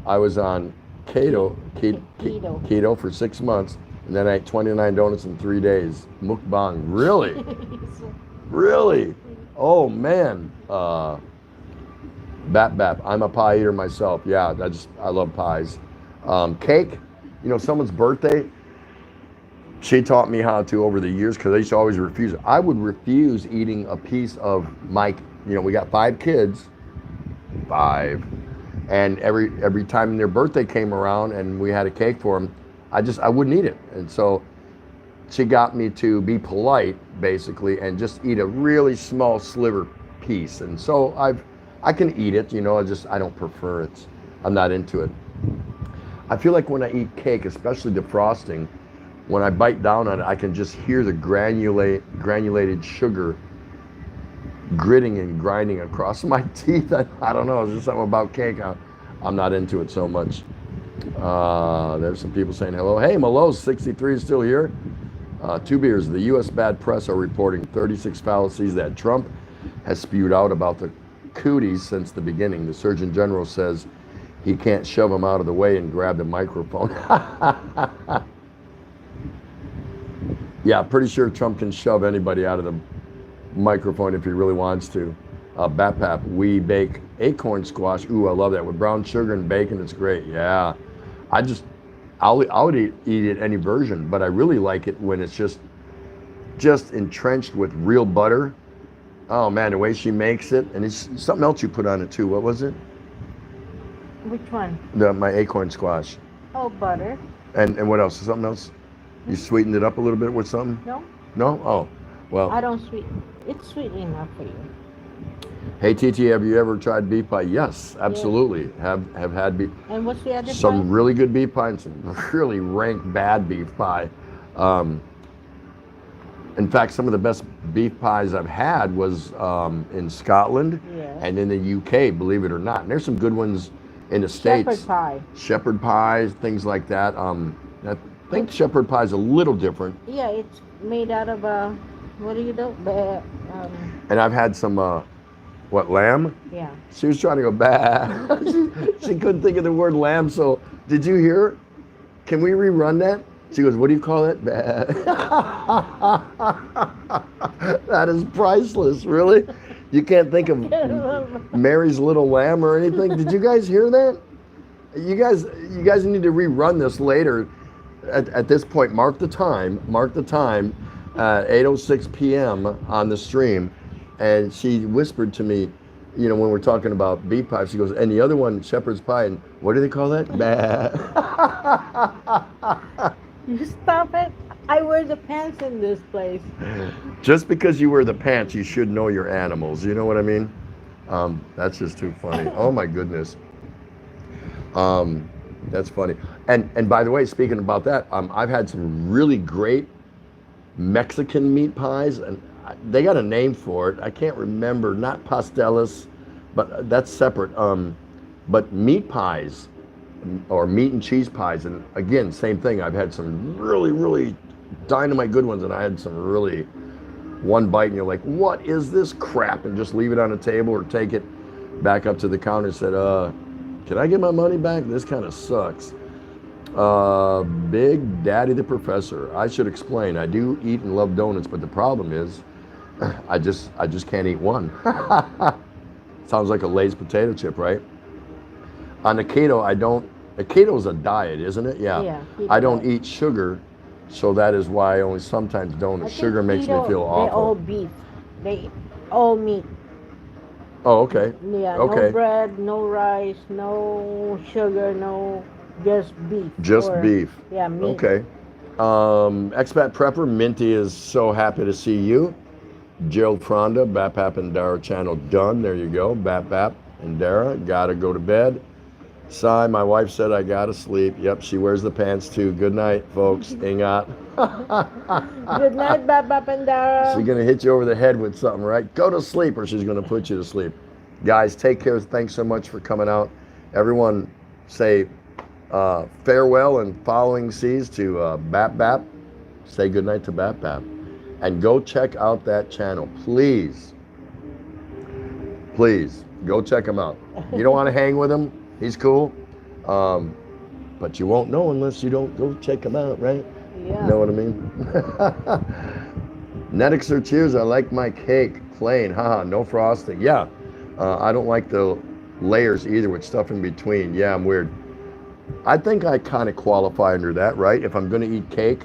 I was on keto for 6 months, and then I ate 29 donuts in 3 days. Mukbang. Really? Really? Oh man. Bap. I'm a pie eater myself. Yeah, I love pies. Cake. You know, someone's birthday. She taught me how to over the years because I used to always refuse it. I would refuse eating a piece of my. You know, we got 5 kids. 5. And every time their birthday came around and we had a cake for them, I wouldn't eat it. And so she got me to be polite basically and just eat a really small sliver piece. And so I can eat it, you know, I don't prefer it. I'm not into it. I feel like when I eat cake, especially the frosting, when I bite down on it, I can just hear the granulated sugar gritting and grinding across my teeth. I don't know, it's just something about cake. I'm not into it so much. There's some people saying hello. Hey, Malo's 63 is still here. 2 beers. The U.S. bad press are reporting 36 fallacies that Trump has spewed out about the cooties since the beginning. The Surgeon General says he can't shove them out of the way and grab the microphone. Yeah, pretty sure Trump can shove anybody out of the microphone if he really wants to. Batpap, we bake acorn squash. Ooh, I love that with brown sugar and bacon. It's great. Yeah, I would eat it any version, but I really like it when it's just entrenched with real butter. Oh man, the way she makes it, and it's something else you put on it too. What was it? Which one? My acorn squash. Oh, butter. And what else? Something else? You sweetened it up a little bit with something? No, No? Oh, well. I don't sweeten. It's sweet enough for you. Hey TT, have you ever tried beef pie? Yes, absolutely. Yeah. Have had beef. And what's the other Some pie? really good beef pie and some really rank bad beef pie. In fact, some of the best beef pies I've had was in Scotland and in the UK, believe it or not. And there's some good ones in the States. Shepherd pie. Shepherd pies, things like that. I think shepherd pie is a little different. Yeah, it's made out of what do you do? And I've had some, lamb? Yeah. She was trying to go bah. she couldn't think of the word lamb. So did you hear it? Can we rerun that? She goes, what do you call it? Bah. That is priceless, really. You can't think of Mary's Little Lamb or anything. Did you guys hear that? You guys need to rerun this later. At this point, mark the time, 8:06 p.m. on the stream. And she whispered to me, you know, when we're talking about beef pie, she goes, and the other one, shepherd's pie, and what do they call that? Bah. You stop it. I wear the pants in this place. Just because you wear the pants, you should know your animals. You know what I mean? That's just too funny. Oh my goodness. That's funny. And by the way, speaking about that, I've had some really great Mexican meat pies, and they got a name for it. I can't remember. Not pastelas, but that's separate. But meat pies, or meat and cheese pies, and again, same thing. I've had some really, really dynamite good ones, and I had some really one bite, and you're like, what is this crap? And just leave it on the table or take it back up to the counter and said, can I get my money back? This kind of sucks. Big Daddy the Professor. I should explain. I do eat and love donuts, but the problem is, I just can't eat one. Sounds like a Lay's potato chip, right? On the keto, the keto is a diet, isn't it? Yeah. I don't eat sugar, so that is why I only sometimes don't. Sugar makes me feel awful. They all beef. They all meat. Oh, okay. Yeah, no Okay. bread, no rice, no sugar, no, just beef Just or, beef. yeah, meat. Okay. Expat Prepper, Minty is so happy to see you. Gerald Fronda, Bap Bap and Dara channel done. There you go. Bap Bap and Dara, gotta go to bed. Sai, my wife said I gotta sleep. Yep, she wears the pants too. Good night, folks. Ingat. Good night, Baba Pandara. She's gonna hit you over the head with something, right? Go to sleep, or she's gonna put you to sleep. Guys, take care. Thanks so much for coming out. Everyone, say farewell and following seas to Bap Bap. Say goodnight to Bap Bap. And go check out that channel. Please. Please, go check him out. You don't want to hang with him. He's cool. But you won't know unless you don't go check him out, right? Yeah. Know what I mean? Netixer cheers. I like my cake plain. Haha, no frosting. Yeah. I don't like the layers either with stuff in between. Yeah, I'm weird. I think I kind of qualify under that, right? If I'm going to eat cake,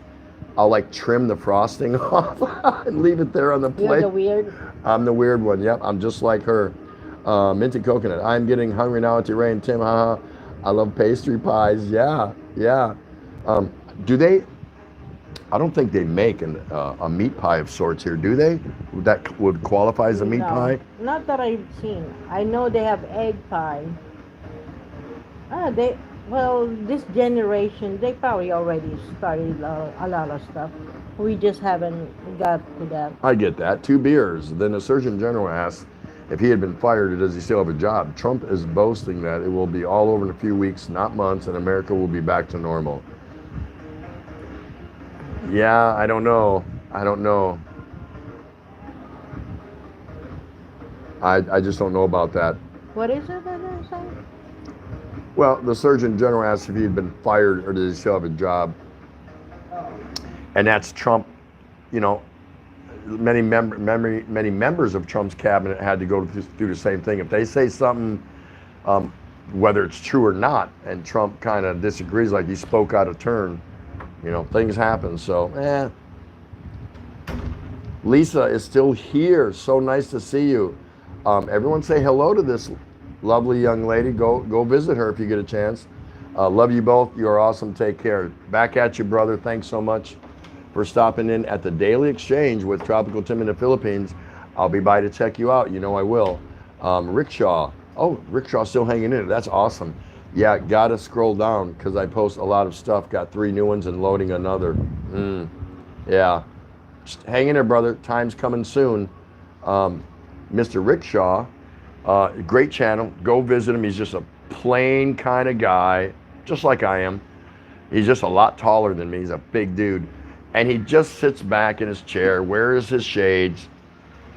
I'll like trim the frosting off and leave it there on the plate. You're the weird. I'm the weird one. Yep, I'm just like her. Minted coconut. I'm getting hungry now at the rain. Tim, haha. I love pastry pies. Yeah, yeah. Do they? I don't think they make a meat pie of sorts here, do they? That would qualify as a meat No, pie? not that I've seen. I know they have egg pie. Well, this generation, they probably already started a lot of stuff. We just haven't got to that. I get that. 2 beers. Then the Surgeon General asked if he had been fired or does he still have a job. Trump is boasting that it will be all over in a few weeks, not months, and America will be back to normal. Yeah, I don't know. I don't know. I just don't know about that. What is it that they're saying? Well, the Surgeon General asked if he had been fired or does he still have a job. And that's Trump, you know, many members of Trump's cabinet had to go through the same thing. If they say something, whether it's true or not, and Trump kind of disagrees, like he spoke out of turn, you know, things happen. So, Lisa is still here. So nice to see you. Everyone say hello to this lovely young lady. Go visit her if you get a chance. Love you both. You are awesome. Take care. Back at you, brother. Thanks so much for stopping in at the Daily Exchange with Tropical Tim in the Philippines. I'll be by to check you out. You know I will. Rickshaw. Oh, Rickshaw's still hanging in. That's awesome. Yeah, gotta scroll down because I post a lot of stuff. Got 3 new ones and loading another. Yeah. Just hang in there, brother. Time's coming soon. Mr. Rickshaw, great channel. Go visit him. He's just a plain kind of guy, just like I am. He's just a lot taller than me. He's a big dude. And he just sits back in his chair, wears his shades,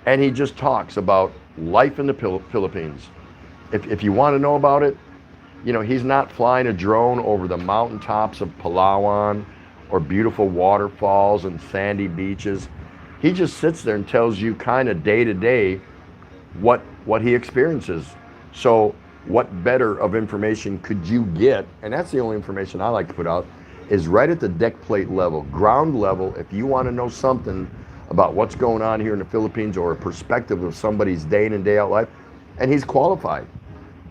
and he just talks about life in the Philippines. If you want to know about it, you know, he's not flying a drone over the mountaintops of Palawan or beautiful waterfalls and sandy beaches. He just sits there and tells you kind of day to day what he experiences. So what better of information could you get? And that's the only information I like to put out, is right at the deck plate level, ground level. If you want to know something about what's going on here in the Philippines or a perspective of somebody's day in and day out life, and he's qualified.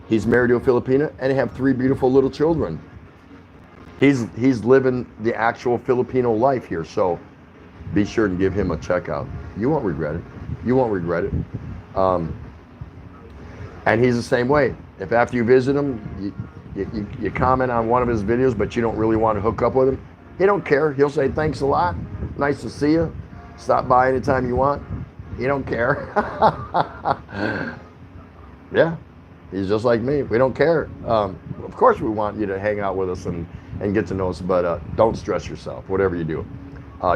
He's married to a Filipina and they have 3 beautiful little children. He's living the actual Filipino life here. So be sure to give him a check out. You won't regret it. You won't regret it. And he's the same way. If after you visit him, you comment on one of his videos, but you don't really want to hook up with him, he don't care. He'll say, thanks a lot. Nice to see you. Stop by anytime you want. He don't care. Yeah, he's just like me. We don't care. Of course we want you to hang out with us and get to know us, but don't stress yourself, whatever you do.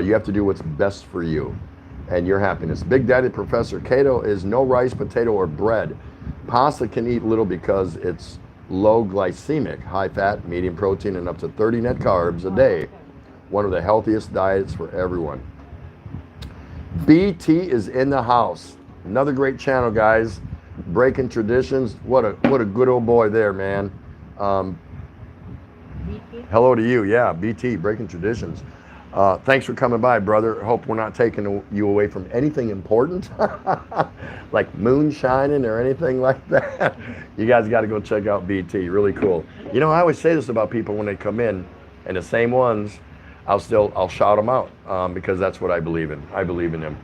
You have to do what's best for you and your happiness. Big Daddy Professor Keto is no rice, potato, or bread. Pasta can eat little because it's low glycemic, high fat, medium protein, and up to 30 net carbs a day. One of the healthiest diets for everyone. BT is in the house. Another great channel, guys. Breaking traditions. What a good old boy there, man. BT? Hello to you. Yeah, BT, Breaking Traditions. Thanks for coming by, brother. Hope we're not taking you away from anything important, like moonshining or anything like that. You guys got to go check out BT. Really cool. You know, I always say this about people when they come in, and the same ones, I'll shout them out because that's what I believe in. I believe in them.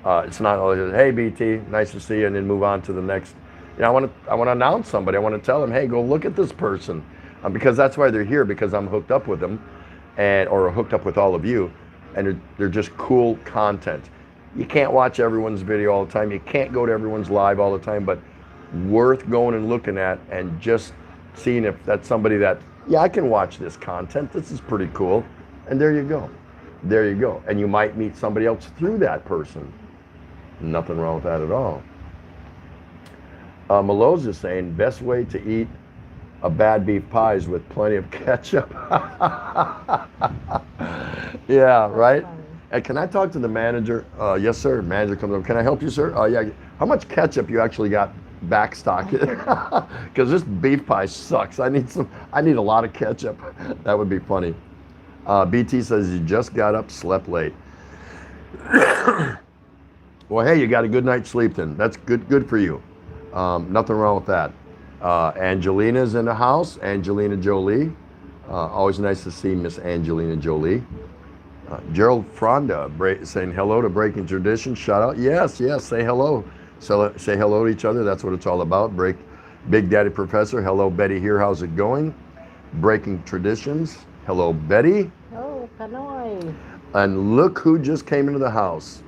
It's not always, hey BT, nice to see you, and then move on to the next. You know, I want to announce somebody. I want to tell them, hey, go look at this person, because that's why they're here, because I'm hooked up with them. Or hooked up with all of you, and they're just cool content. You can't watch everyone's video all the time. You can't go to everyone's live all the time, but worth going and looking at and just seeing if that's somebody that, yeah, I can watch this content. This is pretty cool. And there you go. There you go. And you might meet somebody else through that person. Nothing wrong with that at all. Maloz is saying, best way to eat a bad beef pie is with plenty of ketchup. Yeah, right? And can I talk to the manager? Yes, sir. Manager comes up. Can I help you, sir? Yeah. How much ketchup you actually got back stock? Because this beef pie sucks. I need a lot of ketchup. That would be funny. BT says you just got up, slept late. Well, hey, you got a good night's sleep then. That's good for you. Nothing wrong with that. Angelina's in the house. Angelina Jolie. Always nice to see Miss Angelina Jolie. Gerald Fronda saying hello to Breaking Tradition. Shout out. Yes, say hello. Say hello to each other. That's what it's all about. Big Daddy Professor. Hello, Betty here. How's it going? Breaking Traditions. Hello, Betty. Oh, Kanoy. And look who just came into the house.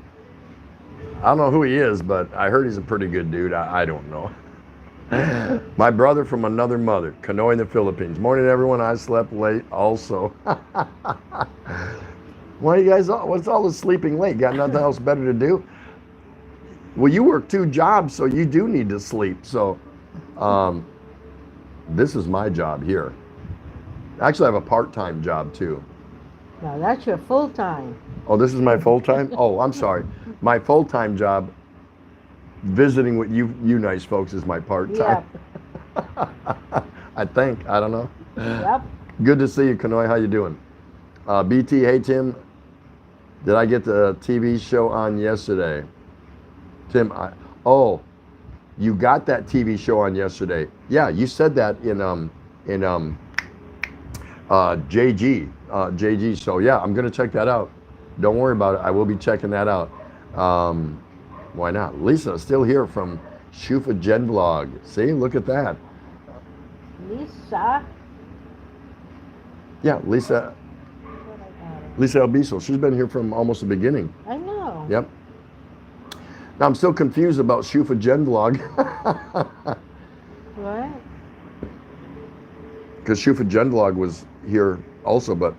I don't know who he is, but I heard he's a pretty good dude. I don't know. My brother from another mother, Kanoy in the Philippines. Morning, everyone. I slept late also. Why you guys, what's all this sleeping late? Got nothing else better to do? Well, you work 2 jobs, so you do need to sleep. So this is my job here. Actually, I have a part-time job too. Now that's your full-time. Oh, this is my full-time? Oh, I'm sorry. My full-time job, visiting with you nice folks, is my part-time. Yep. I think. I don't know. Yep. Good to see you, Kanoy. How you doing? BT, hey, Tim. Did I get the TV show on yesterday? Tim, you got that TV show on yesterday. Yeah, you said that in JG. So yeah, I'm gonna check that out. Don't worry about it. I will be checking that out. Why not? Lisa, still here from Shufa Gen Vlog. See, look at that. Lisa. Yeah, Lisa Albiso. She's been here from almost the beginning. I know. Yep. Now I'm still confused about Shufa Gen Vlog. What? Because Shufa Gen Vlog was here also, but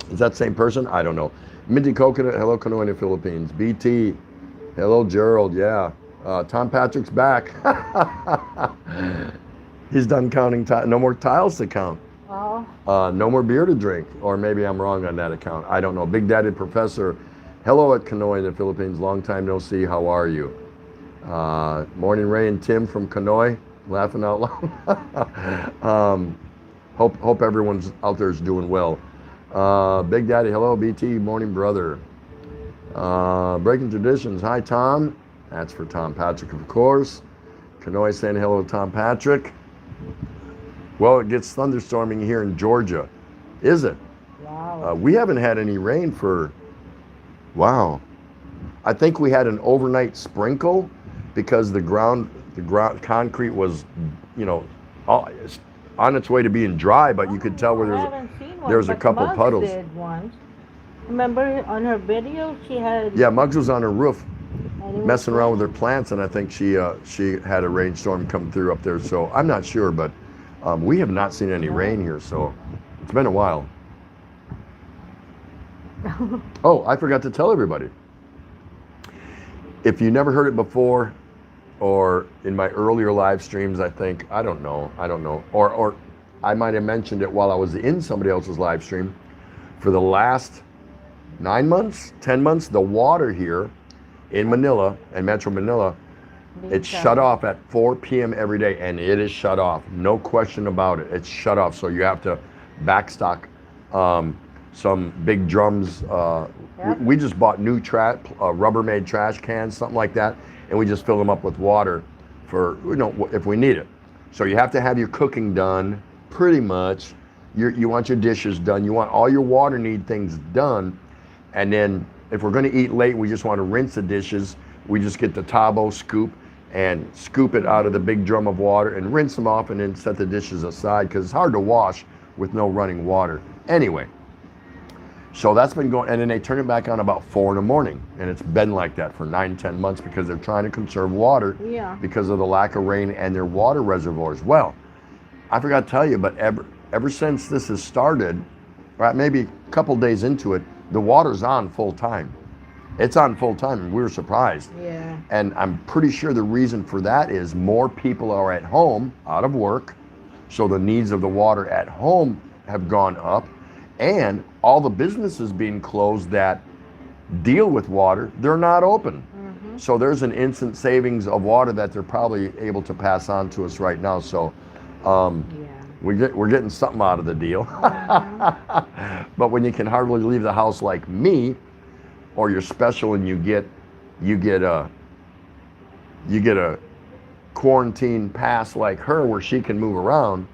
is that the same person? I don't know. Minty Coconut, hello, Kanoy in the Philippines. BT, hello, Gerald, yeah. Tom Patrick's back. He's done counting, no more tiles to count. Oh. No more beer to drink, or maybe I'm wrong on that account. I don't know. Big Daddy Professor, hello at Kanoy in the Philippines. Long time no see. How are you? Morning Ray and Tim from Kanoy, laughing out loud. Hope everyone's out there is doing well. Big Daddy, hello, BT, morning brother. Breaking Traditions, hi Tom. That's for Tom Patrick, of course. Kanoy saying hello to Tom Patrick. Well, it gets thunderstorming here in Georgia. Is it? Wow. We haven't had any rain for, wow. I think we had an overnight sprinkle because the ground concrete was, on its way to being dry, but you could tell where there was a couple Muggs puddles. Did once. Remember on her video she had. Yeah, Muggs was on her roof and it was messing around with her plants, and I think she had a rainstorm come through up there. So I'm not sure, but we have not seen any rain here, so it's been a while. Oh, I forgot to tell everybody. If you never heard it before, or in my earlier live streams, I don't know, or I might have mentioned it while I was in somebody else's live stream. For the last 9 months, 10 months, the water here in Manila and Metro Manila, it's shut off at 4 p.m. every day, and it is shut off. No question about it. It's shut off, so you have to backstock. some big drums. Yep. We just bought new Rubbermaid trash cans, something like that, and we just fill them up with water for, if we need it. So you have to have your cooking done, pretty much. You want your dishes done. You want all your water need things done. And then if we're going to eat late, we just want to rinse the dishes. We just get the Tabo scoop and scoop it out of the big drum of water and rinse them off and then set the dishes aside because it's hard to wash with no running water. Anyway, so that's been going, and then they turn it back on about 4 in the morning. And it's been like that for 9-10 months because they're trying to conserve water because of the lack of rain and their water reservoirs. Well, I forgot to tell you, but ever since this has started, right, maybe a couple days into it, the water's on full time. It's on full time, and we were surprised. Yeah. And I'm pretty sure the reason for that is more people are at home, out of work, so the needs of the water at home have gone up, and all the businesses being closed that deal with water, they're not open. Mm-hmm. So there's an instant savings of water that they're probably able to pass on to us right now. So we're getting something out of the deal. Mm-hmm. But when you can hardly leave the house like me, or you're special and you get a quarantine pass like her where she can move around,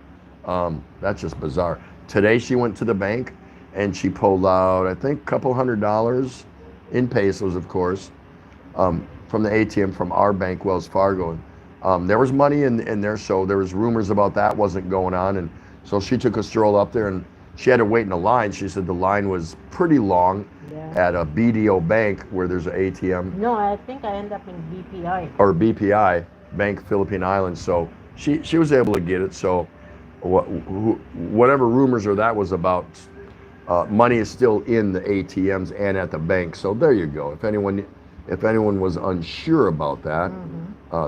that's just bizarre. Today she went to the bank and she pulled out, I think, a couple $100 in pesos, of course, from the ATM from our bank, Wells Fargo. There was money in there, so there was rumors about that wasn't going on, and so she took a stroll up there and she had to wait in a line. She said the line was pretty long at a BDO bank where there's an ATM. No, I think I end up in BPI. Or BPI, Bank Philippine Islands. So she was able to get it. So whatever rumors or that was about, money is still in the ATMs and at the bank. So there you go. If anyone was unsure about that,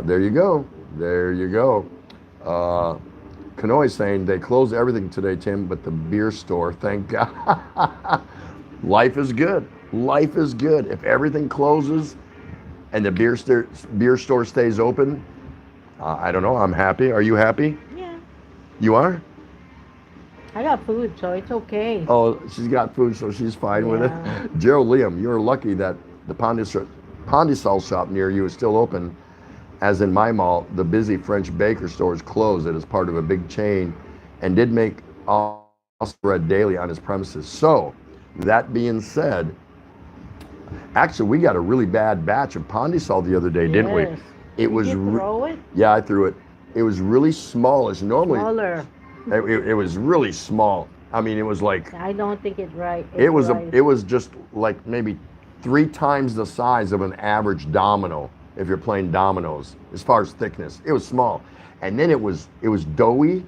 there you go. There you go. Kanoe saying they closed everything today, Tim, but the beer store, thank God. Life is good. Life is good. If everything closes and the beer store stays open, I don't know, I'm happy. Are you happy? Yeah. You are? I got food, so it's okay. Oh, she's got food, so she's fine with it. Gerald Liam, you're lucky that the Pandesal shop near you is still open. As in my mall, the busy French baker store is closed. It is part of a big chain and did make bread daily on his premises. So, that being said, actually, we got a really bad batch of Pandesal the other day, didn't we? Did you throw it? Yeah, I threw it. It was really smallish. Normally, smaller. It was really small. I mean, it was like, I don't think it's right. it was just like maybe 3 times the size of an average domino if you're playing dominoes as far as thickness. It was small, and then it was doughy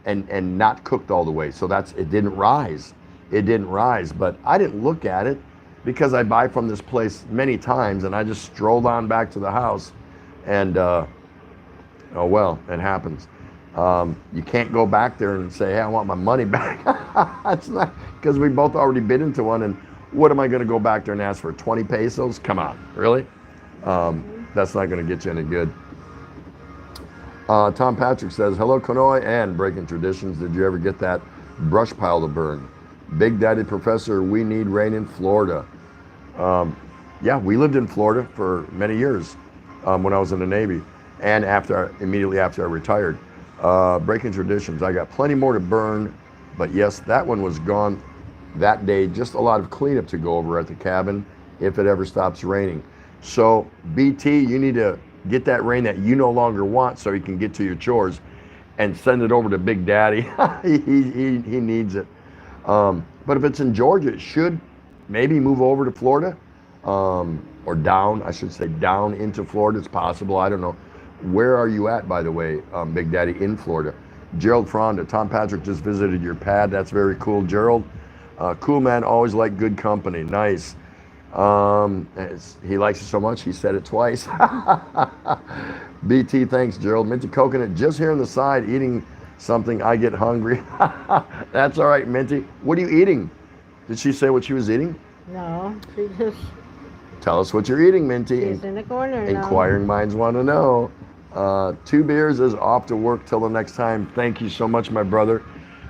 and not cooked all the way. So it didn't rise. It didn't rise, but I didn't look at it because I buy from this place many times, and I just strolled on back to the house, and oh well, it happens. You can't go back there and say, hey, I want my money back. It's not, because we both already bid into one, and what am I going to go back there and ask for 20 pesos? Come on, really? That's not going to get you any good. Tom Patrick says, hello, Kanoe and Breaking Traditions. Did you ever get that brush pile to burn? Big Daddy Professor, we need rain in Florida. Yeah, we lived in Florida for many years when I was in the Navy, and immediately after I retired. Breaking Traditions, I got plenty more to burn, but yes, that one was gone that day. Just a lot of cleanup to go over at the cabin if it ever stops raining. So BT, you need to get that rain that you no longer want so you can get to your chores and send it over to Big Daddy. he needs it. But if it's in Georgia, it should maybe move over to Florida, or down, I should say down into Florida. It's possible, I don't know. Where are you at, by the way, Big Daddy, in Florida? Gerald Fronda, Tom Patrick just visited your pad. That's very cool, Gerald. Cool man, always like good company. Nice. He likes it so much, he said it twice. BT, thanks, Gerald. Minty Coconut, just here on the side, eating something. I get hungry. That's all right, Minty. What are you eating? Did she say what she was eating? No, she just... Tell us what you're eating, Minty. She's in the corner Inquiring minds want to know. 2 beers is off to work till the next time. Thank you so much, my brother.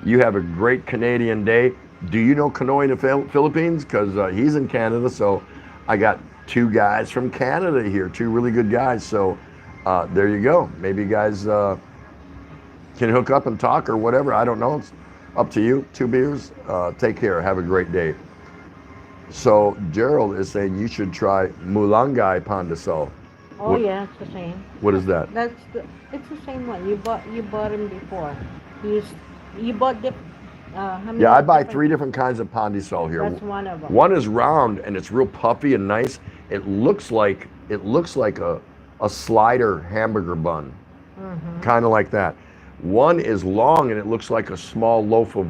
You have a great Canadian day. Do you know Kanoy in the Philippines? Because he's in Canada, so I got 2 guys from Canada here, 2 really good guys. So there you go. Maybe you guys can hook up and talk or whatever. I don't know. It's up to you. 2 beers. Take care. Have a great day. So Gerald is saying you should try Mulangay Pandesal. Oh What- yeah, it's the same. What is that? It's the same one. You bought them before. You bought the how many? Yeah, I buy 3 different kinds of Pandesal here. That's one of them. One is round and it's real puffy and nice. It looks like a slider hamburger bun, kind of like that. One is long and it looks like a small loaf of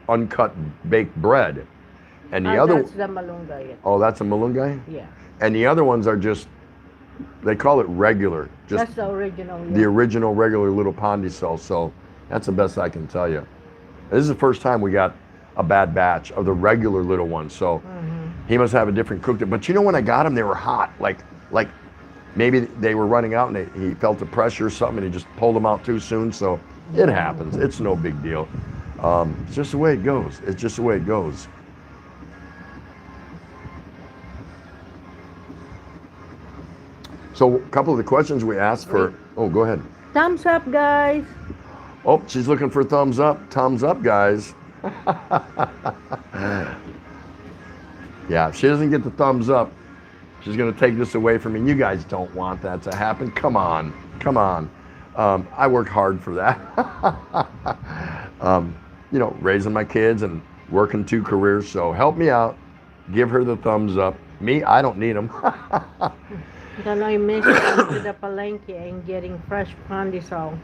uncut baked bread. And the other, That's the malunggay. oh, that's a malunggay. Yeah, And the other ones are just, they call it regular, just that's the original. the original regular little Pandesal. So that's the best I can tell you. This is the first time we got a bad batch of the regular little ones. So he must have a different cooked it. But you know, when I got them, they were hot. Like maybe they were running out and he felt the pressure or something and he just pulled them out too soon. So it happens. It's no big deal. It's just the way it goes. It's just the way it goes. So a couple of the questions we asked for, oh, go ahead. Thumbs up, guys. Oh, she's looking for thumbs up. Thumbs up, guys. Yeah, if she doesn't get the thumbs up, she's going to take this away from me. You guys don't want that to happen. Come on. Come on. I work hard for that. You know, raising my kids and working 2 careers. So help me out. Give her the thumbs up. Me, I don't need them. Kanoy missed going to the palengke and getting fresh pandesal.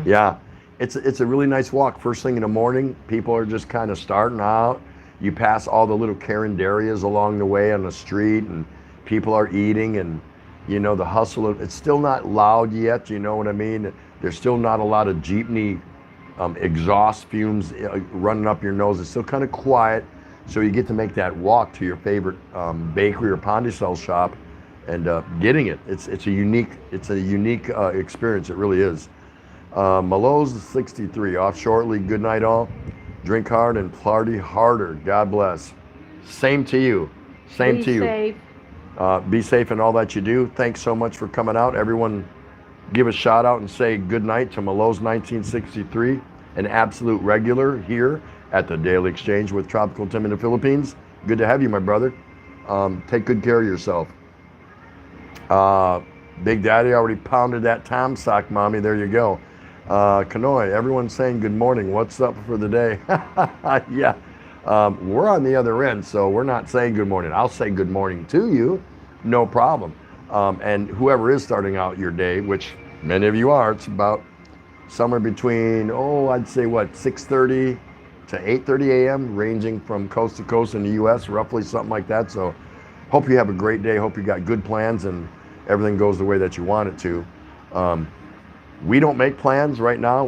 Yeah, it's a really nice walk. First thing in the morning, people are just kind of starting out. You pass all the little carinderias along the way on the street, and people are eating, and you know the hustle. It's still not loud yet. You know what I mean? There's still not a lot of jeepney exhaust fumes running up your nose. It's still kind of quiet, so you get to make that walk to your favorite bakery or pandesal shop. And getting it, it's a unique experience. It really is. Malo's 63, off shortly. Good night, all. Drink hard and party harder. God bless. Same to you. Same Be to you. safe. Be safe in all that you do. Thanks so much for coming out. Everyone, give a shout out and say good night to Malo's 1963, an absolute regular here at the Daily Exchange with Tropical Tim in the Philippines. Good to have you, my brother. Take good care of yourself. Big Daddy already pounded that Tom sock, mommy. There you go. Kanoy, everyone's saying good morning. What's up for the day? Yeah, we're on the other end, so we're not saying good morning. I'll say good morning to you, no problem. And whoever is starting out your day, which many of you are, it's about somewhere between, I'd say what, 6:30 to 8:30 a.m., ranging from coast to coast in the U.S., roughly something like that. So hope you have a great day. Hope you got good plans and everything goes the way that you want it to. We don't make plans right now.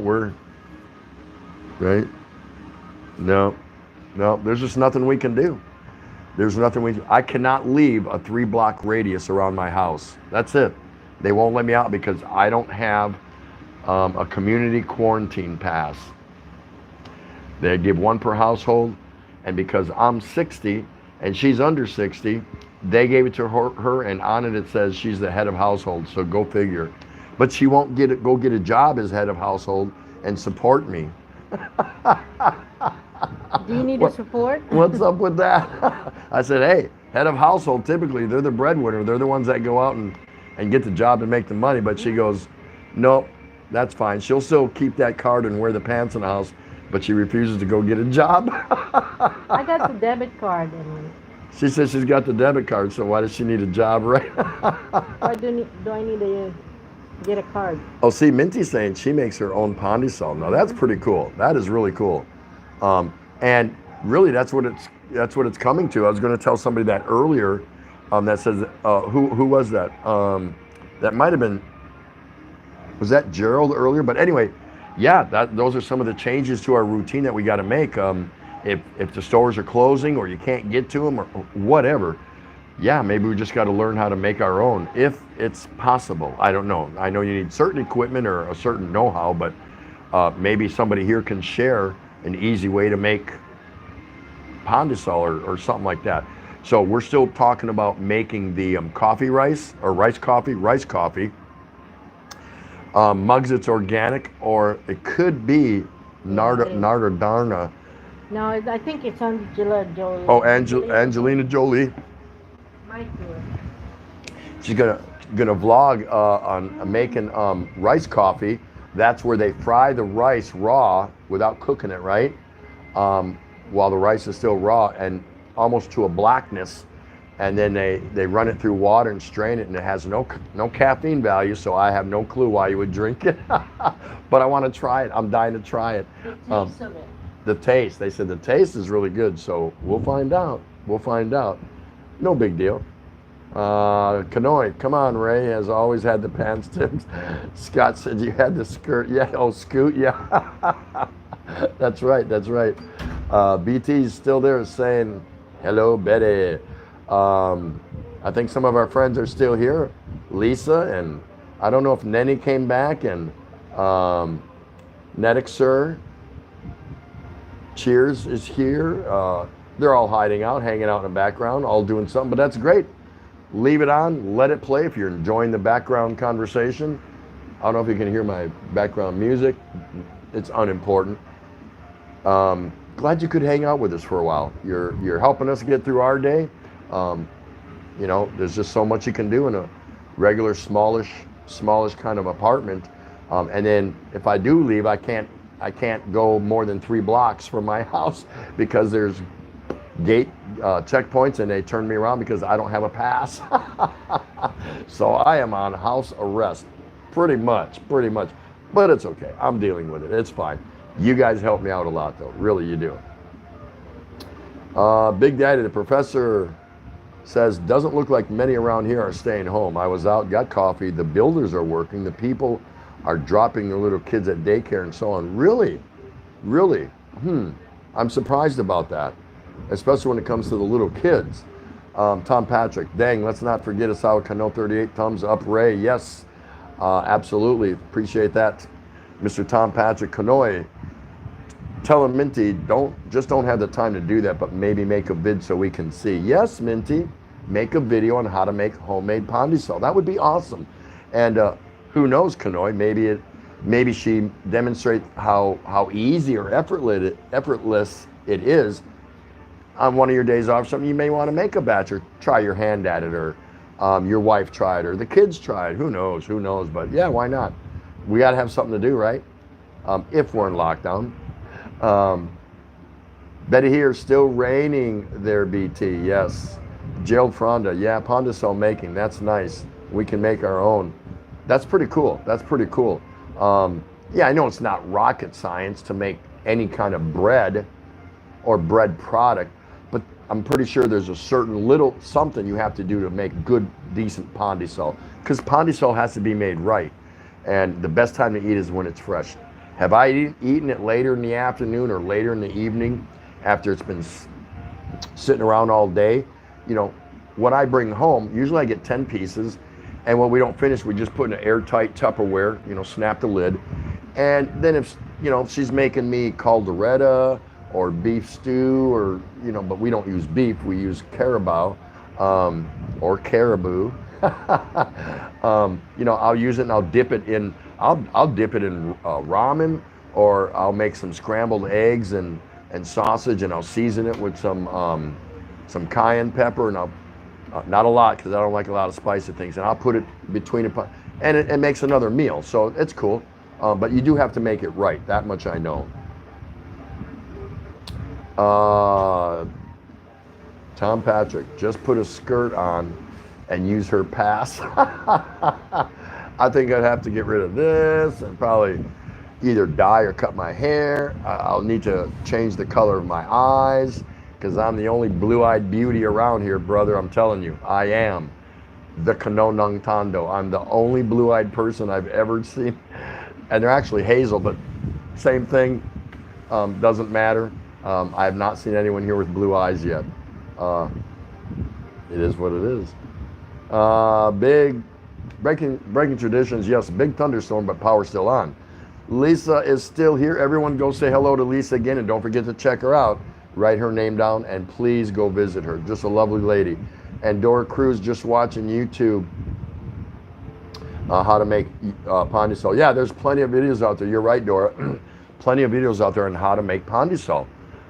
No, there's just nothing we can do. I cannot leave a 3-block radius around my house. That's it. They won't let me out because I don't have a community quarantine pass. They give 1 per household, and because I'm 60 and she's under 60, they gave it to her, and on it says she's the head of household, so go figure. But she won't go get a job as head of household and support me. Do you need a support? What's up with that? I said, hey, head of household, typically they're the breadwinner. They're the ones that go out and get the job and make the money. But she goes, nope, that's fine. She'll still keep that card and wear the pants in the house, but she refuses to go get a job. I got the debit card. And she says she's got the debit card, so why does she need a job, right? why do I need to get a card? Oh, see, Minty's saying she makes her own pandesal. Now that's pretty cool. That is really cool. And really, that's what it's coming to. I was going to tell somebody that earlier. That says, who was that? That might have been. Was that Gerald earlier? But anyway, yeah, those are some of the changes to our routine that we got to make. If the stores are closing or you can't get to them or whatever, yeah, maybe we just got to learn how to make our own if it's possible. I don't know. I know you need certain equipment or a certain know-how, but maybe somebody here can share an easy way to make Pondisol or something like that. So we're still talking about making the coffee rice or rice coffee. Mugs, it's organic, or it could be Nardarna. No, I think it's Angela Jolie. Oh, Angelina Jolie. Might do it. She's gonna vlog on making rice coffee. That's where they fry the rice raw without cooking it, right? While the rice is still raw and almost to a blackness, and then they run it through water and strain it, and it has no caffeine value. So I have no clue why you would drink it, but I want to try it. I'm dying to try it. The taste of it. The taste. They said the taste is really good, so we'll find out. No big deal. Kanoi, come on, Ray has always had the pants tips. Scott said you had the skirt. Yeah, oh, Scoot, yeah. That's right. BT's still there saying, hello, Betty. I think some of our friends are still here. Lisa, and I don't know if Nenny came back, and Nedic Sir. Cheers is here. They're all hiding out, hanging out in the background, all doing something, but that's great. Leave it on, let it play if you're enjoying the background conversation. I don't know if you can hear my background music. It's unimportant. Glad you could hang out with us for a while. You're helping us get through our day. You know, there's just so much you can do in a regular smallish kind of apartment. And then if I do leave, I can't go more than 3 blocks from my house because there's gate checkpoints, and they turn me around because I don't have a pass. So I am on house arrest, pretty much. But it's okay. I'm dealing with it. It's fine. You guys help me out a lot, though. Really, you do. Big Daddy, the professor, says, doesn't look like many around here are staying home. I was out, got coffee. The builders are working. The people are dropping their little kids at daycare and so on. Really? I'm surprised about that, especially when it comes to the little kids. Tom Patrick, dang, let's not forget Asawa Kano 38, thumbs up. Ray, yes, absolutely, appreciate that. Mr. Tom Patrick Kanoi, tell him, Minty, don't have the time to do that, but maybe make a vid so we can see. Yes, Minty, make a video on how to make homemade Pondisol. That would be awesome. And who knows, Kanoi, maybe she demonstrates how easy or effortless it is. On one of your days off, something you may want to make a batch or try your hand at it, or your wife tried, or the kids tried. Who knows? But yeah, why not? We got to have something to do, right? If we're in lockdown. Betty here, still raining there, BT. Yes. Gerald Fronda, yeah, Pondisol making. That's nice. We can make our own. That's pretty cool. Yeah, I know it's not rocket science to make any kind of bread or bread product, but I'm pretty sure there's a certain little something you have to do to make good, decent Pondisol, because Pondisol has to be made right, and the best time to eat is when it's fresh. Have I eaten it later in the afternoon or later in the evening after it's been sitting around all day? You know, what I bring home, usually I get 10 pieces, and when we don't finish, we just put in an airtight Tupperware, you know, snap the lid. And then if she's making me calderetta or beef stew, or, you know, but we don't use beef, we use carabao or caribou. You know, I'll use it and I'll dip it in, I'll dip it in ramen, or I'll make some scrambled eggs and sausage, and I'll season it with some cayenne pepper, and I'll, not a lot because I don't like a lot of spicy things, and I'll put it between it, and it makes another meal, so it's cool. But you do have to make it right, that much I know. Tom Patrick, just put a skirt on and use her pass. I think I'd have to get rid of this and probably either dye or cut my hair. I'll need to change the color of my eyes, because I'm the only blue-eyed beauty around here, brother. I'm telling you, I am the Kano Nung Tando. I'm the only blue-eyed person I've ever seen. And they're actually hazel, but same thing, doesn't matter. I have not seen anyone here with blue eyes yet. It is what it is. Big breaking traditions, yes, big thunderstorm, but power still on. Lisa is still here. Everyone go say hello to Lisa again, and don't forget to check her out. Write her name down and please go visit her. Just a lovely lady. And Dora Cruz just watching YouTube. How to make Pandesal. Yeah, there's plenty of videos out there. You're right, Dora. Plenty of videos out there on how to make Pandesal.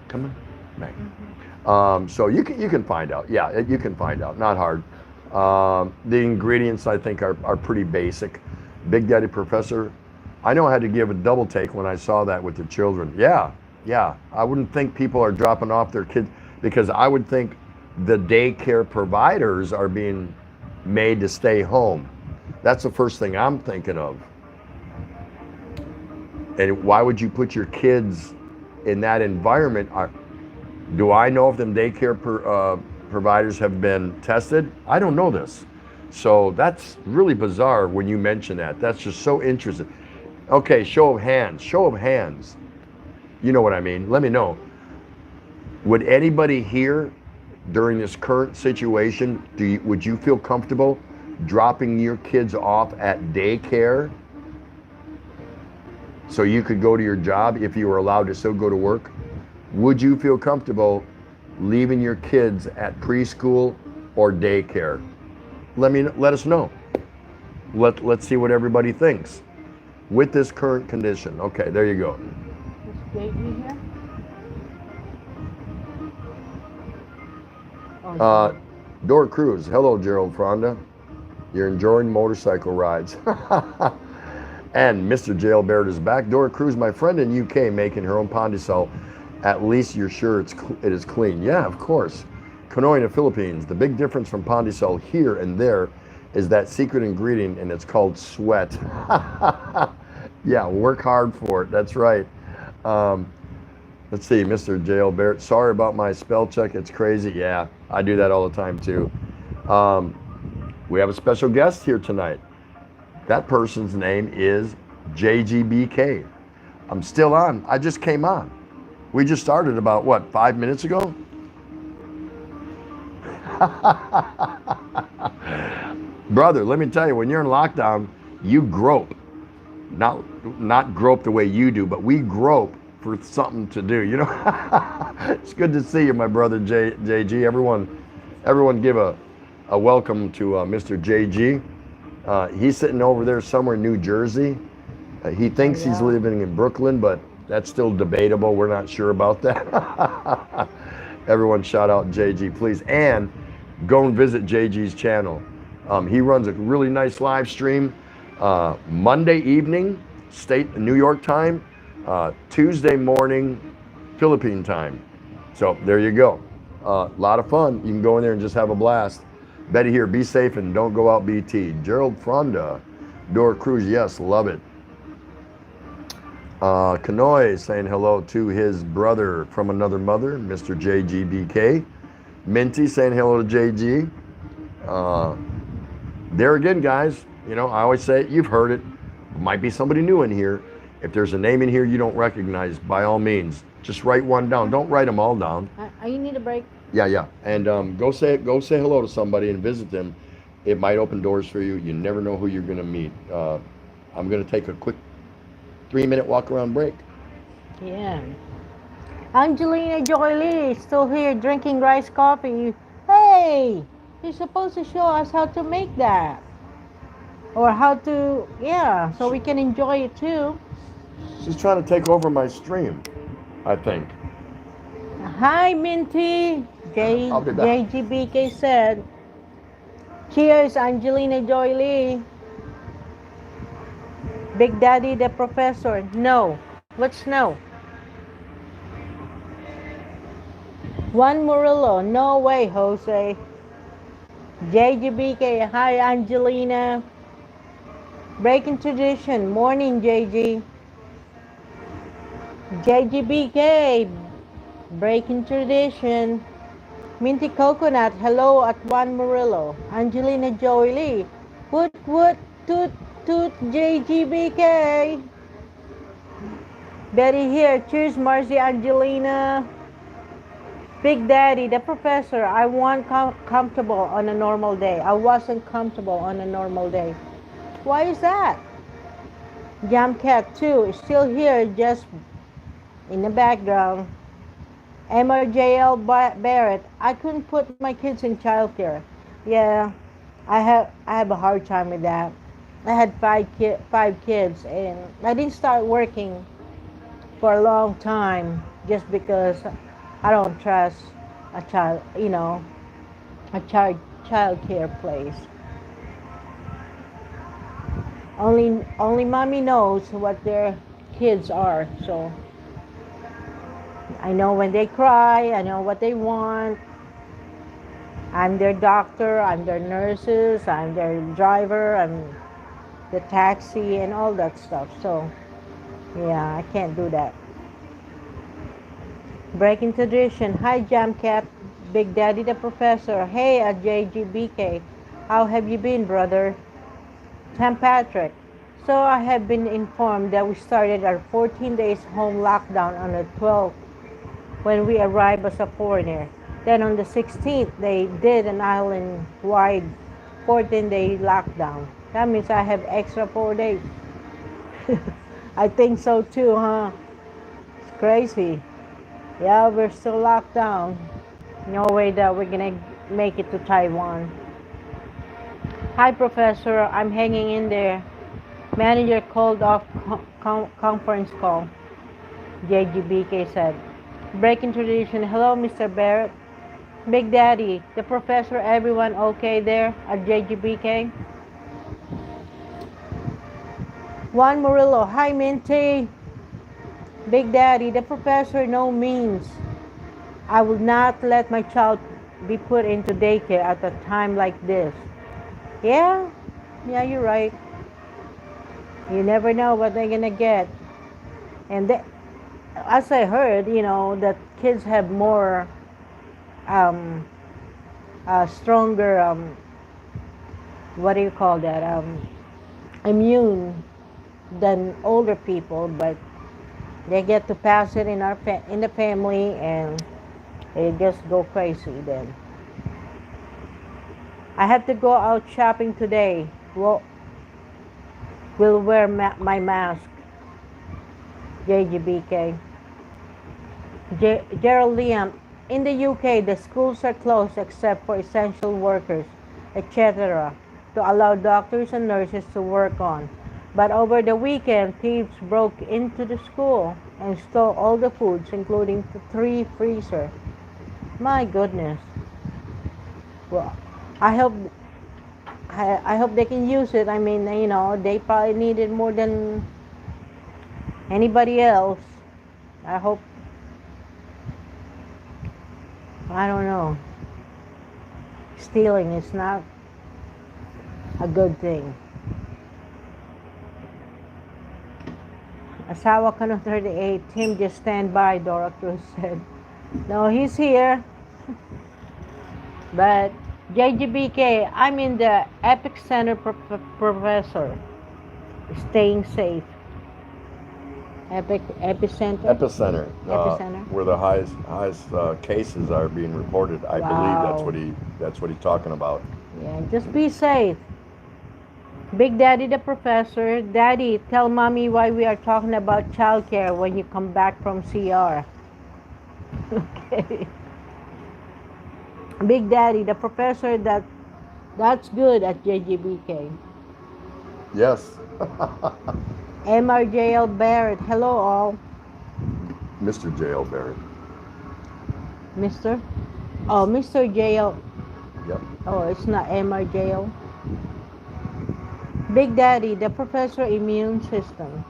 Come on, Meg. So you can find out. Yeah, you can find out. Not hard. The ingredients I think are pretty basic. Big Daddy Professor. I know I had to give a double take when I saw that with the children. Yeah. I wouldn't think people are dropping off their kids, because I would think the daycare providers are being made to stay home. That's the first thing I'm thinking of. And why would you put your kids in that environment? Do I know if them daycare providers have been tested? I don't know this. So that's really bizarre when you mention that. That's just so interesting. Okay, show of hands. Show of hands. You know what I mean. Let me know. Would anybody here during this current situation, would you feel comfortable dropping your kids off at daycare so you could go to your job if you were allowed to still go to work? Would you feel comfortable leaving your kids at preschool or daycare? Let us know. Let's see what everybody thinks with this current condition. Okay, there you go. Is JG here? Dora Cruz. Hello, Gerald Fronda. You're enjoying motorcycle rides. And Mr. Jailbird is back. Dora Cruz, my friend in UK, making her own Pandesal. At least you're sure it is clean. Yeah, of course. Canoy in the Philippines. The big difference from Pandesal here and there is that secret ingredient, and it's called sweat. Yeah, work hard for it. That's right. Let's see, Mr. Jailbird. Sorry about my spell check. It's crazy. Yeah, I do that all the time too. We have a special guest here tonight. That person's name is JGBK. I'm still on. I just came on. We just started about, what, 5 minutes ago? Brother, let me tell you, when you're in lockdown, you grope. Not grope the way you do, but we grope for something to do, you know? It's good to see you, my brother JG. Everyone give a welcome to Mr. JG. He's sitting over there somewhere in New Jersey. He thinks he's living in Brooklyn, but that's still debatable. We're not sure about that. Everyone shout out JG, please. And go and visit JG's channel. He runs a really nice live stream Monday evening, New York time, Tuesday morning, Philippine time. So there you go. A lot of fun. You can go in there and just have a blast. Betty here, be safe and don't go out BT. Gerald Fronda, Dora Cruz, yes, love it. Canoy saying hello to his brother from another mother, Mr. JGBK. Minty saying hello to JG. There again, guys, you know, I always say it, you've heard it. Might be somebody new in here. If there's a name in here you don't recognize, by all means, just write one down. Don't write them all down. You need a break. Yeah. And go say hello to somebody and visit them. It might open doors for you. You never know who you're going to meet. I'm going to take a quick 3-minute walk around break. Yeah. Angelina Jolie is still here drinking rice coffee. Hey, you're supposed to show us how to make that. Or how to, yeah, so we can enjoy it too. She's trying to take over my stream, I think. Hi, Minty. I'll be back. JGBK said, cheers, Angelina Jolie. Big Daddy the Professor. No. What's no? Juan Murillo. No way, Jose. JGBK. Hi, Angelina. Breaking tradition. Morning, JG. JGBK. Breaking tradition. Minty Coconut. Hello at Juan Murillo. Angelina Jolie. Woot woot toot toot JGBK. Betty here. Cheers, Marcy, Angelina. Big Daddy, the Professor. I wasn't comfortable on a normal day. I wasn't comfortable on a normal day. Why is that? Jam Cat 2 is still here, just in the background. MRJL Barrett, I couldn't put my kids in childcare. Yeah, I have a hard time with that. I had five kids, and I didn't start working for a long time just because I don't trust a child, a child care place. Only mommy knows what their kids are. So I know when they cry, I know what they want. I'm their doctor, I'm their nurses, I'm their driver, I'm the taxi and all that stuff. So yeah, I can't do that. Breaking tradition. Hi, Jam Cap, Big Daddy the Professor. Hey, at JGBK. How have you been, brother? Sam Patrick. So I have been informed that we started our 14 days home lockdown on the 12th when we arrived as a foreigner. Then on the 16th, they did an island-wide 14-day lockdown. That means I have extra 4 days. I think so too, huh? It's crazy. Yeah, we're still locked down. No way that we're gonna make it to Taiwan. Hi, Professor. I'm hanging in there. Manager called off conference call. JGBK said. Breaking tradition. Hello, Mr. Barrett. Big Daddy, the professor, everyone okay there at JGBK? Juan Murillo. Hi, Minty. Big Daddy, the professor, no means. I will not let my child be put into daycare at a time like this. Yeah, you're right. You never know what they're gonna get. And as I heard, that kids have more, stronger, what do you call that, immune than older people, but they get to pass it in the family, and they just go crazy then. I have to go out shopping today. Will wear my mask. JGBK. Gerald Liam. In the UK, the schools are closed except for essential workers, etc., to allow doctors and nurses to work on. But over the weekend, thieves broke into the school and stole all the foods, including the 3 freezer. My goodness. Well, I hope they can use it. I mean, they probably need it more than anybody else. I hope. I don't know. Stealing is not a good thing. Asawa Kano 38, Tim, just stand by, Dora Cruz said. No, he's here. But JGBK, I'm in the Epic Center, Professor. Staying safe. Epicenter. Epicenter. Epicenter. Where the highest cases are being reported. I believe that's what he's talking about. Yeah, just be safe. Big Daddy the Professor. Daddy, tell mommy why we are talking about childcare when you come back from CR. Okay. Big Daddy the Professor, that's good at JGBK. Yes. MRJL Barrett. Hello all. Mr. J.L. Barrett. Mr. Oh, Mr. JL. Yep. Oh, it's not MRJL. Big Daddy, the Professor immune system.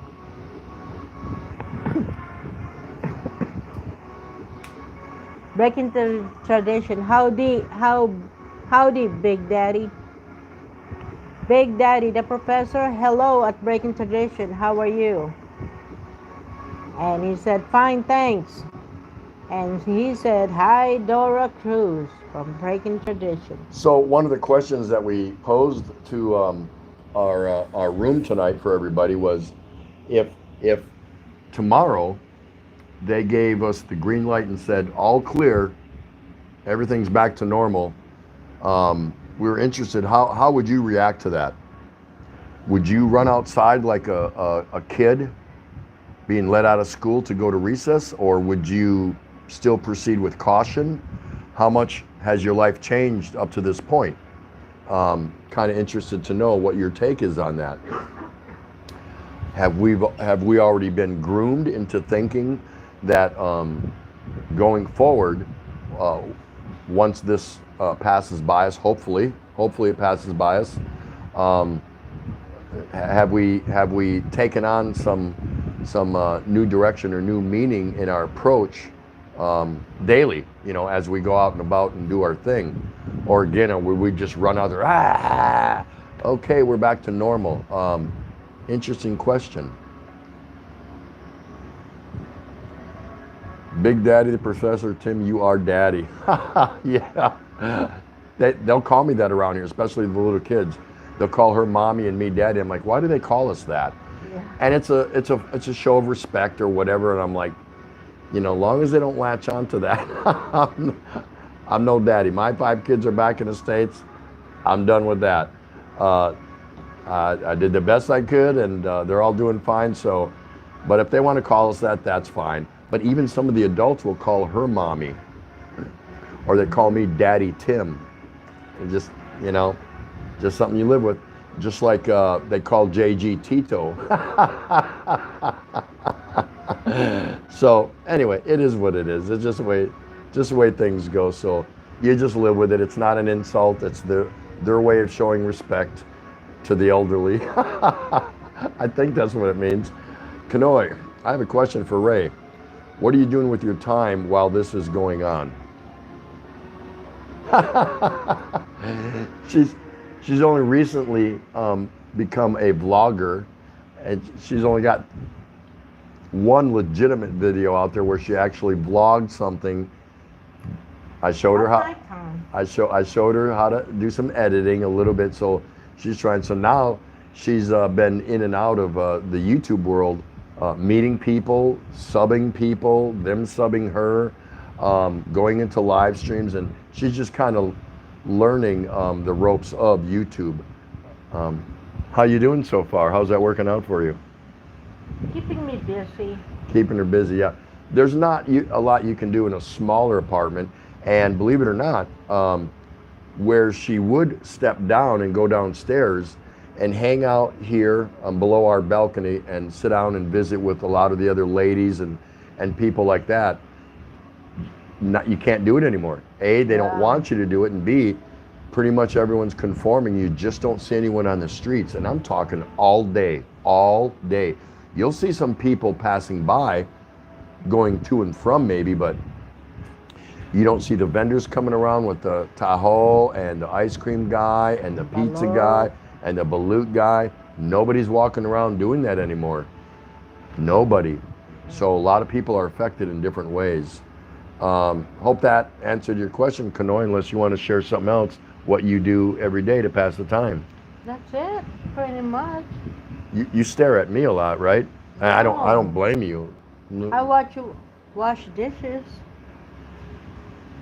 Breaking the tradition. Howdy, Big Daddy. Big Daddy, the Professor. Hello at Breaking Tradition. How are you? And he said, fine, thanks. And he said, hi, Dora Cruz from Breaking Tradition. So one of the questions that we posed to our room tonight for everybody was, if tomorrow they gave us the green light and said all clear, everything's back to normal, we were interested, how would you react to that? Would you run outside like a kid being let out of school to go to recess, or would you still proceed with caution? How much has your life changed up to this point? Kind of interested to know what your take is on that. Have we already been groomed into thinking that going forward, once this passes by us, hopefully it passes by us, have we taken on some new direction or new meaning in our approach daily, as we go out and about and do our thing? Or again, will we just run out there, okay, we're back to normal? Interesting question. Big Daddy, the Professor, Tim, you are daddy. Yeah, they'll call me that around here, especially the little kids. They'll call her mommy and me daddy. I'm like, why do they call us that? Yeah. And it's a show of respect or whatever. And I'm like, as long as they don't latch on to that, I'm no daddy. My 5 kids are back in the States. I'm done with that. I did the best I could, and they're all doing fine. So, but if they want to call us that, that's fine. But even some of the adults will call her mommy, or they call me Daddy Tim. And just just something you live with. Just like they call JG Tito. So anyway, it is what it is. It's just the way things go. So you just live with it. It's not an insult. It's their way of showing respect to the elderly. I think that's what it means. Kanoi, I have a question for Ray. What are you doing with your time while this is going on? She's only recently become a vlogger, and she's only got one legitimate video out there where she actually vlogged something. I showed her how. I showed her how to do some editing a little bit. So she's trying. So now she's been in and out of the YouTube world, meeting people, subbing people, them subbing her, going into live streams, and she's just kind of learning the ropes of YouTube. How you doing so far? How's that working out for you? Keeping me busy. Keeping her busy, yeah. There's not a lot you can do in a smaller apartment, and believe it or not, where she would step down and go downstairs and hang out here below our balcony and sit down and visit with a lot of the other ladies and people like that, you can't do it anymore. A, they don't want you to do it, and B, pretty much everyone's conforming. You just don't see anyone on the streets, and I'm talking all day. You'll see some people passing by, going to and from maybe, but you don't see the vendors coming around with the Tahoe and the ice cream guy and the pizza guy and the balut guy. Nobody's walking around doing that anymore. Nobody. So a lot of people are affected in different ways. Hope that answered your question, Kanoi, unless you want to share something else, what you do every day to pass the time. That's it, pretty much. You stare at me a lot, right? I don't blame you. I watch you wash dishes.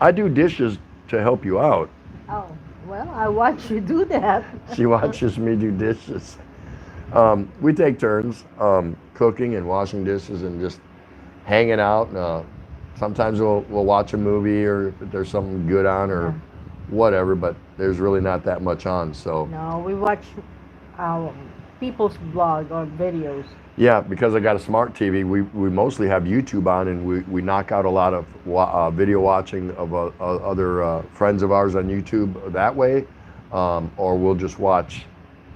I do dishes to help you out. Oh, well, I watch you do that. She watches me do dishes. We take turns cooking and washing dishes and just hanging out. Sometimes we'll watch a movie, or if there's something good on, or whatever, but there's really not that much on. So no, we watch people's blog or videos. Yeah, because I got a smart TV, we mostly have YouTube on, and we knock out a lot of video watching of other friends of ours on YouTube that way, or we'll just watch.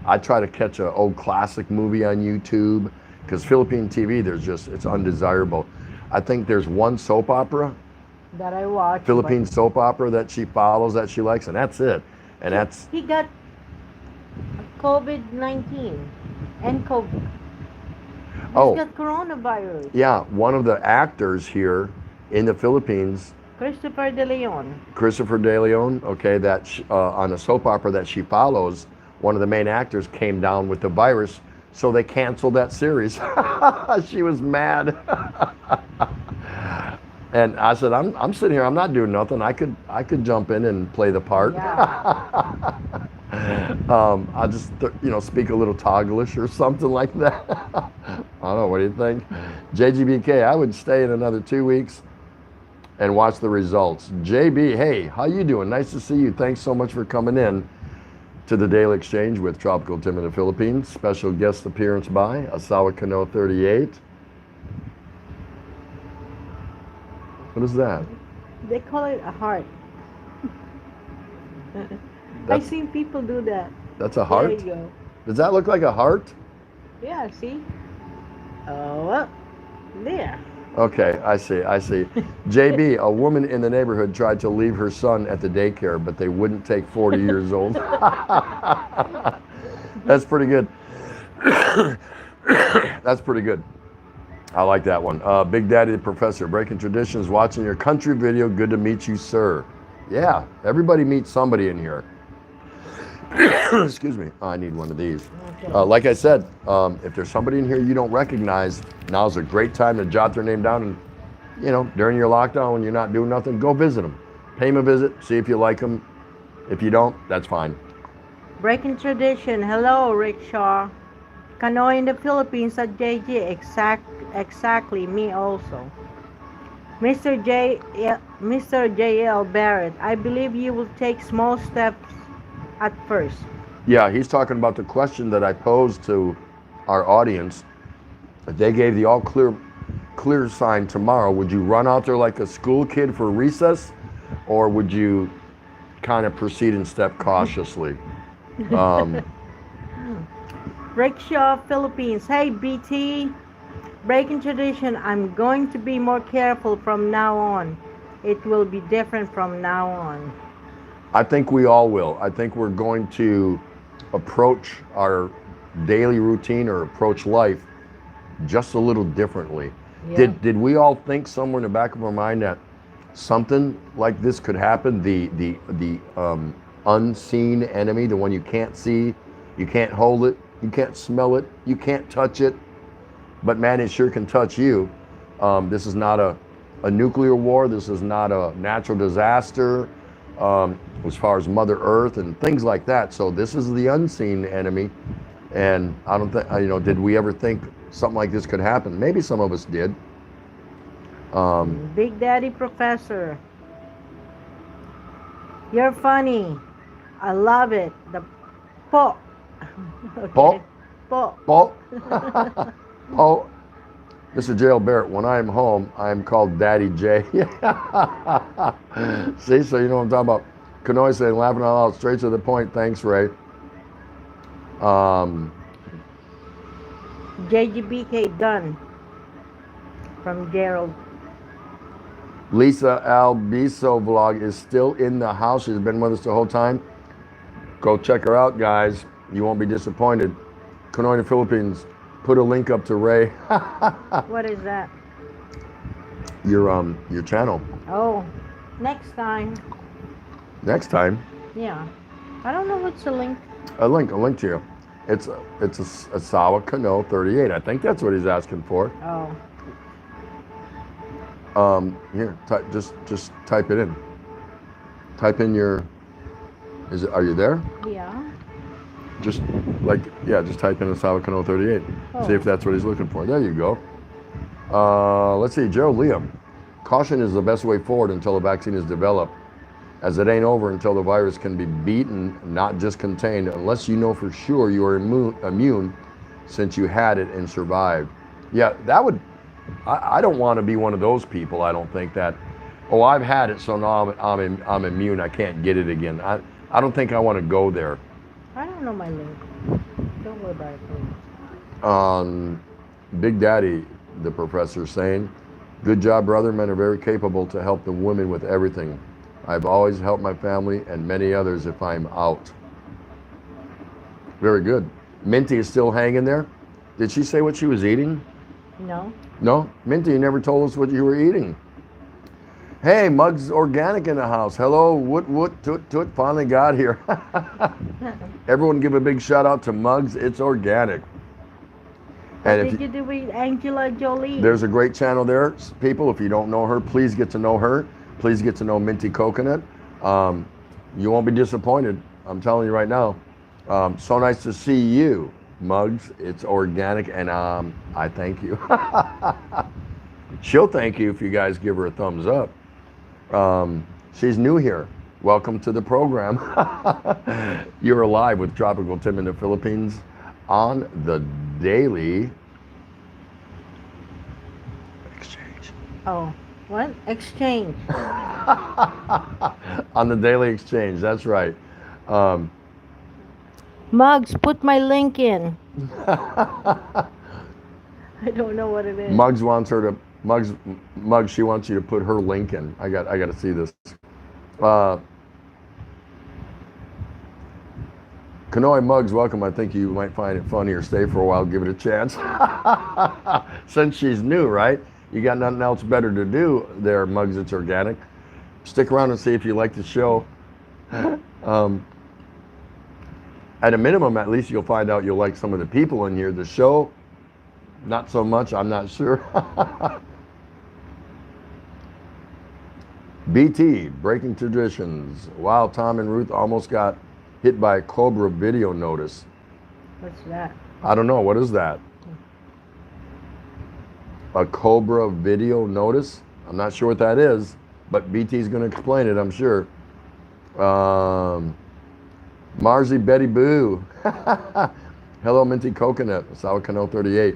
I try to catch an old classic movie on YouTube, because Philippine TV, it's undesirable. I think there's one soap opera that I watch. Philippine soap opera that she follows, that she likes, and that's it. And that's. He got COVID-19 and COVID. He's got coronavirus. Yeah, one of the actors here in the Philippines, Christopher De Leon. Okay, that on a soap opera that she follows, one of the main actors came down with the virus, so they canceled that series. She was mad. And I said, I'm sitting here, I'm not doing nothing. I could jump in and play the part. Yeah. I'll just speak a little Taglish or something like that. I don't know, what do you think? JGBK, I would stay in another 2 weeks and watch the results. JB, hey, how you doing? Nice to see you. Thanks so much for coming in to the Daily Exchange with Tropical Tim in the Philippines. Special guest appearance by Asawa Kano 38. What is that? They call it a heart. I've That's- seen people do that. That's a heart? There you go. Does that look like a heart? Yeah, see? Oh, well, there. Okay, I see. JB, a woman in the neighborhood tried to leave her son at the daycare, but they wouldn't take 40 years old. That's pretty good. That's pretty good. I like that one. Big Daddy the Professor, breaking traditions, watching your country video. Good to meet you, sir. Yeah, everybody meets somebody in here. Excuse me. Oh, I need one of these. Okay. Like I said, if there's somebody in here you don't recognize, now's a great time to jot their name down. And, you know, during your lockdown when you're not doing nothing, go visit them. Pay them a visit, see if you like them. If you don't, that's fine. Breaking tradition. Hello, Rick Shaw. Canoe in the Philippines at JG. Exactly. Me also. Mr. J.L. Barrett. I believe you will take small steps at first. Yeah, he's talking about the question that I posed to our audience. If they gave the all clear sign tomorrow, would you run out there like a school kid for recess, or would you kind of proceed and step cautiously? Rick Shaw, Philippines. Hey, BT. Breaking tradition. I'm going to be more careful from now on. It will be different from now on. I think we all will. I think we're going to approach our daily routine or approach life just a little differently. Yeah. Did we all think somewhere in the back of our mind that something like this could happen? The unseen enemy, the one you can't see, you can't hold it, you can't smell it, you can't touch it, but man, it sure can touch you. This is not a nuclear war. This is not a natural disaster. As far as Mother Earth and things like that. So this is the unseen enemy, and I don't think, you know, did we ever think something like this could happen? Maybe some of us did. Big Daddy Professor. You're funny. I love it. The po. Okay. Po? Po. Paul, oh, Mr. J.L. Barrett, when I am home, I am called Daddy J. See, so you know what I'm talking about. Kanoe saying, laughing out loud, straight to the point. Thanks, Ray. JGBK done. From Gerald. Lisa Albiso vlog is still in the house. She's been with us the whole time. Go check her out, guys. You won't be disappointed. Kanoe in the Philippines. Put a link up to Ray. What is that? Your channel. Oh, next time. Next time, Yeah. I don't know what's the link. a link to you. It's a Asawa Kano 38. I think that's what he's asking for. Oh. Here, just type it in. Type in your. Are you there? Yeah. Just type in Asawa Kano 38. Oh. See if that's what he's looking for. There you go. Let's see, Joe Liam. Caution is the best way forward until a vaccine is developed, as it ain't over until the virus can be beaten, not just contained, unless you know for sure you are immune since you had it and survived. Yeah, that would, I don't want to be one of those people. I don't think that, oh, I've had it, so now I'm immune, I can't get it again. I don't think I want to go there. I don't know my link. Don't worry about it, please. Big Daddy, the professor, saying, good job, brother. Men are very capable to help the women with everything. I've always helped my family and many others if I'm out. Very good. Minty is still hanging there. Did she say what she was eating? No. No? Minty, you never told us what you were eating. Hey, Muggs Organic in the house. Hello, woot, toot, toot, finally got here. Everyone give a big shout out to Muggs, it's organic. What And did you do with Angela Jolie? there's a great channel there. People, if you don't know her, please get to know her. Please get to know Minty Coconut. You won't be disappointed. I'm telling you right now. So nice to see you, Muggs. It's organic, and I thank you. She'll thank you if you guys give her a thumbs up. She's new here. Welcome to the program. You're live with Tropical Tim in the Philippines on the Daily Exchange. Oh, what? Exchange. On the Daily Exchange, that's right. Mugs, put my link in. I don't know what it is. Muggs wants her to Muggs. She wants you to put her link in. I got to see this. Kanoi Muggs, welcome. I think you might find it funny or stay for a while. Give it a chance. Since she's new, right? You got nothing else better to do there, Muggs. It's organic. Stick around and see if you like the show. At a minimum, at least you'll find out you'll like some of the people in here. The show, not so much. I'm not sure. BT, breaking traditions. Wow, Tom and Ruth almost got hit by a Cobra video notice. What's that? I don't know. What is that? A Cobra video notice? I'm not sure what that is, but BT's going to explain it, I'm sure. Marzi Betty Boo. Hello, Minty Coconut. Sour Cano 38.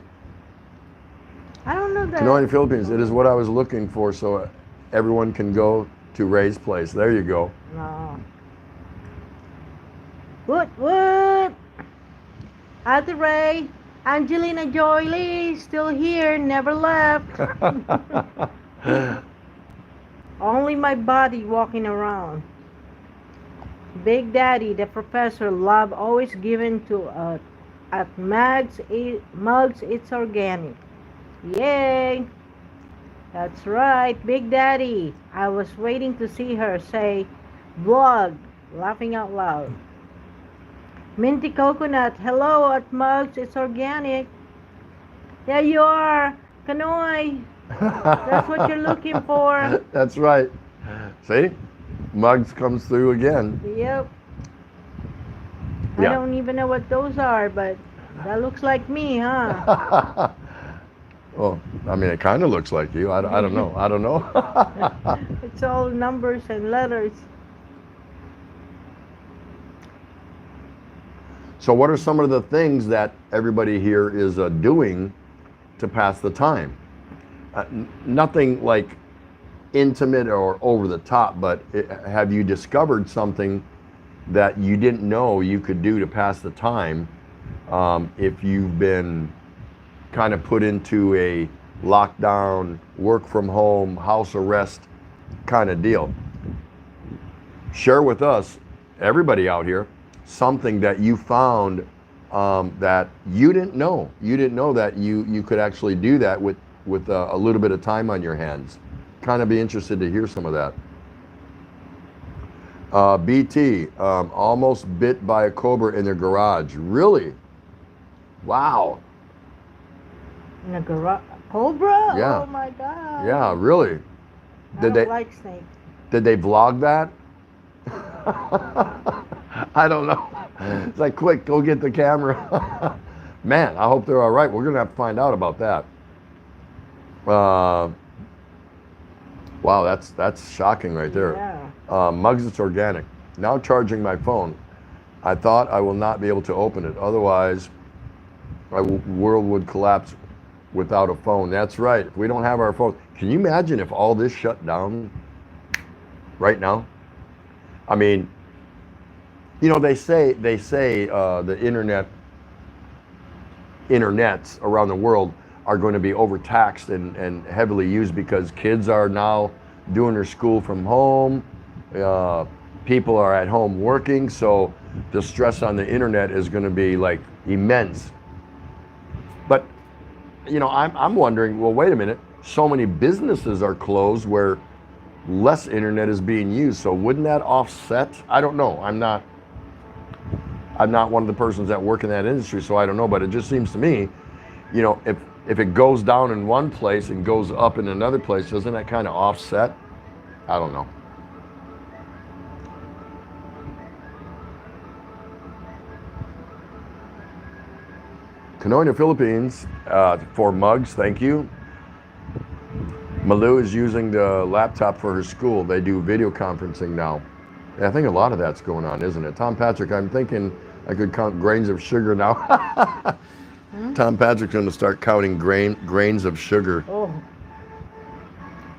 I don't know that. Canoa in the Philippines. It is what I was looking for, so everyone can go to Ray's place. There you go. No. What? Ate Ray, Angelina Jolie, still here, never left. Only my body walking around. Big Daddy, the professor, love always given to at Mugs. It's organic. Yay! That's right, Big Daddy. I was waiting to see her say, vlog, laughing out loud. Minty Coconut, hello at Mugs, it's organic. Yeah, you are, Kanoi. That's what you're looking for. That's right. See? Muggs comes through again. Yep. I Yeah. don't even know what those are, but that looks like me, huh? Well, I mean, it kind of looks like you. I don't know. I don't know. It's all numbers and letters. So what are some of the things that everybody here is doing to pass the time? Nothing like intimate or over the top, but have you discovered something that you didn't know you could do to pass the time if you've been kind of put into a lockdown, work from home, house arrest kind of deal? Share with us, everybody out here, something that you found that you didn't know. You didn't know that you could actually do that with a little bit of time on your hands. Kind of be interested to hear some of that. BT, almost bit by a cobra in their garage. Really? Wow. In a garage? Cobra? Yeah. Oh my God. Yeah, really. I Did don't they like snakes. did they vlog that? I don't know. It's like, quick, go get the camera. Man, I hope they're all right. We're gonna have to find out about that. Wow, that's shocking right there. Yeah. Muggs, it's organic. Now charging my phone. I thought I will not be able to open it. Otherwise, my world would collapse without a phone. That's right. If we don't have our phone, can you imagine if all this shut down right now? I mean, you know, they say the internets around the world are going to be overtaxed and heavily used because kids are now doing their school from home. People are at home working, so the stress on the internet is going to be like immense. But you know, I'm wondering, well, wait a minute, so many businesses are closed where less internet is being used, so wouldn't that offset? I don't know. I'm not one of the persons that work in that industry, so I don't know, but it just seems to me, you know, if it goes down in one place and goes up in another place, doesn't that kind of offset? I don't know. Canoa in the Philippines, for Muggs, thank you. Malou is using the laptop for her school. They do video conferencing now. And I think a lot of that's going on, isn't it? Tom Patrick, I'm thinking I could count grains of sugar now. Tom Patrick's going to start counting grains of sugar. Oh,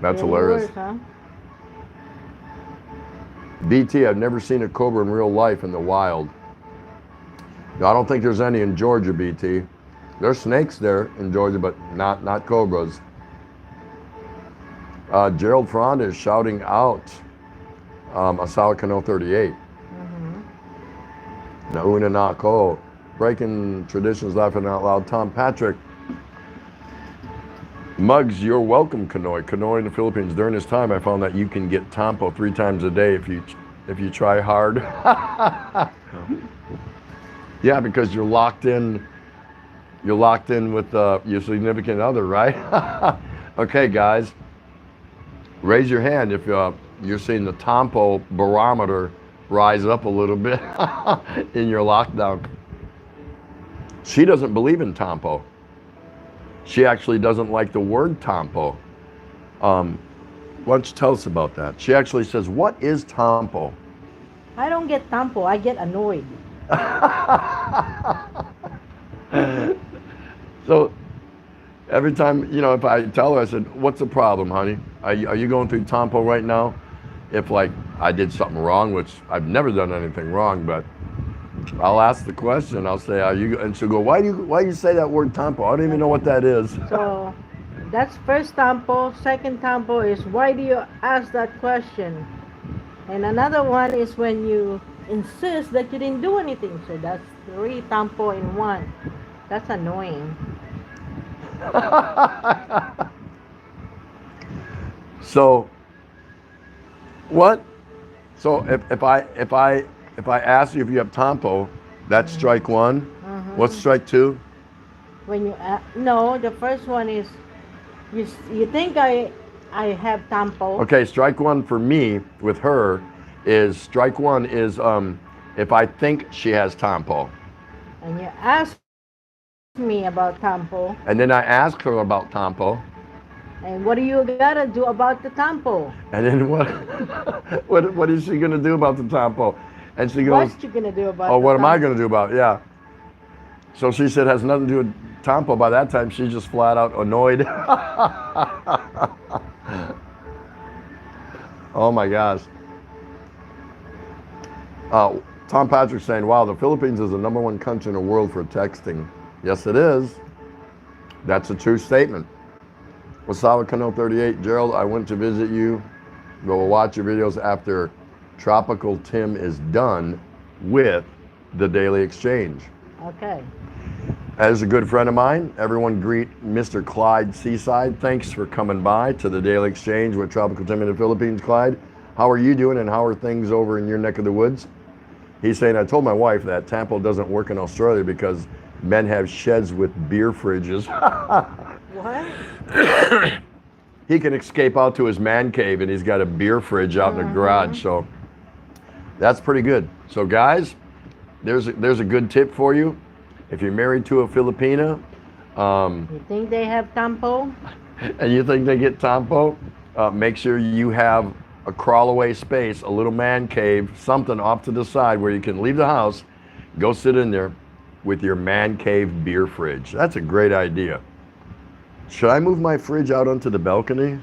That's even hilarious. worse, huh? BT, I've never seen a cobra in real life in the wild. No, I don't think there's any in Georgia, BT. There's snakes there in Georgia, but not cobras. Gerald Fronda is shouting out Asawa Kano 38. Nauna Nako. Breaking traditions, laughing out loud. Tom Patrick. Muggs, you're welcome, Kanoy. Kanoy in the Philippines. During this time, I found that you can get Tampo 3 times a day if you try hard. Yeah, because you're locked in. You're locked in with your significant other, right? Okay, guys. Raise your hand if you're seeing the Tampo barometer rise up a little bit in your lockdown. She doesn't believe in Tampo. She actually doesn't like the word Tampo. Why don't you tell us about that? She actually says, what is Tampo? I don't get tampo. I get annoyed. So every time, if I tell her, I said, what's the problem, honey? Are you going through Tampo right now? If like I did something wrong, which I've never done anything wrong, but I'll ask the question. I'll say, "Are you?" And she'll go, "Why do you say that word tampo? I don't even know what that is." So that's first tampo. Second tampo is why do you ask that question? And another one is when you insist that you didn't do anything. So that's 3 tampo in 1. That's annoying. So what? So if I ask you if you have tampo, that's strike 1. What's strike 2? When you no, the first one is you think I have tampo. Okay, strike 1 for me with her is strike 1 is if I think she has tampo. And you ask me about tampo. And then I ask her about tampo. And what do you gotta do about the tampo? And then what is she gonna do about the tampo? And she goes, What you gonna do about? "Oh, the what am I tampo? gonna do about it?" Yeah. So she said it has nothing to do with tampo. By that time, she's just flat out annoyed. Oh my gosh. Tom Patrick saying, "Wow, the Philippines is the #1 country in the world for texting." Yes, it is. That's a true statement. Wasawa Kano 38, Gerald, I went to visit you. Go watch your videos after Tropical Tim is done with the Daily Exchange. Okay. As a good friend of mine, everyone greet Mr. Clyde Seaside. Thanks for coming by to the Daily Exchange with Tropical Tim in the Philippines, Clyde. How are you doing and how are things over in your neck of the woods? He's saying, I told my wife that Tampo doesn't work in Australia because men have sheds with beer fridges. What? He can escape out to his man cave and he's got a beer fridge out in the garage. So that's pretty good. So guys, there's a good tip for you. If you're married to a Filipina, You think they have tampo? and you think they get tampo, make sure you have a crawl away space, a little man cave, something off to the side where you can leave the house, go sit in there with your man cave beer fridge. That's a great idea. Should I move my fridge out onto the balcony?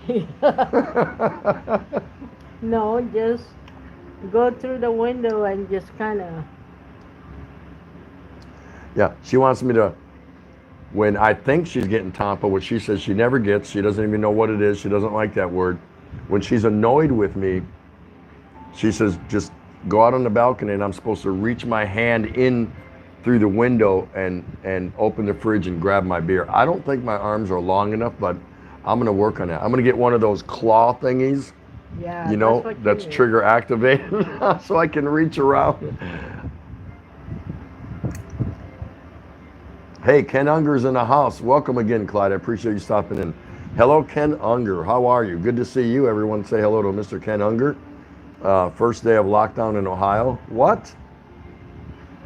No, just go through the window and just kind of. Yeah, she wants me to, when I think she's getting tampo, which she says she never gets, she doesn't even know what it is, she doesn't like that word. When she's annoyed with me, she says, just go out on the balcony and I'm supposed to reach my hand in through the window and open the fridge and grab my beer. I don't think my arms are long enough, but I'm gonna work on that. I'm gonna get one of those claw thingies, Yeah. you know, what you that's need. trigger activated, so I can reach around. Hey, Ken Unger's in the house. Welcome again, Clyde. I appreciate you stopping in. Hello, Ken Unger. How are you? Good to see you. Everyone say hello to Mr. Ken Unger. First day of lockdown in Ohio. What?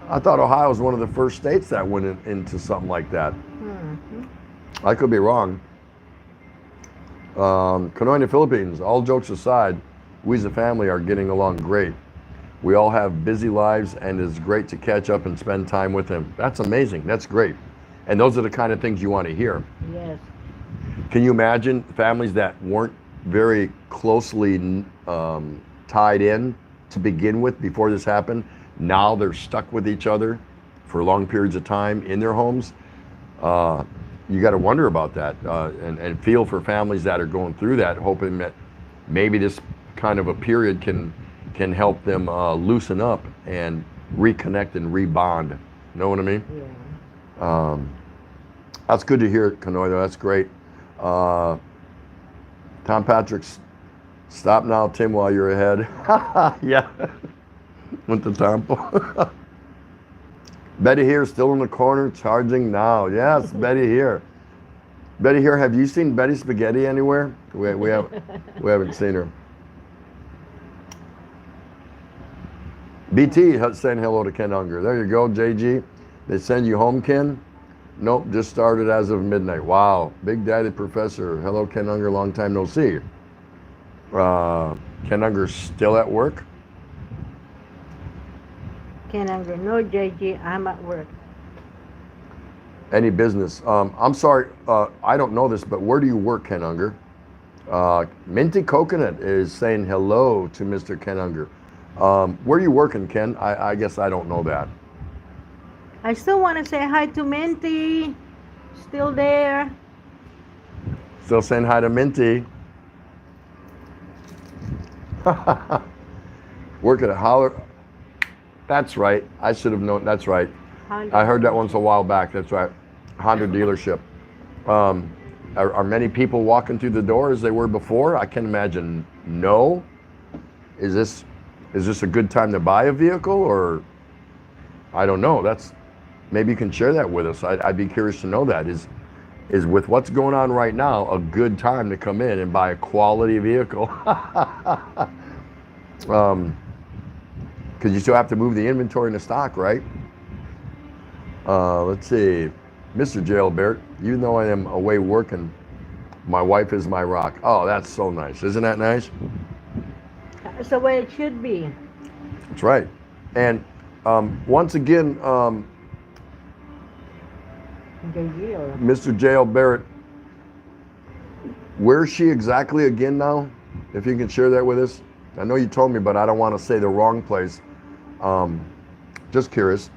I thought Ohio was one of the first states that went into something like that. I could be wrong. Hanoi in the Philippines, all jokes aside, we as a family are getting along great. We all have busy lives and it's great to catch up and spend time with him. That's amazing. That's great. And those are the kind of things you want to hear. Yes. Can you imagine families that weren't very closely tied in to begin with before this happened? Now they're stuck with each other for long periods of time in their homes. You got to wonder about that and feel for families that are going through that, hoping that maybe this kind of a period can help them loosen up and reconnect and rebond. Know what I mean? Yeah. That's good to hear, Hanoi, though. That's great. Tom Patrick's, stop now, Tim, while you're ahead. Yeah. Went to Tampa. Betty here, still in the corner, charging now. Yes, Betty here. Betty here, have you seen Betty Spaghetti anywhere? We haven't seen her. BT saying hello to Ken Unger. There you go, JG. They send you home, Ken? Nope, just started as of midnight. Wow. Big Daddy Professor. Hello, Ken Unger. Long time no see. Ken Unger's still at work? Ken Unger, no, JG, I'm at work. Any business? I'm sorry, I don't know this, but where do you work, Ken Unger? Minty Coconut is saying hello to Mr. Ken Unger. Where are you working, Ken? I guess I don't know that. I still want to say hi to Minty. Still there. Still saying hi to Minty. Work at a holler. That's right. I should have known. That's right. I heard that once a while back. That's right. Honda dealership. Are many people walking through the door as they were before? I can imagine no. Is this a good time to buy a vehicle, or I don't know. Maybe you can share that with us. I'd be curious to know that. Is with what's going on right now a good time to come in and buy a quality vehicle? Because you still have to move the inventory into stock, right? Let's see. Mr. Jailbert, even though I am away working, my wife is my rock. Oh, that's so nice. Isn't that nice? That's the way it should be. That's right. And once again, Mr. Jailbert, where's she exactly again now? If you can share that with us. I know you told me, but I don't want to say the wrong place. Just curious.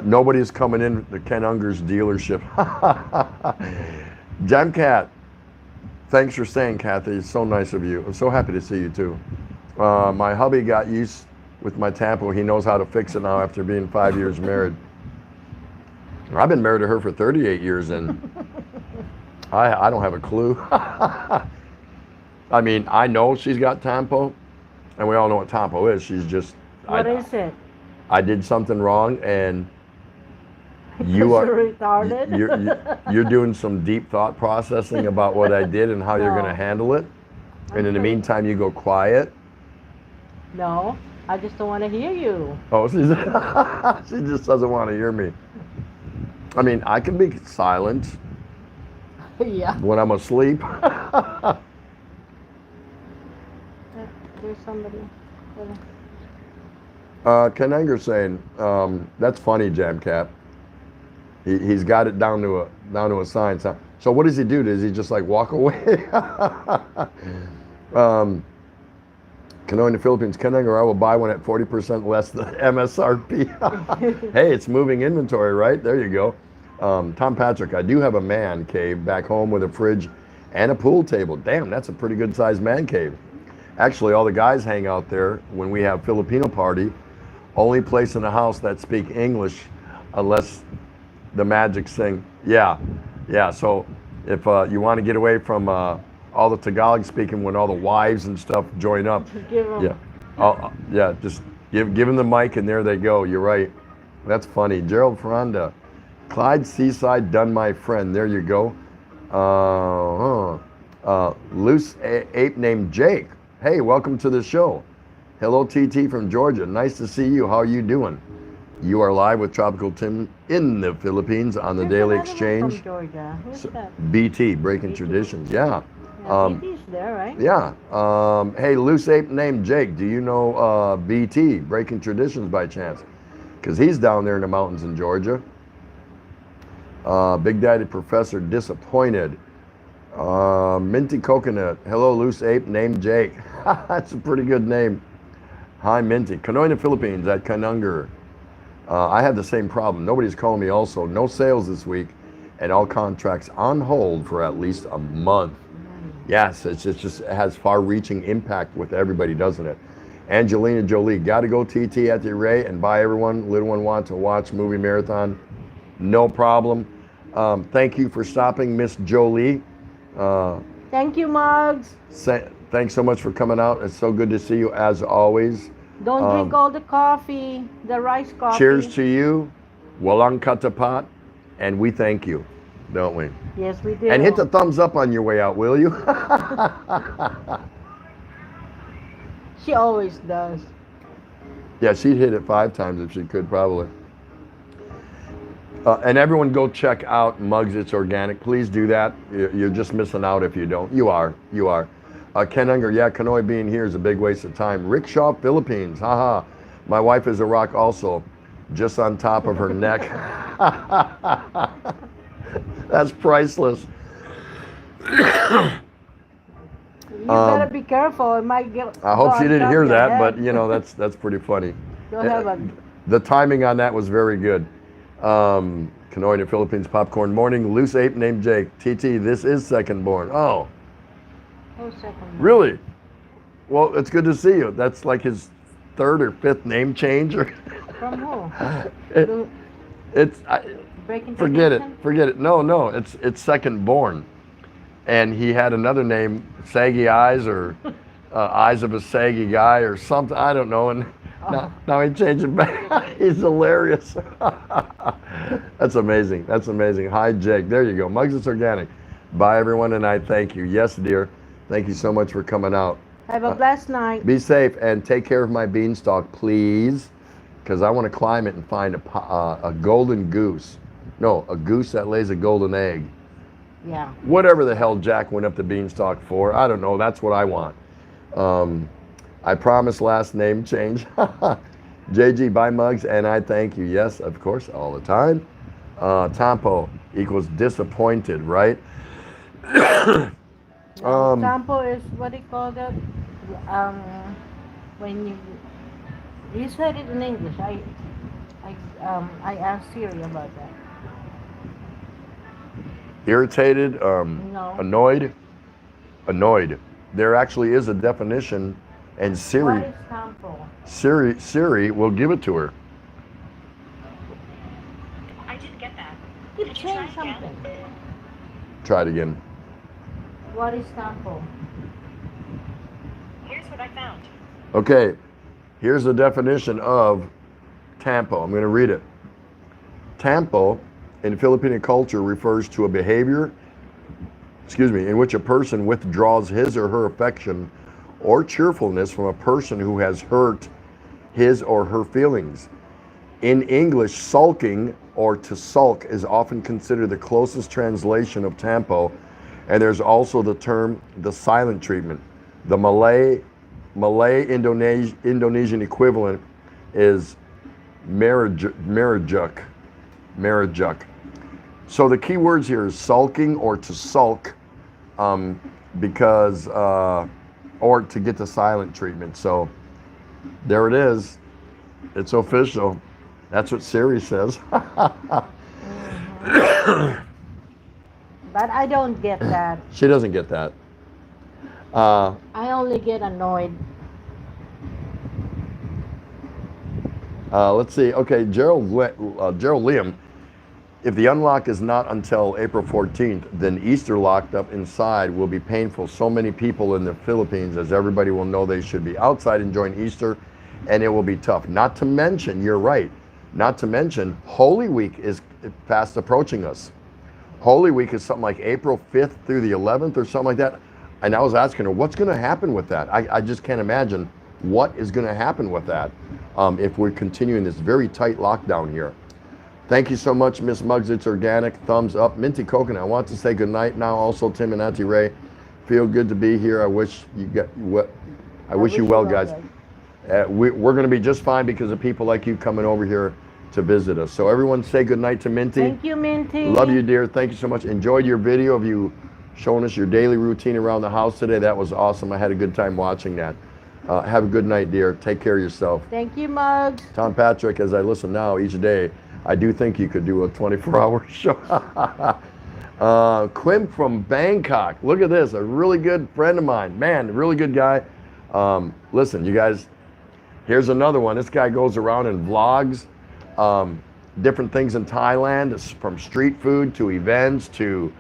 Nobody's coming in to Ken Unger's dealership. Gemcat, thanks for staying, Kathy. It's so nice of you. I'm so happy to see you too. My hubby got used with my Tampo. He knows how to fix it now after being 5 years married. I've been married to her for 38 years and I don't have a clue. I mean, I know she's got Tampo, and we all know what Tampo is. She's just... What is it? I did something wrong, and you are retarded. You're doing some deep thought processing about what I did and how you're going to handle it. And in the meantime, you go quiet. No, I just don't want to hear you. Oh, she just doesn't want to hear me. I mean, I can be silent. Yeah. When I'm asleep. There's somebody. Ken Unger saying, that's funny, Jamcap. He's got it down to a science. So what does he do? Does he just like walk away? Hanoi in the Philippines, Ken Unger, I will buy one at 40% less than MSRP. Hey, it's moving inventory, right? There you go. Tom Patrick, I do have a man cave back home with a fridge and a pool table. Damn, that's a pretty good sized man cave. Actually, all the guys hang out there when we have Filipino party. Only place in the house that speak English, unless the Magic sing. Yeah. So if you want to get away from all the Tagalog speaking, when all the wives and stuff join up, just give them the mic and there they go. You're right. That's funny. Gerald Ferranda, Clyde Seaside, done my friend. There you go. Loose ape named Jake. Hey, welcome to the show. Hello, TT from Georgia. Nice to see you. How are you doing? You are live with Tropical Tim in the Philippines on the Daily Exchange. From Georgia. Who's that? BT, Breaking Traditions. Yeah. Yeah, BT's there, right? Yeah. Hey, loose ape named Jake. Do you know BT, Breaking Traditions, by chance? Because he's down there in the mountains in Georgia. Big Daddy Professor Disappointed. Minty Coconut. Hello, loose ape named Jake. That's a pretty good name. Hi, Minty. Kanoina, Philippines at Kanungar. I had the same problem. Nobody's calling me also. No sales this week, and all contracts on hold for at least a month. Yes, it has far-reaching impact with everybody, doesn't it? Angelina Jolie, gotta go TT at the Ray and buy everyone. Little one want to watch movie marathon. No problem. Thank you for stopping, Miss Jolie. Thank you, Mugs. Thanks so much for coming out. It's so good to see you as always. Don't drink all the coffee, the rice coffee. Cheers to you. Walang katapat. And we thank you, don't we? Yes, we do. And hit the thumbs up on your way out, will you? She always does. Yeah, she'd hit it 5 times if she could, probably. And everyone go check out Mugs It's Organic. Please do that. You're just missing out if you don't. You are. Ken Unger, yeah, Kanoi being here is a big waste of time. Rickshaw, Philippines, haha. My wife is a rock also, just on top of her neck. That's priceless. You better be careful. It might get. I hope she didn't hear that, head. but you know, that's pretty funny. You'll have a. The timing on that was very good. Kanoi in the Philippines, popcorn morning. Loose ape named Jake. TT, this is second born. Oh. Oh, second. Really? Well, it's good to see you. That's like his 3rd or 5th name change. From who? Breaking Forget it. Tradition? Forget it. No. It's second born, and he had another name, Saggy Eyes, or Eyes of a Saggy Guy, or something. I don't know. And now he changed it back. He's hilarious. That's amazing. Hi, Jake. There you go. Mugs It's Organic. Bye, everyone, and I thank you. Yes, dear. Thank you so much for coming out. Have a blessed night. Be safe and take care of my beanstalk, please, because I want to climb it and find a golden goose. No, a goose that lays a golden egg. Yeah. Whatever the hell Jack went up the beanstalk for, I don't know. That's what I want. I promise last name change. JG, buy Mugs, and I thank you. Yes, of course, all the time. Tampo equals disappointed, right? Tampo is what do you call that? When you said it in English. I asked Siri about that. Irritated, No. annoyed. There actually is a definition, and What Siri is Tampo? will give it to her. I didn't get that. Keep Could you try saying again? something. Try it again. What is Tampo? Here's what I found. Okay, here's the definition of tampo. I'm going to read it. Tampo in Filipino culture refers to a behavior, in which a person withdraws his or her affection or cheerfulness from a person who has hurt his or her feelings. In English, sulking or to sulk is often considered the closest translation of tampo, and there's also the term the silent treatment. The Indonesian equivalent is merajuk. So the key words here is sulking or to sulk, because or to get the silent treatment. So there it is. It's official. That's what Siri says. But I don't get that. She doesn't get that. I only get annoyed. Let's see. Okay, Gerald Liam. If the unlock is not until April 14th, then Easter locked up inside will be painful. So many people in the Philippines, as everybody will know, they should be outside enjoying Easter, and it will be tough. Not to mention, you're right, not to mention, Holy Week is fast approaching us. Holy Week is something like April 5th through the 11th or something like that. And I was asking her, what's going to happen with that? I just can't imagine what is going to happen with that if we're continuing this very tight lockdown here. Thank you so much, Miss Mugs It's Organic. Thumbs up. Minty Coconut, I want to say good night now. Also, Tim and Auntie Ray. Feel good to be here. I wish you got what. I wish you well, guys. We're going to be just fine because of people like you coming over here to visit us. So everyone say good night to Minty. Thank you, Minty. Love you, dear. Thank you so much. Enjoyed your video of you showing us your daily routine around the house today. That was awesome. I had a good time watching that. Have a good night, dear. Take care of yourself. Thank you, Mugs. Tom Patrick, as I listen now each day, I do think you could do a 24-hour show. Quim from Bangkok. Look at this. A really good friend of mine. Man, a really good guy. Listen, you guys, here's another one. This guy goes around and vlogs different things in Thailand, from street food to events to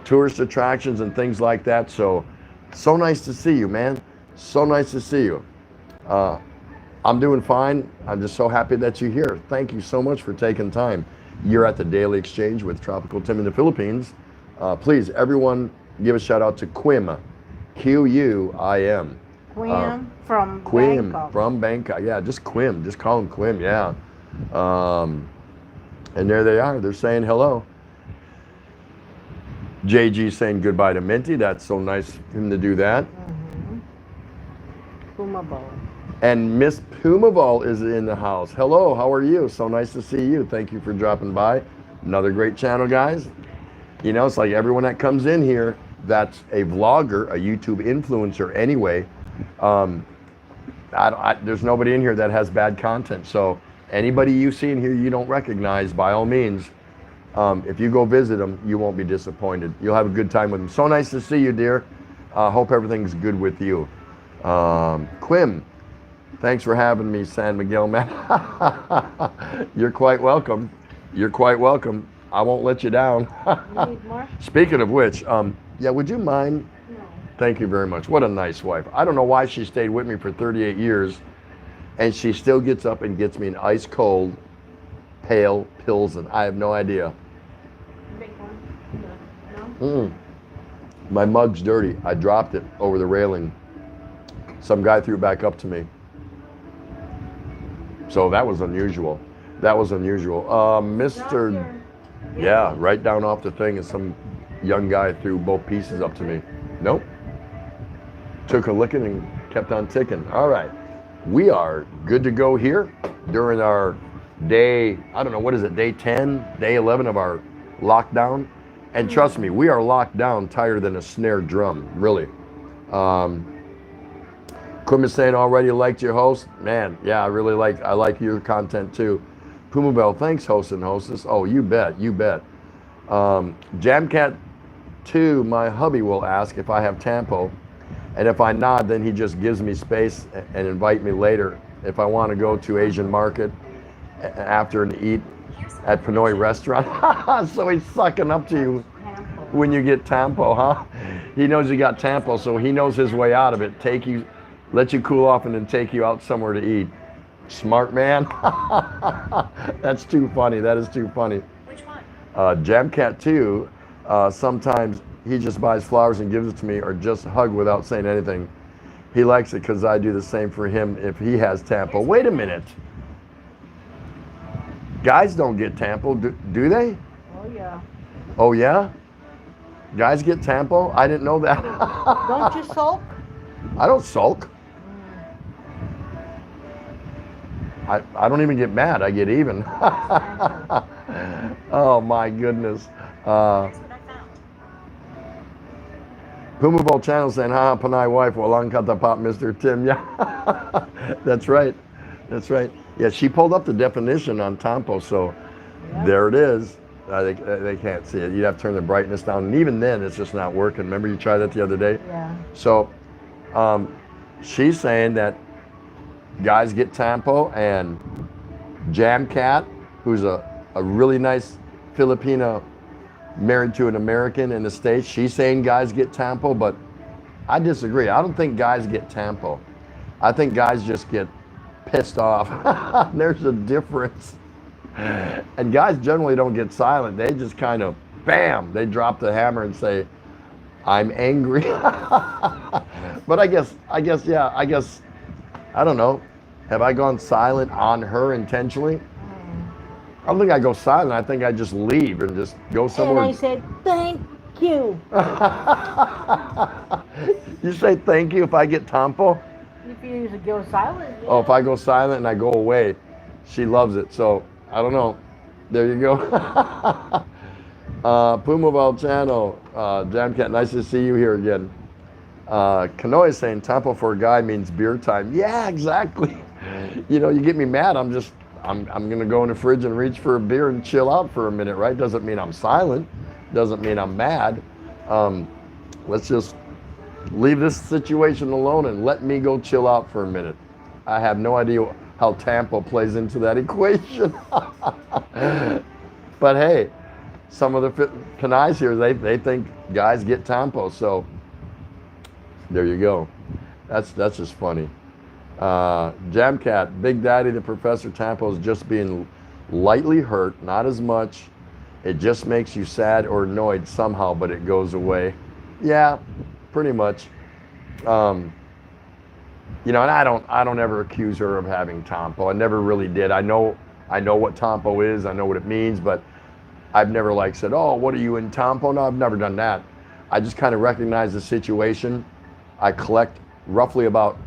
tourist attractions and things like that. So nice to see you, man. So nice to see you. I'm doing fine. I'm just so happy that you're here. Thank you so much for taking time. You're at the Daily Exchange with Tropical Tim in the Philippines. Please, everyone, give a shout out to Quim, Q-U-I-M. Quim from Quim Bangkok. from Bangkok. Yeah, just Quim. Just call him Quim. Yeah. And there they are. They're saying hello. JG saying goodbye to Minty. That's so nice of him to do that. Puma Bowl. And Miss Pumaball is in the house. Hello, how are you? So nice to see you. Thank you for dropping by. Another great channel, guys. You know, it's like everyone that comes in here that's a vlogger, a YouTube influencer anyway. There's nobody in here that has bad content. So anybody you see in here you don't recognize, by all means, if you go visit them, you won't be disappointed. You'll have a good time with them. So nice to see you, dear. Hope everything's good with you. Quim, thanks for having me, San Miguel, man. You're quite welcome. You're quite welcome. I won't let you down. You need more? Speaking of which, yeah, would you mind? No. Thank you very much. What a nice wife. I don't know why she stayed with me for 38 years, and she still gets up and gets me an ice cold, pale Pilsen. I have no idea. Big one? No? My mug's dirty. I dropped it over the railing. Some guy threw it back up to me. So that was unusual. That was unusual. Mr. Yeah, right down off the thing, and some young guy threw both pieces up to me. Nope. Took a licking and kept on ticking. All right. We are good to go here during our day, I don't know, what is it, day 10, day 11 of our lockdown. And trust me, we are locked down tighter than a snare drum, really. Quim is saying already liked your host. Man, yeah, I like your content too. Puma Bell, thanks, host and hostess. Oh, you bet, you bet. Jamcat 2, my hubby will ask if I have Tampo. And if I nod, then he just gives me space and invite me later if I want to go to Asian market after and eat at Pinoy restaurant. So he's sucking up to you when you get Tampo, huh? He knows you got Tampo, so he knows his way out of it. Let you cool off and then take you out somewhere to eat. Smart man. That's too funny. That is too funny. Which one? Jamcat 2, sometimes he just buys flowers and gives it to me, or just hug without saying anything. He likes it because I do the same for him if he has Tampo. Wait a minute. Guys don't get Tampo, do they? Oh, yeah. Oh, yeah? Guys get Tampo? I didn't know that. Don't you sulk? I don't sulk. I don't even get mad. I get even. Oh, my goodness. Here's what I found. Pumabol channel saying, ha, Panay wife, walang katapap, Mr. Tim. Yeah, that's right. That's right. Yeah, she pulled up the definition on Tampo, so there it is. They can't see it. You'd have to turn the brightness down, and even then, it's just not working. Remember you tried that the other day? Yeah. So she's saying that guys get Tampo, and Jamcat, who's a really nice Filipino married to an American in the States, she's saying guys get Tampo, but I disagree. I don't think guys get Tampo. I think guys just get pissed off. There's a difference. And guys generally don't get silent. They just kind of, bam, they drop the hammer and say, I'm angry. But I guess, I don't know. Have I gone silent on her intentionally? I don't think I go silent. I think I just leave and just go somewhere. And I said, thank you. You say thank you if I get Tampo? If you go silent, yeah. Oh, if I go silent and I go away, she loves it. So I don't know. There you go. Puma Valchano, Jamcat, nice to see you here again. Kanoe is saying Tampo for a guy means beer time. Yeah, exactly. You know, you get me mad. I'm gonna go in the fridge and reach for a beer and chill out for a minute, right? Doesn't mean I'm silent. Doesn't mean I'm mad. Let's just leave this situation alone and let me go chill out for a minute. I have no idea how Tampo plays into that equation. But hey, some of the Panais here, they think guys get Tampo. So there you go. That's just funny. Jamcat, Big Daddy, the Professor Tampo is just being lightly hurt, not as much. It just makes you sad or annoyed somehow, but it goes away. Yeah, pretty much. You know, and I don't ever accuse her of having Tampo. I never really did. I know what Tampo is. I know what it means, but I've never like said, oh, what are you in Tampo? No, I've never done that. I just kind of recognize the situation. I collect roughly about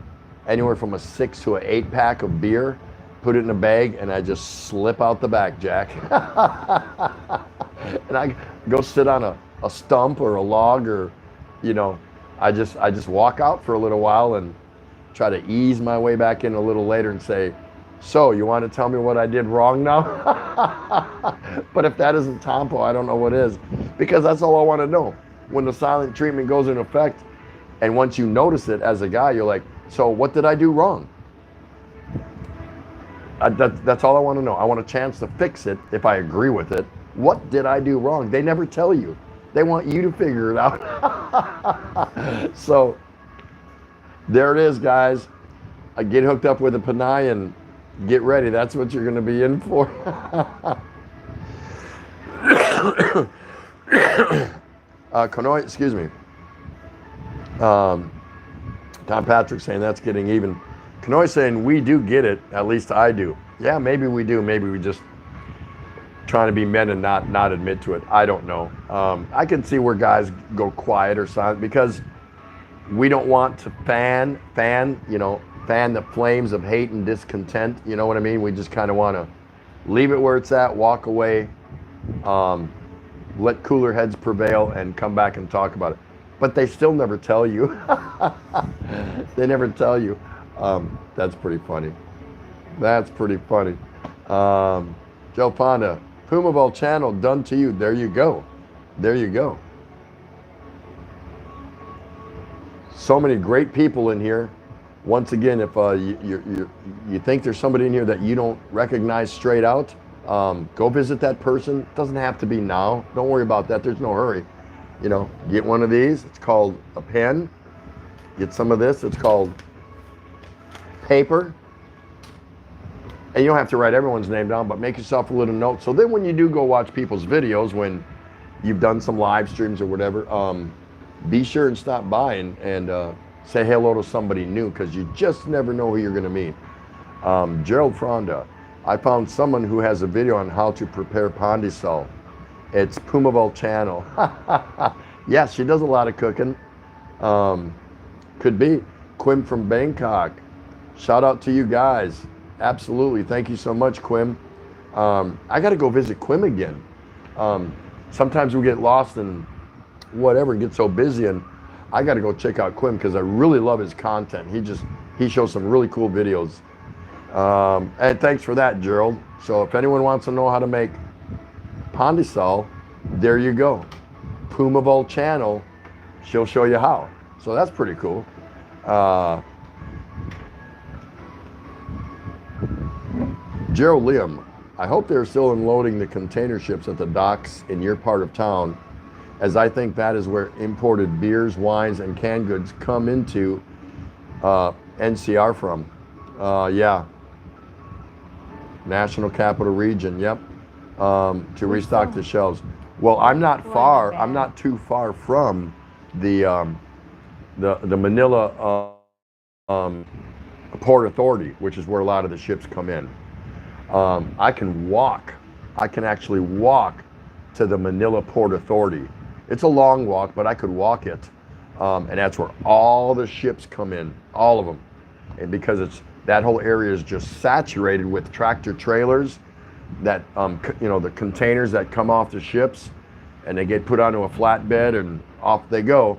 anywhere from a 6 to an 8 pack of beer, put it in a bag, and I just slip out the back, Jack. And I go sit on a stump or a log, or, you know, I just walk out for a little while and try to ease my way back in a little later and say, so you want to tell me what I did wrong now? But if that isn't Tampo, I don't know what is, because that's all I want to know. When the silent treatment goes into effect, and once you notice it as a guy, you're like, so what did I do wrong? That's all I want to know. I want a chance to fix it if I agree with it. What did I do wrong? They never tell you. They want you to figure it out. So there it is, guys. Get hooked up with a Panay and get ready. That's what you're going to be in for. Kanoe, excuse me. Tom Patrick saying that's getting even. Kanoe saying we do get it. At least I do. Yeah, maybe we do. Maybe we just trying to be men and not admit to it. I don't know. I can see where guys go quiet or silent because we don't want to fan the flames of hate and discontent. You know what I mean? We just kind of want to leave it where it's at, walk away, let cooler heads prevail, and come back and talk about it. But they still never tell you. They never tell you. That's pretty funny. That's pretty funny. Joe Ponda, Puma Volcano, done to you. There you go. There you go. So many great people in here. Once again, if you think there's somebody in here that you don't recognize straight out, go visit that person. It doesn't have to be now. Don't worry about that. There's no hurry. You know, get one of these. It's called a pen. Get some of this. It's called paper. And you don't have to write everyone's name down, but make yourself a little note. So then when you do go watch people's videos, when you've done some live streams or whatever, be sure and stop by and say hello to somebody new, because you just never know who you're going to meet. Gerald Fronda, I found someone who has a video on how to prepare pandesal. It's Puma Volcano. Yeah, she does a lot of cooking. Could be. Quim from Bangkok. Shout out to you guys. Absolutely. Thank you so much, Quim. I got to go visit Quim again. Sometimes we get lost and whatever, get so busy, and I got to go check out Quim because I really love his content. He shows some really cool videos. And thanks for that, Gerald. So if anyone wants to know how to make pandesal, there you go. Puma Volcano, she'll show you how. So that's pretty cool. Gerald Liam, I hope they're still unloading the container ships at the docks in your part of town, as I think that is where imported beers, wines, and canned goods come into NCR from. Yeah. National Capital Region, yep. To restock the shelves. Well, I'm not too far from the Manila Port Authority, which is where a lot of the ships come in. I can actually walk to the Manila Port Authority. It's a long walk, but I could walk it. and that's where all the ships come in, all of them. And because that whole area is just saturated with tractor trailers, that the containers that come off the ships, and they get put onto a flatbed and off they go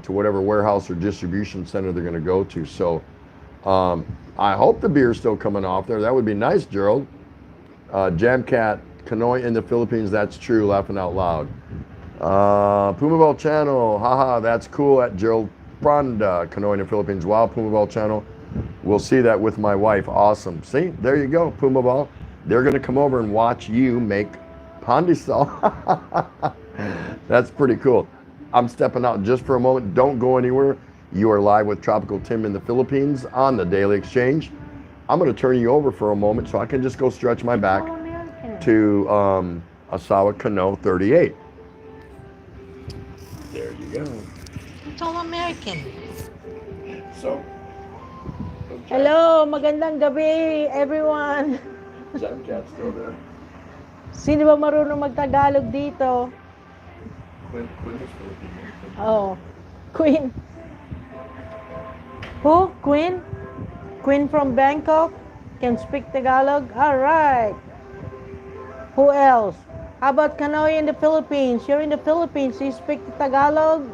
to whatever warehouse or distribution center they're going to go to. So I hope the beer's still coming off there. That would be nice, Gerald. Jamcat, Canoy in the Philippines, that's true, laughing out loud. Puma Ball Channel, haha, that's cool, at Gerald Pranda, Canoy in the Philippines. Wow, Puma Ball Channel. We'll see that with my wife. Awesome. See, there you go, Puma Ball. They're going to come over and watch you make pandesal. That's pretty cool. I'm stepping out just for a moment. Don't go anywhere. You are live with Tropical Tim in the Philippines on the Daily Exchange. I'm going to turn you over for a moment so I can just go stretch my back to Asawa Kano 38. There you go. It's all American. So, Hello, magandang gabi, everyone. Jamcat's still there. Sino ba marunong mag-Tagalog dito? Quinn is Filipino. Oh, Queen. Who? Queen? Queen from Bangkok? Can speak Tagalog? All right. Who else? How about Kanoy in the Philippines? You're in the Philippines. You speak Tagalog?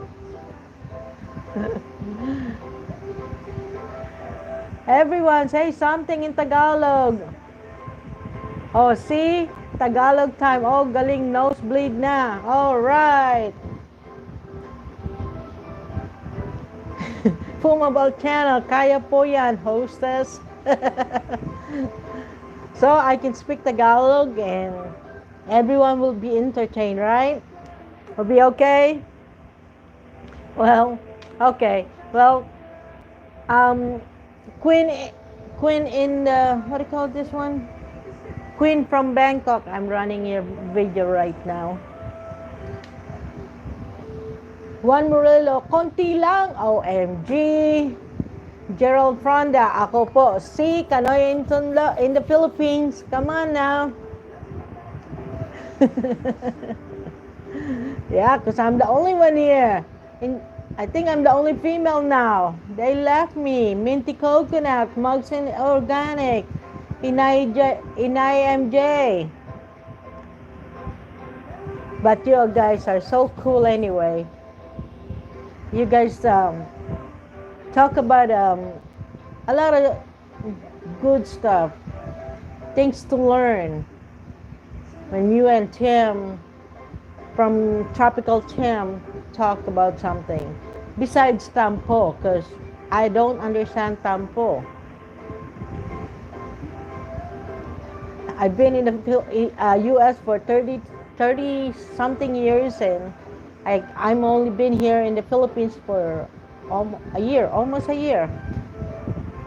Everyone, say something in Tagalog. Oh, see? Tagalog time. Oh, galing, nosebleed na. All right. Pumabal Channel, kaya po yan, hostess. So, I can speak Tagalog and everyone will be entertained, right? Will be okay? Well, okay. Well, Queen in the, what do you call this one? Queen from Bangkok. I'm running your video right now. Juan Murillo, konti lang. OMG. Gerald Fronda, ako po. Si Kanoy in the Philippines. Come on now. Yeah, because I'm the only one here. I think I'm the only female now. They left me. Minty Coconut, Mugsin Organic, Inay MJ. But you guys are so cool anyway. You guys talk about a lot of good stuff, things to learn. When you and Tim from Tropical Tim talk about something besides Tampo, because I don't understand Tampo. I've been in the U.S. for 30 something years, and I'm only been here in the Philippines for almost a year.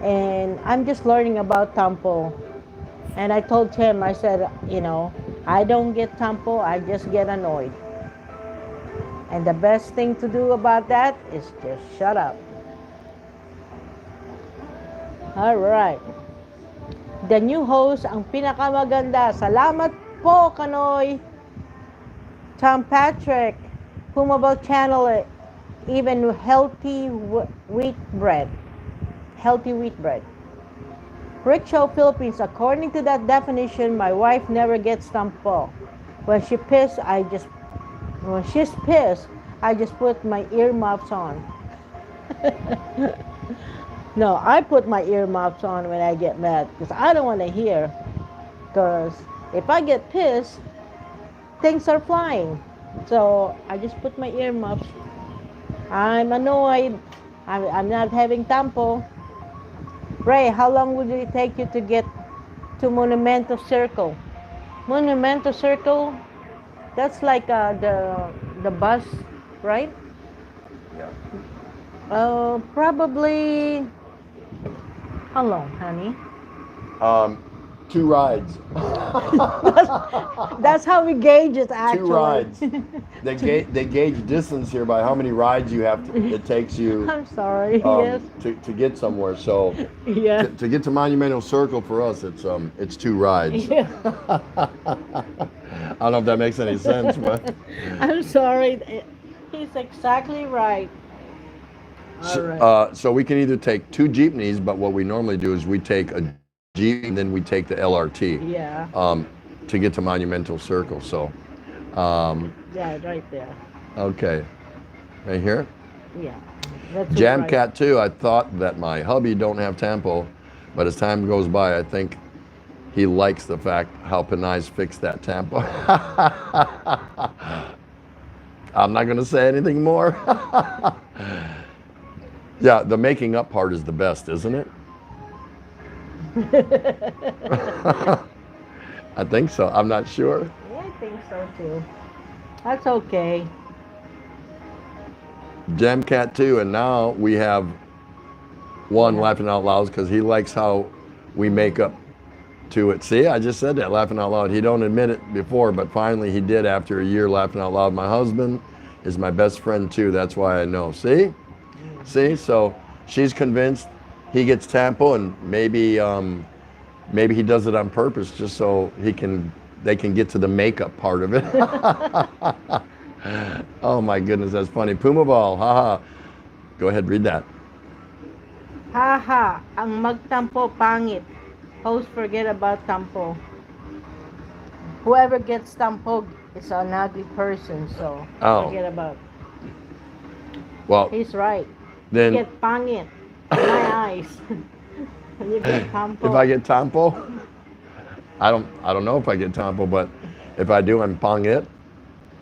And I'm just learning about Tampo. And I told him, I said, I don't get Tampo, I just get annoyed. And the best thing to do about that is just shut up. All right. The new host, ang pinakamaganda. Salamat po, Kanoy. Tom Patrick, Pumabal Channel, even healthy wheat bread. Healthy wheat bread. Rick Show Philippines, according to that definition, my wife never gets tampo. When she's pissed, I just put my earmuffs on. No, I put my earmuffs on when I get mad because I don't want to hear. Because if I get pissed, things are flying. So I just put my earmuffs. I'm annoyed. I'm not having tampo. Ray, how long would it take you to get to Monumento Circle? Monumento Circle, that's like the bus, right? Yeah. Probably. How long, honey? 2 rides. That's how we gauge it, actually. 2 rides. They gauge distance here by how many rides you have. It takes you. I'm sorry. Yes. To get somewhere. So. Yeah. To get to Monumental Circle for us, it's 2 rides. Yeah. I don't know if that makes any sense, but. I'm sorry. He's exactly right. All right. So we can either take two jeepneys, but what we normally do is we take a jeep and then we take the LRT Yeah. to get to Monumental Circle. So, Yeah, right there. okay, right here. Yeah. That's Jam right. Cat 2, I thought that my hubby don't have Tampo, but as time goes by, I think he likes the fact how Panay's fixed that Tampo. I'm not going to say anything more. Yeah, the making up part is the best, isn't it? I think so. I'm not sure. Yeah, I think so too. That's okay. Jam Cat 2, and now we have one Yeah. laughing out loud because he likes how we make up to it. See, I just said that, laughing out loud. He don't admit it before, but finally he did after a year laughing out loud. My husband is my best friend too. That's why I know. See? See? So she's convinced he gets Tampo, and maybe maybe he does it on purpose just so they can get to the makeup part of it. Oh my goodness, that's funny. Puma Ball, haha. Go ahead, read that. Haha, ang magtampo pangit. Host forget about tampo. Whoever gets tampo is an ugly person, so Oh. forget about. Well, He's right. then You get pangit in my eyes. You get tampo. if I get Tampo, I don't know if I get Tampo, but if I do, I'm Pangit.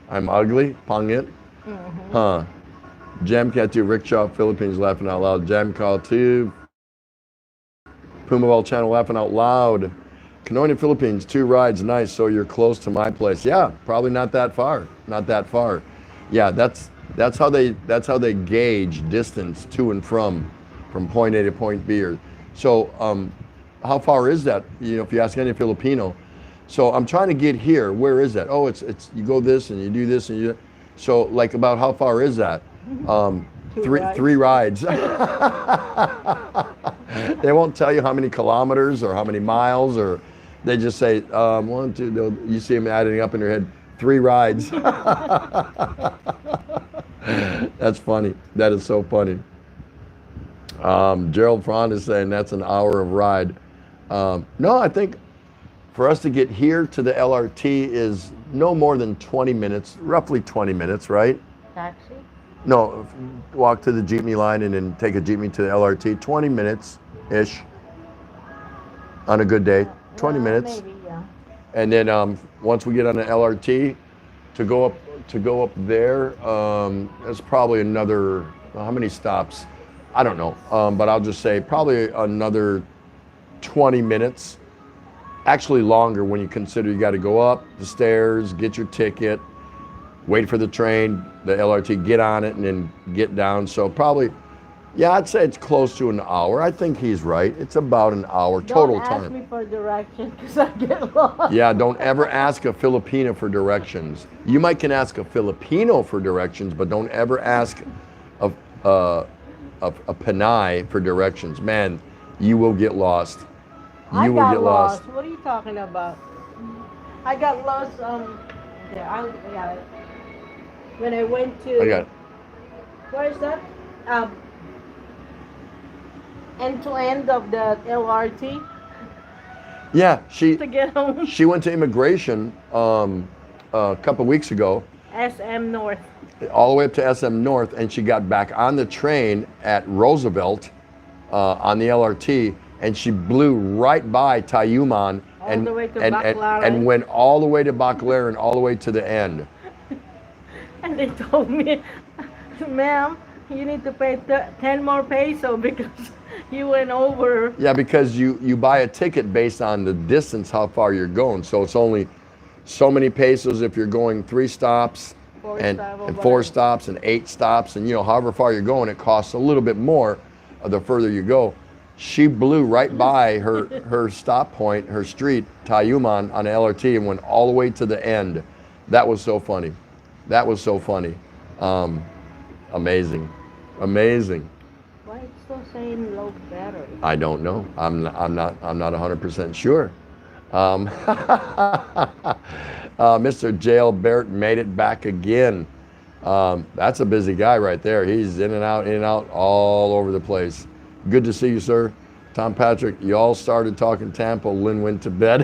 I'm ugly, Pangit. Mhm. Huh. Jam Cat 2, Rickshaw, Philippines, laughing out loud. Jam Call 2, Puma Ball Channel, laughing out loud. Canonia, Philippines, 2 rides, nice. So you're close to my place. Yeah, probably not that far. Not that far. Yeah, that's how they gauge distance to and from point A to point B. So how far is that? You know, if you ask any Filipino. So I'm trying to get here. Where is that? Oh, it's you go this and you do this and you. So like about how far is that? Three rides. They won't tell you how many kilometers or how many miles, or they just say 1, 2. You see them adding up in your head. 3 rides. That's funny. That is so funny. Gerald Frond is saying that's an hour of ride. No, I think for us to get here to the LRT is no more than 20 minutes, roughly 20 minutes, right? Taxi? No, walk to the jeepney line and then take a jeepney to the LRT. 20 minutes-ish on a good day. 20 minutes. Maybe, yeah. And then once we get on the LRT, to go up there, it's probably another, how many stops? I don't know, but I'll just say probably another 20 minutes. Actually longer when you consider you got to go up the stairs, get your ticket, wait for the train, the LRT, get on it, and then get down. So probably, yeah, I'd say it's close to an hour. I think he's right. It's about an hour total Don't time. ask me for directions because I get lost. Yeah, don't ever ask a Filipino for directions. You might can ask a Filipino for directions, but don't ever ask a Panay for directions. Man, you will get lost. I You will got get lost. What are you talking about? I got lost. There, I got it. When I went to. I got it. Where is that? End to end of the LRT Yeah, to get home. she went to immigration a couple weeks ago, SM North. all the way up to SM North, and she got back on the train at Roosevelt on the LRT, and she blew right by Tayuman All the way to and Baclaran. went all the way to Baclaran, all the way to the end. And they told me, ma'am, you need to pay 10 more peso because you went over. Yeah, because you buy a ticket based on the distance, how far you're going. So it's only so many pesos if you're going 3 stops and 4 stops and 8 stops, and however far you're going, it costs a little bit more the further you go. She blew right by her stop point, her street, Tayuman, on the LRT, and went all the way to the end. That was so funny. That was so funny. Amazing. Amazing. Why it's still saying low battery? I don't know. I'm not 100% sure. Mr. Jailbert made it back again. That's a busy guy right there. He's in and out, all over the place. Good to see you, sir. Tom Patrick, you all started talking Tampa. Lynn went to bed.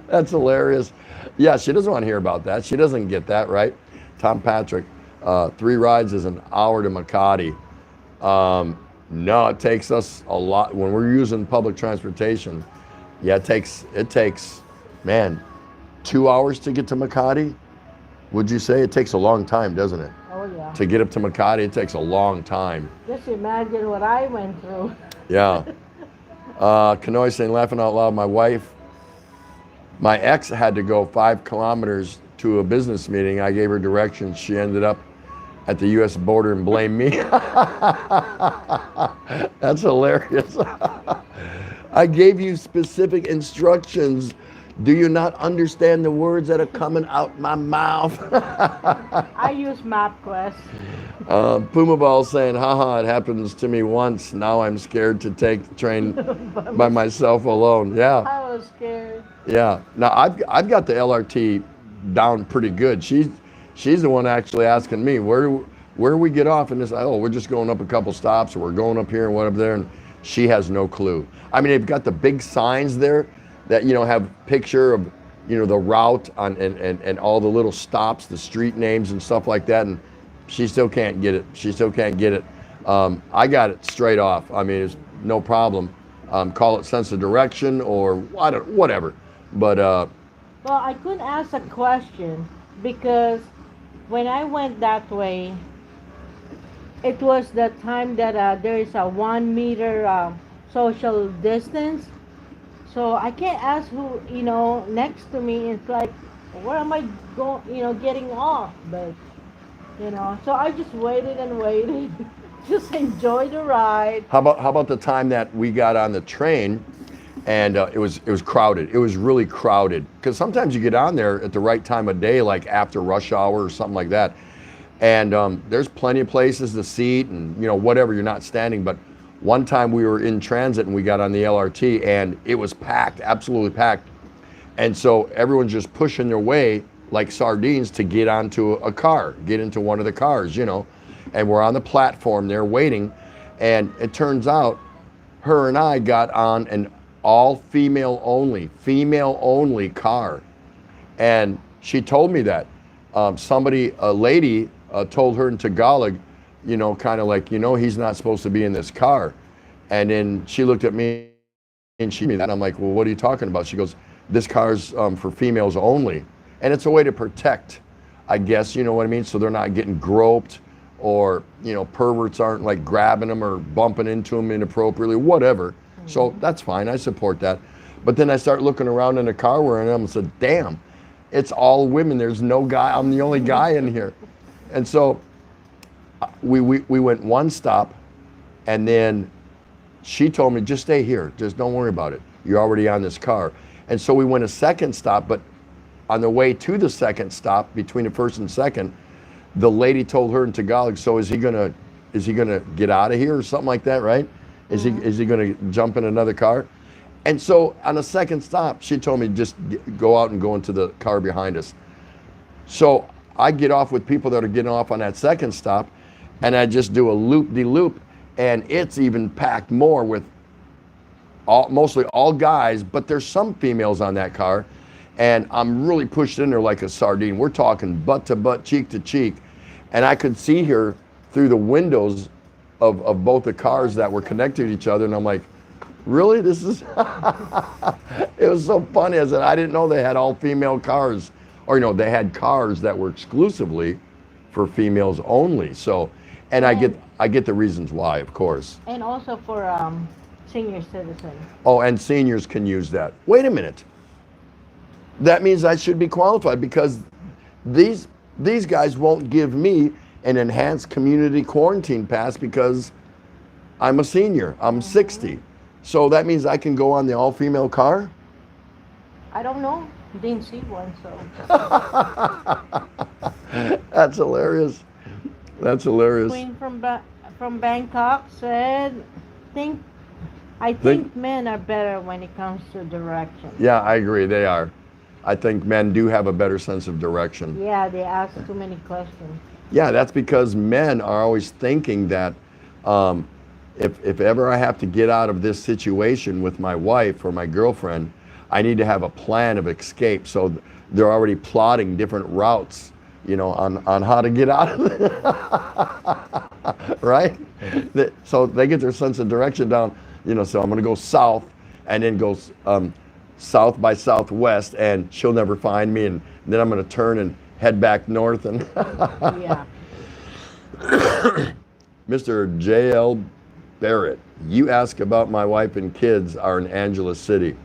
That's hilarious. Yeah, she doesn't want to hear about that. She doesn't get that, right? Tom Patrick, 3 rides is an hour to Makati. No, it takes us a lot when we're using public transportation. Yeah, it takes, man, 2 hours to get to Makati. Would you say it takes a long time, doesn't it? Oh yeah. To get up to Makati, it takes a long time. Just imagine what I went through. Yeah. Kanoy saying, laughing out loud, my ex had to go 5 kilometers to a business meeting. I gave her directions. She ended up at the U.S. border and blamed me. That's hilarious. I gave you specific instructions. Do you not understand the words that are coming out my mouth? I use MapQuest. Puma Ball saying, haha, it happens to me once. Now I'm scared to take the train by myself alone. Yeah. I was scared. Yeah. Now I've got the LRT down pretty good. She's the one actually asking me, where do we get off? And it's like, oh, we're just going up a couple stops, or we're going up here and what up there. And she has no clue. I mean, they've got the big signs there that, have picture of, the route on and all the little stops, the street names and stuff like that. And she still can't get it. I got it straight off. I mean, it's no problem. Call it sense of direction or whatever. But well, I couldn't ask a question because when I went that way, it was the time that there is a 1 meter social distance. So I can't ask who, next to me. It's like, where am I going, getting off? But, so I just waited and waited. Just enjoy the ride. How about the time that we got on the train and it was crowded. It was really crowded because sometimes you get on there at the right time of day, like after rush hour or something like that. And there's plenty of places to seat and, whatever, you're not standing. But one time we were in transit and we got on the LRT and it was packed, absolutely packed. And so everyone's just pushing their way like sardines to get onto a car, get into one of the cars, And we're on the platform there waiting. And it turns out her and I got on an all female only car. And she told me that. A lady told her in Tagalog, kind of like, he's not supposed to be in this car. And then she looked at me and and I'm like, well, what are you talking about? She goes, this car's for females only. And it's a way to protect, I guess, you know what I mean? So they're not getting groped or, perverts aren't like grabbing them or bumping into them inappropriately, whatever. Mm-hmm. So that's fine. I support that. But then I start looking around in the car we're in and said, damn, it's all women. There's no guy. I'm the only guy in here. And so we went one stop, and then she told me, just stay here. Just don't worry about it. You're already on this car. And so we went a second stop, but on the way to the second stop, between the first and second, the lady told her in Tagalog, so is he gonna get out of here or something like that, right? Is he gonna jump in another car? And so on a second stop, she told me just go out and go into the car behind us. So I get off with people that are getting off on that second stop, and I just do a loop-de-loop, and it's even packed more with mostly all guys, but there's some females on that car, and I'm really pushed in there like a sardine. We're talking butt to butt, cheek to cheek, and I could see her through the windows of both the cars that were connected to each other, and I'm like, really? This is, it was so funny. I said, I didn't know they had all female cars. Or, they had cars that were exclusively for females only. So, and I get the reasons why, of course. And also for senior citizens. Oh, and seniors can use that. Wait a minute. That means I should be qualified because these guys won't give me an enhanced community quarantine pass because I'm a senior. I'm 60. So that means I can go on the all-female car? I don't know. Didn't see one, so. That's hilarious. That's hilarious. Queen from Bangkok said, I think men are better when it comes to direction. Yeah, I agree. They are. I think men do have a better sense of direction. Yeah, they ask too many questions. Yeah, that's because men are always thinking that if ever I have to get out of this situation with my wife or my girlfriend, I need to have a plan of escape. So they're already plotting different routes, on how to get out of it. Right? So they get their sense of direction down, so I'm going to go south and then go south by southwest, and she'll never find me. And then I'm going to turn and head back north. And Yeah. Mr. J.L. Barrett, you ask about my wife and kids are in Angeles City.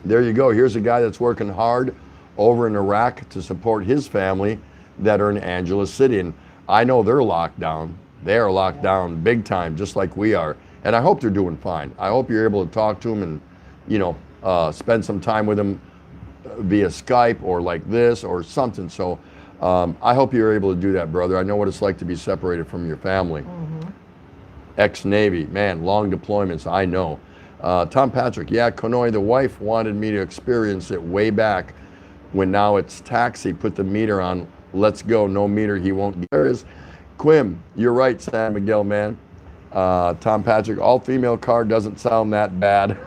There you go. Here's a guy that's working hard over in Iraq to support his family that are in Angeles City. And I know they're locked down. They are locked down big time, just like we are. And I hope they're doing fine. I hope you're able to talk to them and, spend some time with them via Skype or like this or something. So I hope you're able to do that, brother. I know what it's like to be separated from your family. Mm-hmm. Ex-Navy, man, long deployments, I know. Tom Patrick, yeah, Konoy, the wife wanted me to experience it way back when now it's taxi, put the meter on, let's go, no meter, he won't get. There is Quim, you're right, San Miguel, man. Tom Patrick, all female car doesn't sound that bad.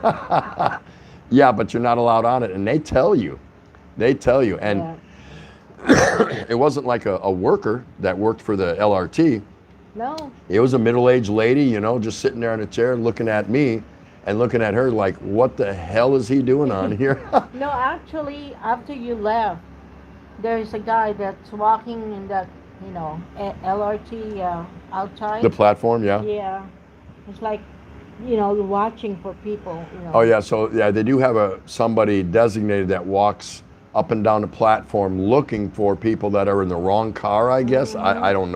Yeah, but you're not allowed on it, and they tell you. And it wasn't like a worker that worked for the LRT. No. It was a middle-aged lady, just sitting there in a chair looking at me and looking at her like, what the hell is he doing on here? No, actually, after you left, there's a guy that's walking in that, LRT outside. The platform, yeah. Yeah. It's like, watching for people, Oh yeah, so yeah, they do have somebody designated that walks up and down the platform looking for people that are in the wrong car, I guess. Mm-hmm. I don't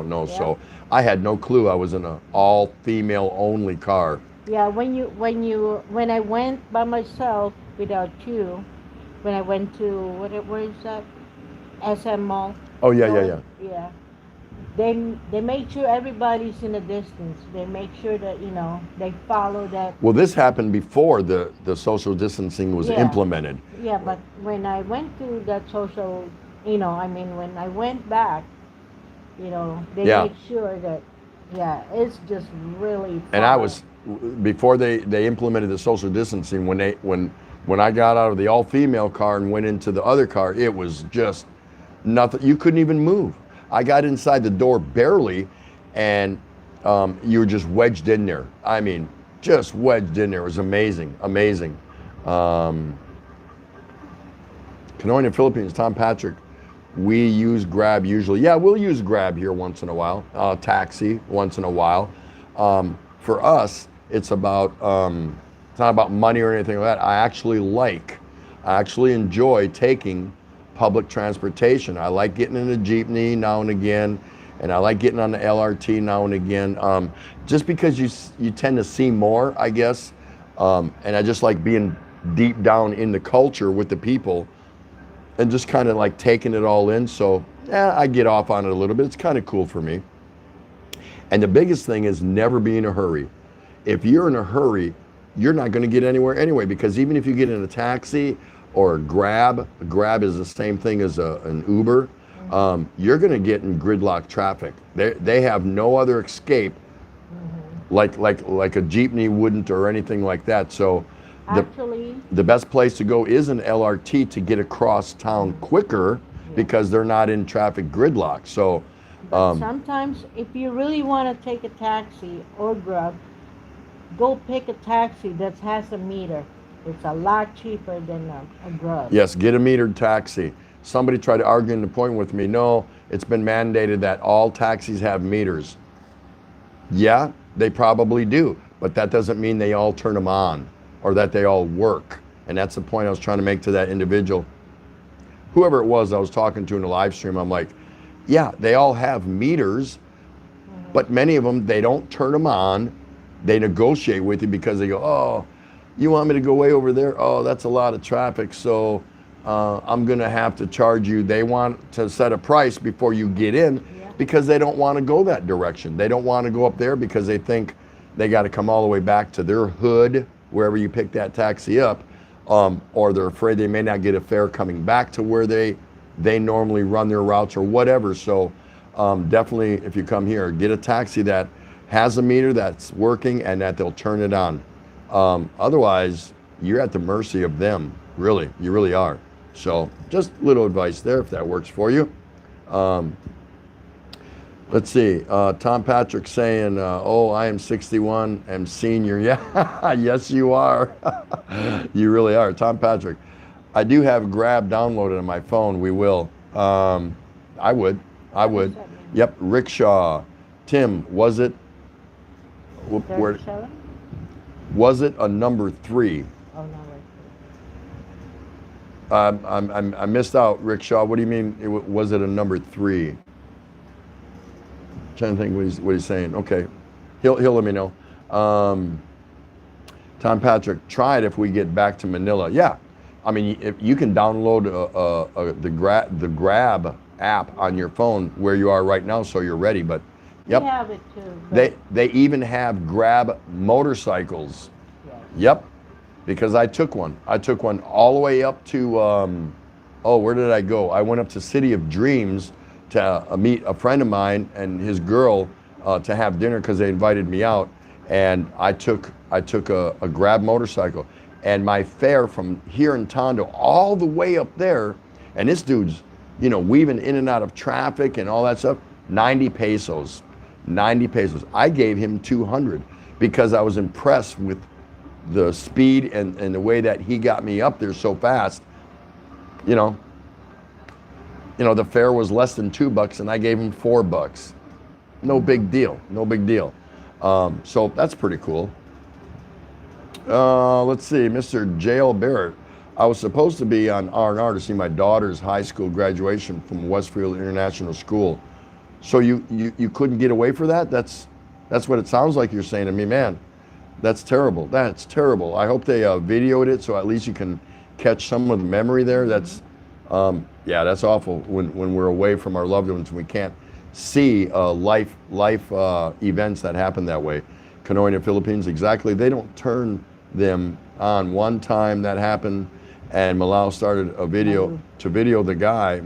know. Yeah. So I had no clue I was in an all female only car. Yeah, when I went by myself without you, when I went to where is that? SM Mall. Oh yeah. Yeah. They make sure everybody's in a distance. They make sure that they follow that. Well, this happened before the social distancing was Yeah. implemented. Yeah, but when I went to that social, when I went back, they Yeah. make sure that, it's just really. And I far. was before they implemented the social distancing, when I got out of the all female car and went into the other car, it was just nothing. You couldn't even move. I got inside the door barely, and you were just wedged in there. I mean, just wedged in there. It was amazing. Canoeing in the Philippines, Tom Patrick, we use Grab usually. Yeah, we'll use Grab here once in a while. Taxi once in a while. For us, it's not about money or anything like that. I actually enjoy taking public transportation. I like getting in a jeepney now and again, and I like getting on the LRT now and again, just because you tend to see more, I guess, and I just like being deep down in the culture with the people and just kind of like taking it all in. So I get off on it a little bit. It's kind of cool for me. And the biggest thing is never be in a hurry. If you're in a hurry, you're not going to get anywhere anyway, because even if you get in a taxi or Grab is the same thing as an Uber, you're going to get in gridlock traffic. They have no other escape, like a jeepney wouldn't or anything like that. So the best place to go is an LRT to get across town quicker, because they're not in traffic gridlock. So sometimes if you really want to take a taxi or Grab, go pick a taxi that has a meter. It's a lot cheaper than a Grab. Yes, get a metered taxi. Somebody tried to argue in the point with me. No, it's been mandated that all taxis have meters. Yeah, they probably do, but that doesn't mean they all turn them on or that they all work. And that's the point I was trying to make to that individual. Whoever it was I was talking to in the live stream, I'm like, yeah, they all have meters, but many of them, they don't turn them on. They negotiate with you because they go, oh, you want me to go way over there? Oh, that's a lot of traffic, so I'm going to have to charge you. They want to set a price before you get in, because they don't want to go that direction. They don't want to go up there because they think they got to come all the way back to their hood, wherever you pick that taxi up, or they're afraid they may not get a fare coming back to where they normally run their routes or whatever. So definitely, if you come here, get a taxi that has a meter that's working and that they'll turn it on. Otherwise, you're at the mercy of them. Really, you really are. So just a little advice there if that works for you. Let's see. Tom Patrick saying, oh, I am 61, am senior. Yeah, yes, you are. You really are. Tom Patrick, I do have Grab downloaded on my phone. We will. I would. Yep, Rickshaw. Tim, was it? Where, was it a number 3? Oh, no, I missed out, Rickshaw. What do you mean? Was it a number 3? Trying to think what he's saying. Okay, he'll let me know. Tom Patrick, try it if we get back to Manila. Yeah, I mean, if you can download the Grab app on your phone where you are right now, so you're ready. But yep, we have it too. They even have Grab motorcycles. Yes. Yep, because I took one. I took one all the way up to where did I go? I went up to City of Dreams to meet a friend of mine and his girl to have dinner because they invited me out, and I took a Grab motorcycle, and my fare from here in Tondo all the way up there, and this dude's, you know, weaving in and out of traffic and all that stuff, 90 pesos. 90 pesos. I gave him 200 because I was impressed with the speed and the way that he got me up there so fast. You know, the fare was less than $2 and I gave him $4. No big deal. No big deal. So that's pretty cool. Let's see, Mr. J.L. Barrett. I was supposed to be on R&R to see my daughter's high school graduation from Westfield International School. So you couldn't get away for that? That's what it sounds like you're saying to me, man. That's terrible. That's terrible. I hope they videoed it so at least you can catch some of the memory there. That's yeah, that's awful when we're away from our loved ones and we can't see life events that happen that way. Canoeing in the Philippines, exactly. They don't turn them on. One time that happened, and Malau started a video to video the guy,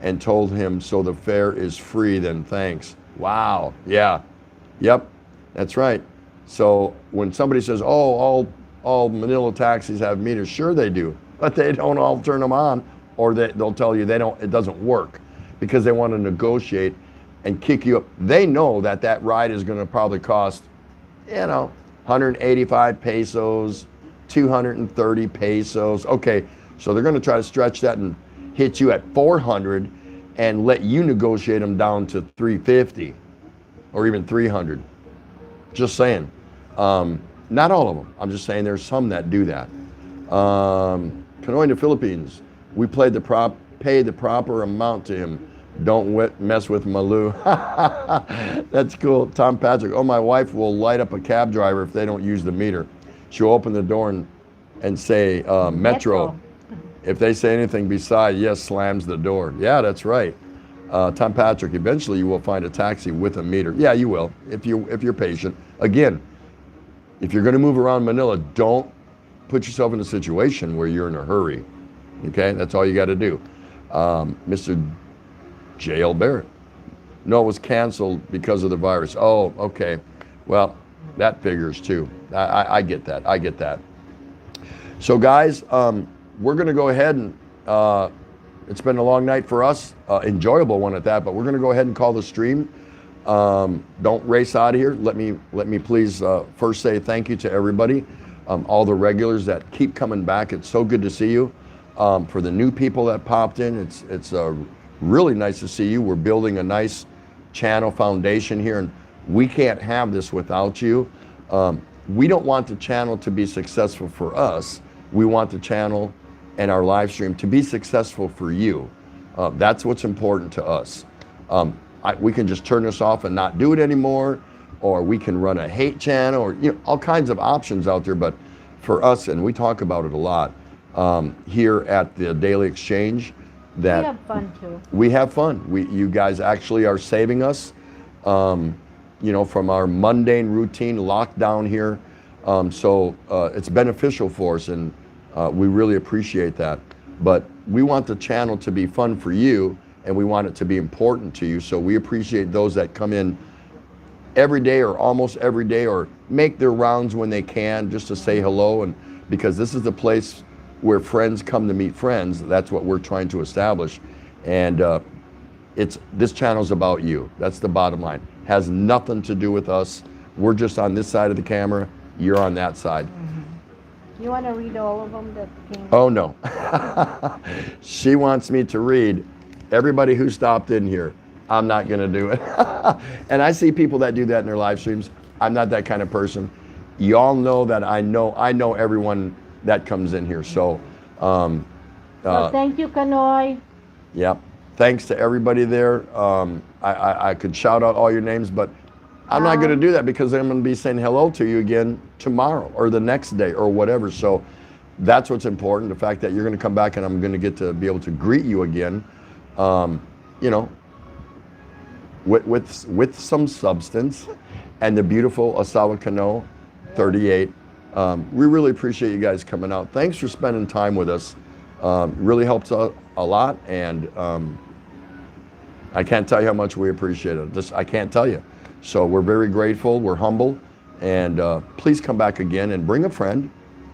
and told him, so the fare is free, then thanks. Wow, yeah, yep, that's right. So when somebody says, oh, all Manila taxis have meters, sure they do, but they don't all turn them on, or they'll tell you it doesn't work because they want to negotiate and kick you up. They know that ride is going to probably cost, 185 pesos, 230 pesos. Okay, so they're going to try to stretch that and hit you at 400 and let you negotiate them down to 350 or even 300. Just saying. Not all of them. I'm just saying there's some that do that. Canoeing to Philippines, we pay the proper amount to him. Don't mess with Malu. That's cool. Tom Patrick. Oh, my wife will light up a cab driver if they don't use the meter. She'll open the door and say, Metro. If they say anything beside, yes, slams the door. Yeah, that's right. Tom Patrick, eventually you will find a taxi with a meter. Yeah, you will, if you're patient. Again, if you're going to move around Manila, don't put yourself in a situation where you're in a hurry. Okay, that's all you got to do. Mr. J.L. Barrett. No, it was canceled because of the virus. Oh, okay. Well, that figures too. I get that. I get that. So guys, we're going to go ahead and it's been a long night for us, enjoyable one at that, but we're going to go ahead and call the stream. Don't race out of here. Let me please first say thank you to everybody, all the regulars that keep coming back. It's so good to see you. For the new people that popped in, it's really nice to see you. We're building a nice channel foundation here, and we can't have this without you. We don't want the channel to be successful for us. We want the channel and our live stream to be successful for you. That's what's important to us. We can just turn this off and not do it anymore, or we can run a hate channel, or all kinds of options out there. But for us, and we talk about it a lot here at the Daily Exchange, that we have fun too. We have fun. You guys actually are saving us, from our mundane routine lockdown here. So it's beneficial for us, and we really appreciate that. But we want the channel to be fun for you, and we want it to be important to you. So we appreciate those that come in every day or almost every day, or make their rounds when they can, just to say hello. And because this is the place where friends come to meet friends, that's what we're trying to establish. And this channel's about you. That's the bottom line. Has nothing to do with us. We're just on this side of the camera. You're on that side. You want to read all of them that came? Oh no. She wants me to read everybody who stopped in here. I'm not going to do it. And I see people that do that in their live streams. I'm not that kind of person. Y'all know that I know everyone that comes in here. So, Well, thank you, Kanoy. Yep. Thanks to everybody there. I could shout out all your names, but I'm not going to do that because I'm going to be saying hello to you again tomorrow or the next day or whatever. So that's what's important. The fact that you're going to come back and I'm going to get to be able to greet you again, you know, with some substance, and the beautiful Asawa Kano 38. We really appreciate you guys coming out. Thanks for spending time with us. Really helps out a lot, and I can't tell you how much we appreciate it. I can't tell you. So we're very grateful, we're humble, and please come back again and bring a friend.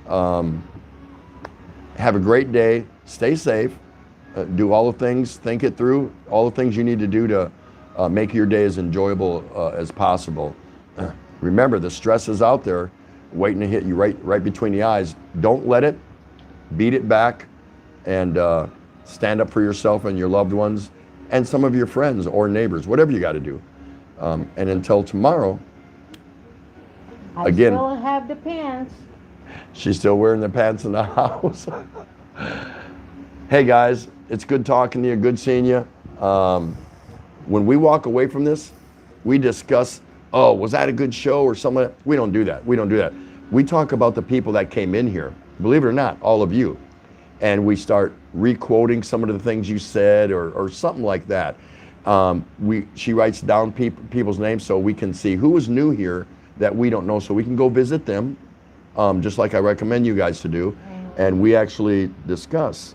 Have a great day, stay safe, do all the things, think it through, all the things you need to do to make your day as enjoyable as possible. Remember, the stress is out there waiting to hit you right between the eyes. Don't let it, beat it back, and stand up for yourself and your loved ones and some of your friends or neighbors, whatever you got to do. And until tomorrow, again, I still have the pants. She's still wearing the pants in the house. Hey guys, it's good talking to you, good seeing you. When we walk away from this, we discuss, oh, was that a good show or something? We don't do that. We don't do that. We talk about the people that came in here, believe it or not, all of you. And we start re-quoting some of the things you said or something like that. She writes down people's names so we can see who is new here that we don't know, so we can go visit them, just like I recommend you guys to do. And we actually discuss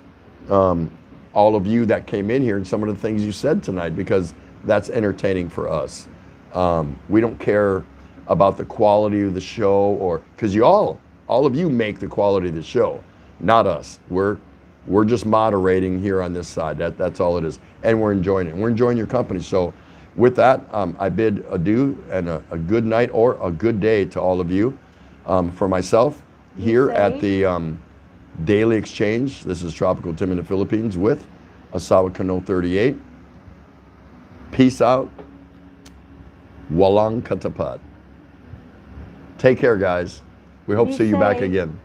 all of you that came in here and some of the things you said tonight, because that's entertaining for us. We don't care about the quality of the show, or because all of you make the quality of the show, not us. We're just moderating here on this side. That's all it is, and we're enjoying it. We're enjoying your company. So, with that, I bid adieu and a good night or a good day to all of you. For myself, here at the Daily Exchange, this is Tropical Tim in the Philippines with Asawa Kano 38. Peace out. Walang katapat. Take care, guys. We hope to see you back again.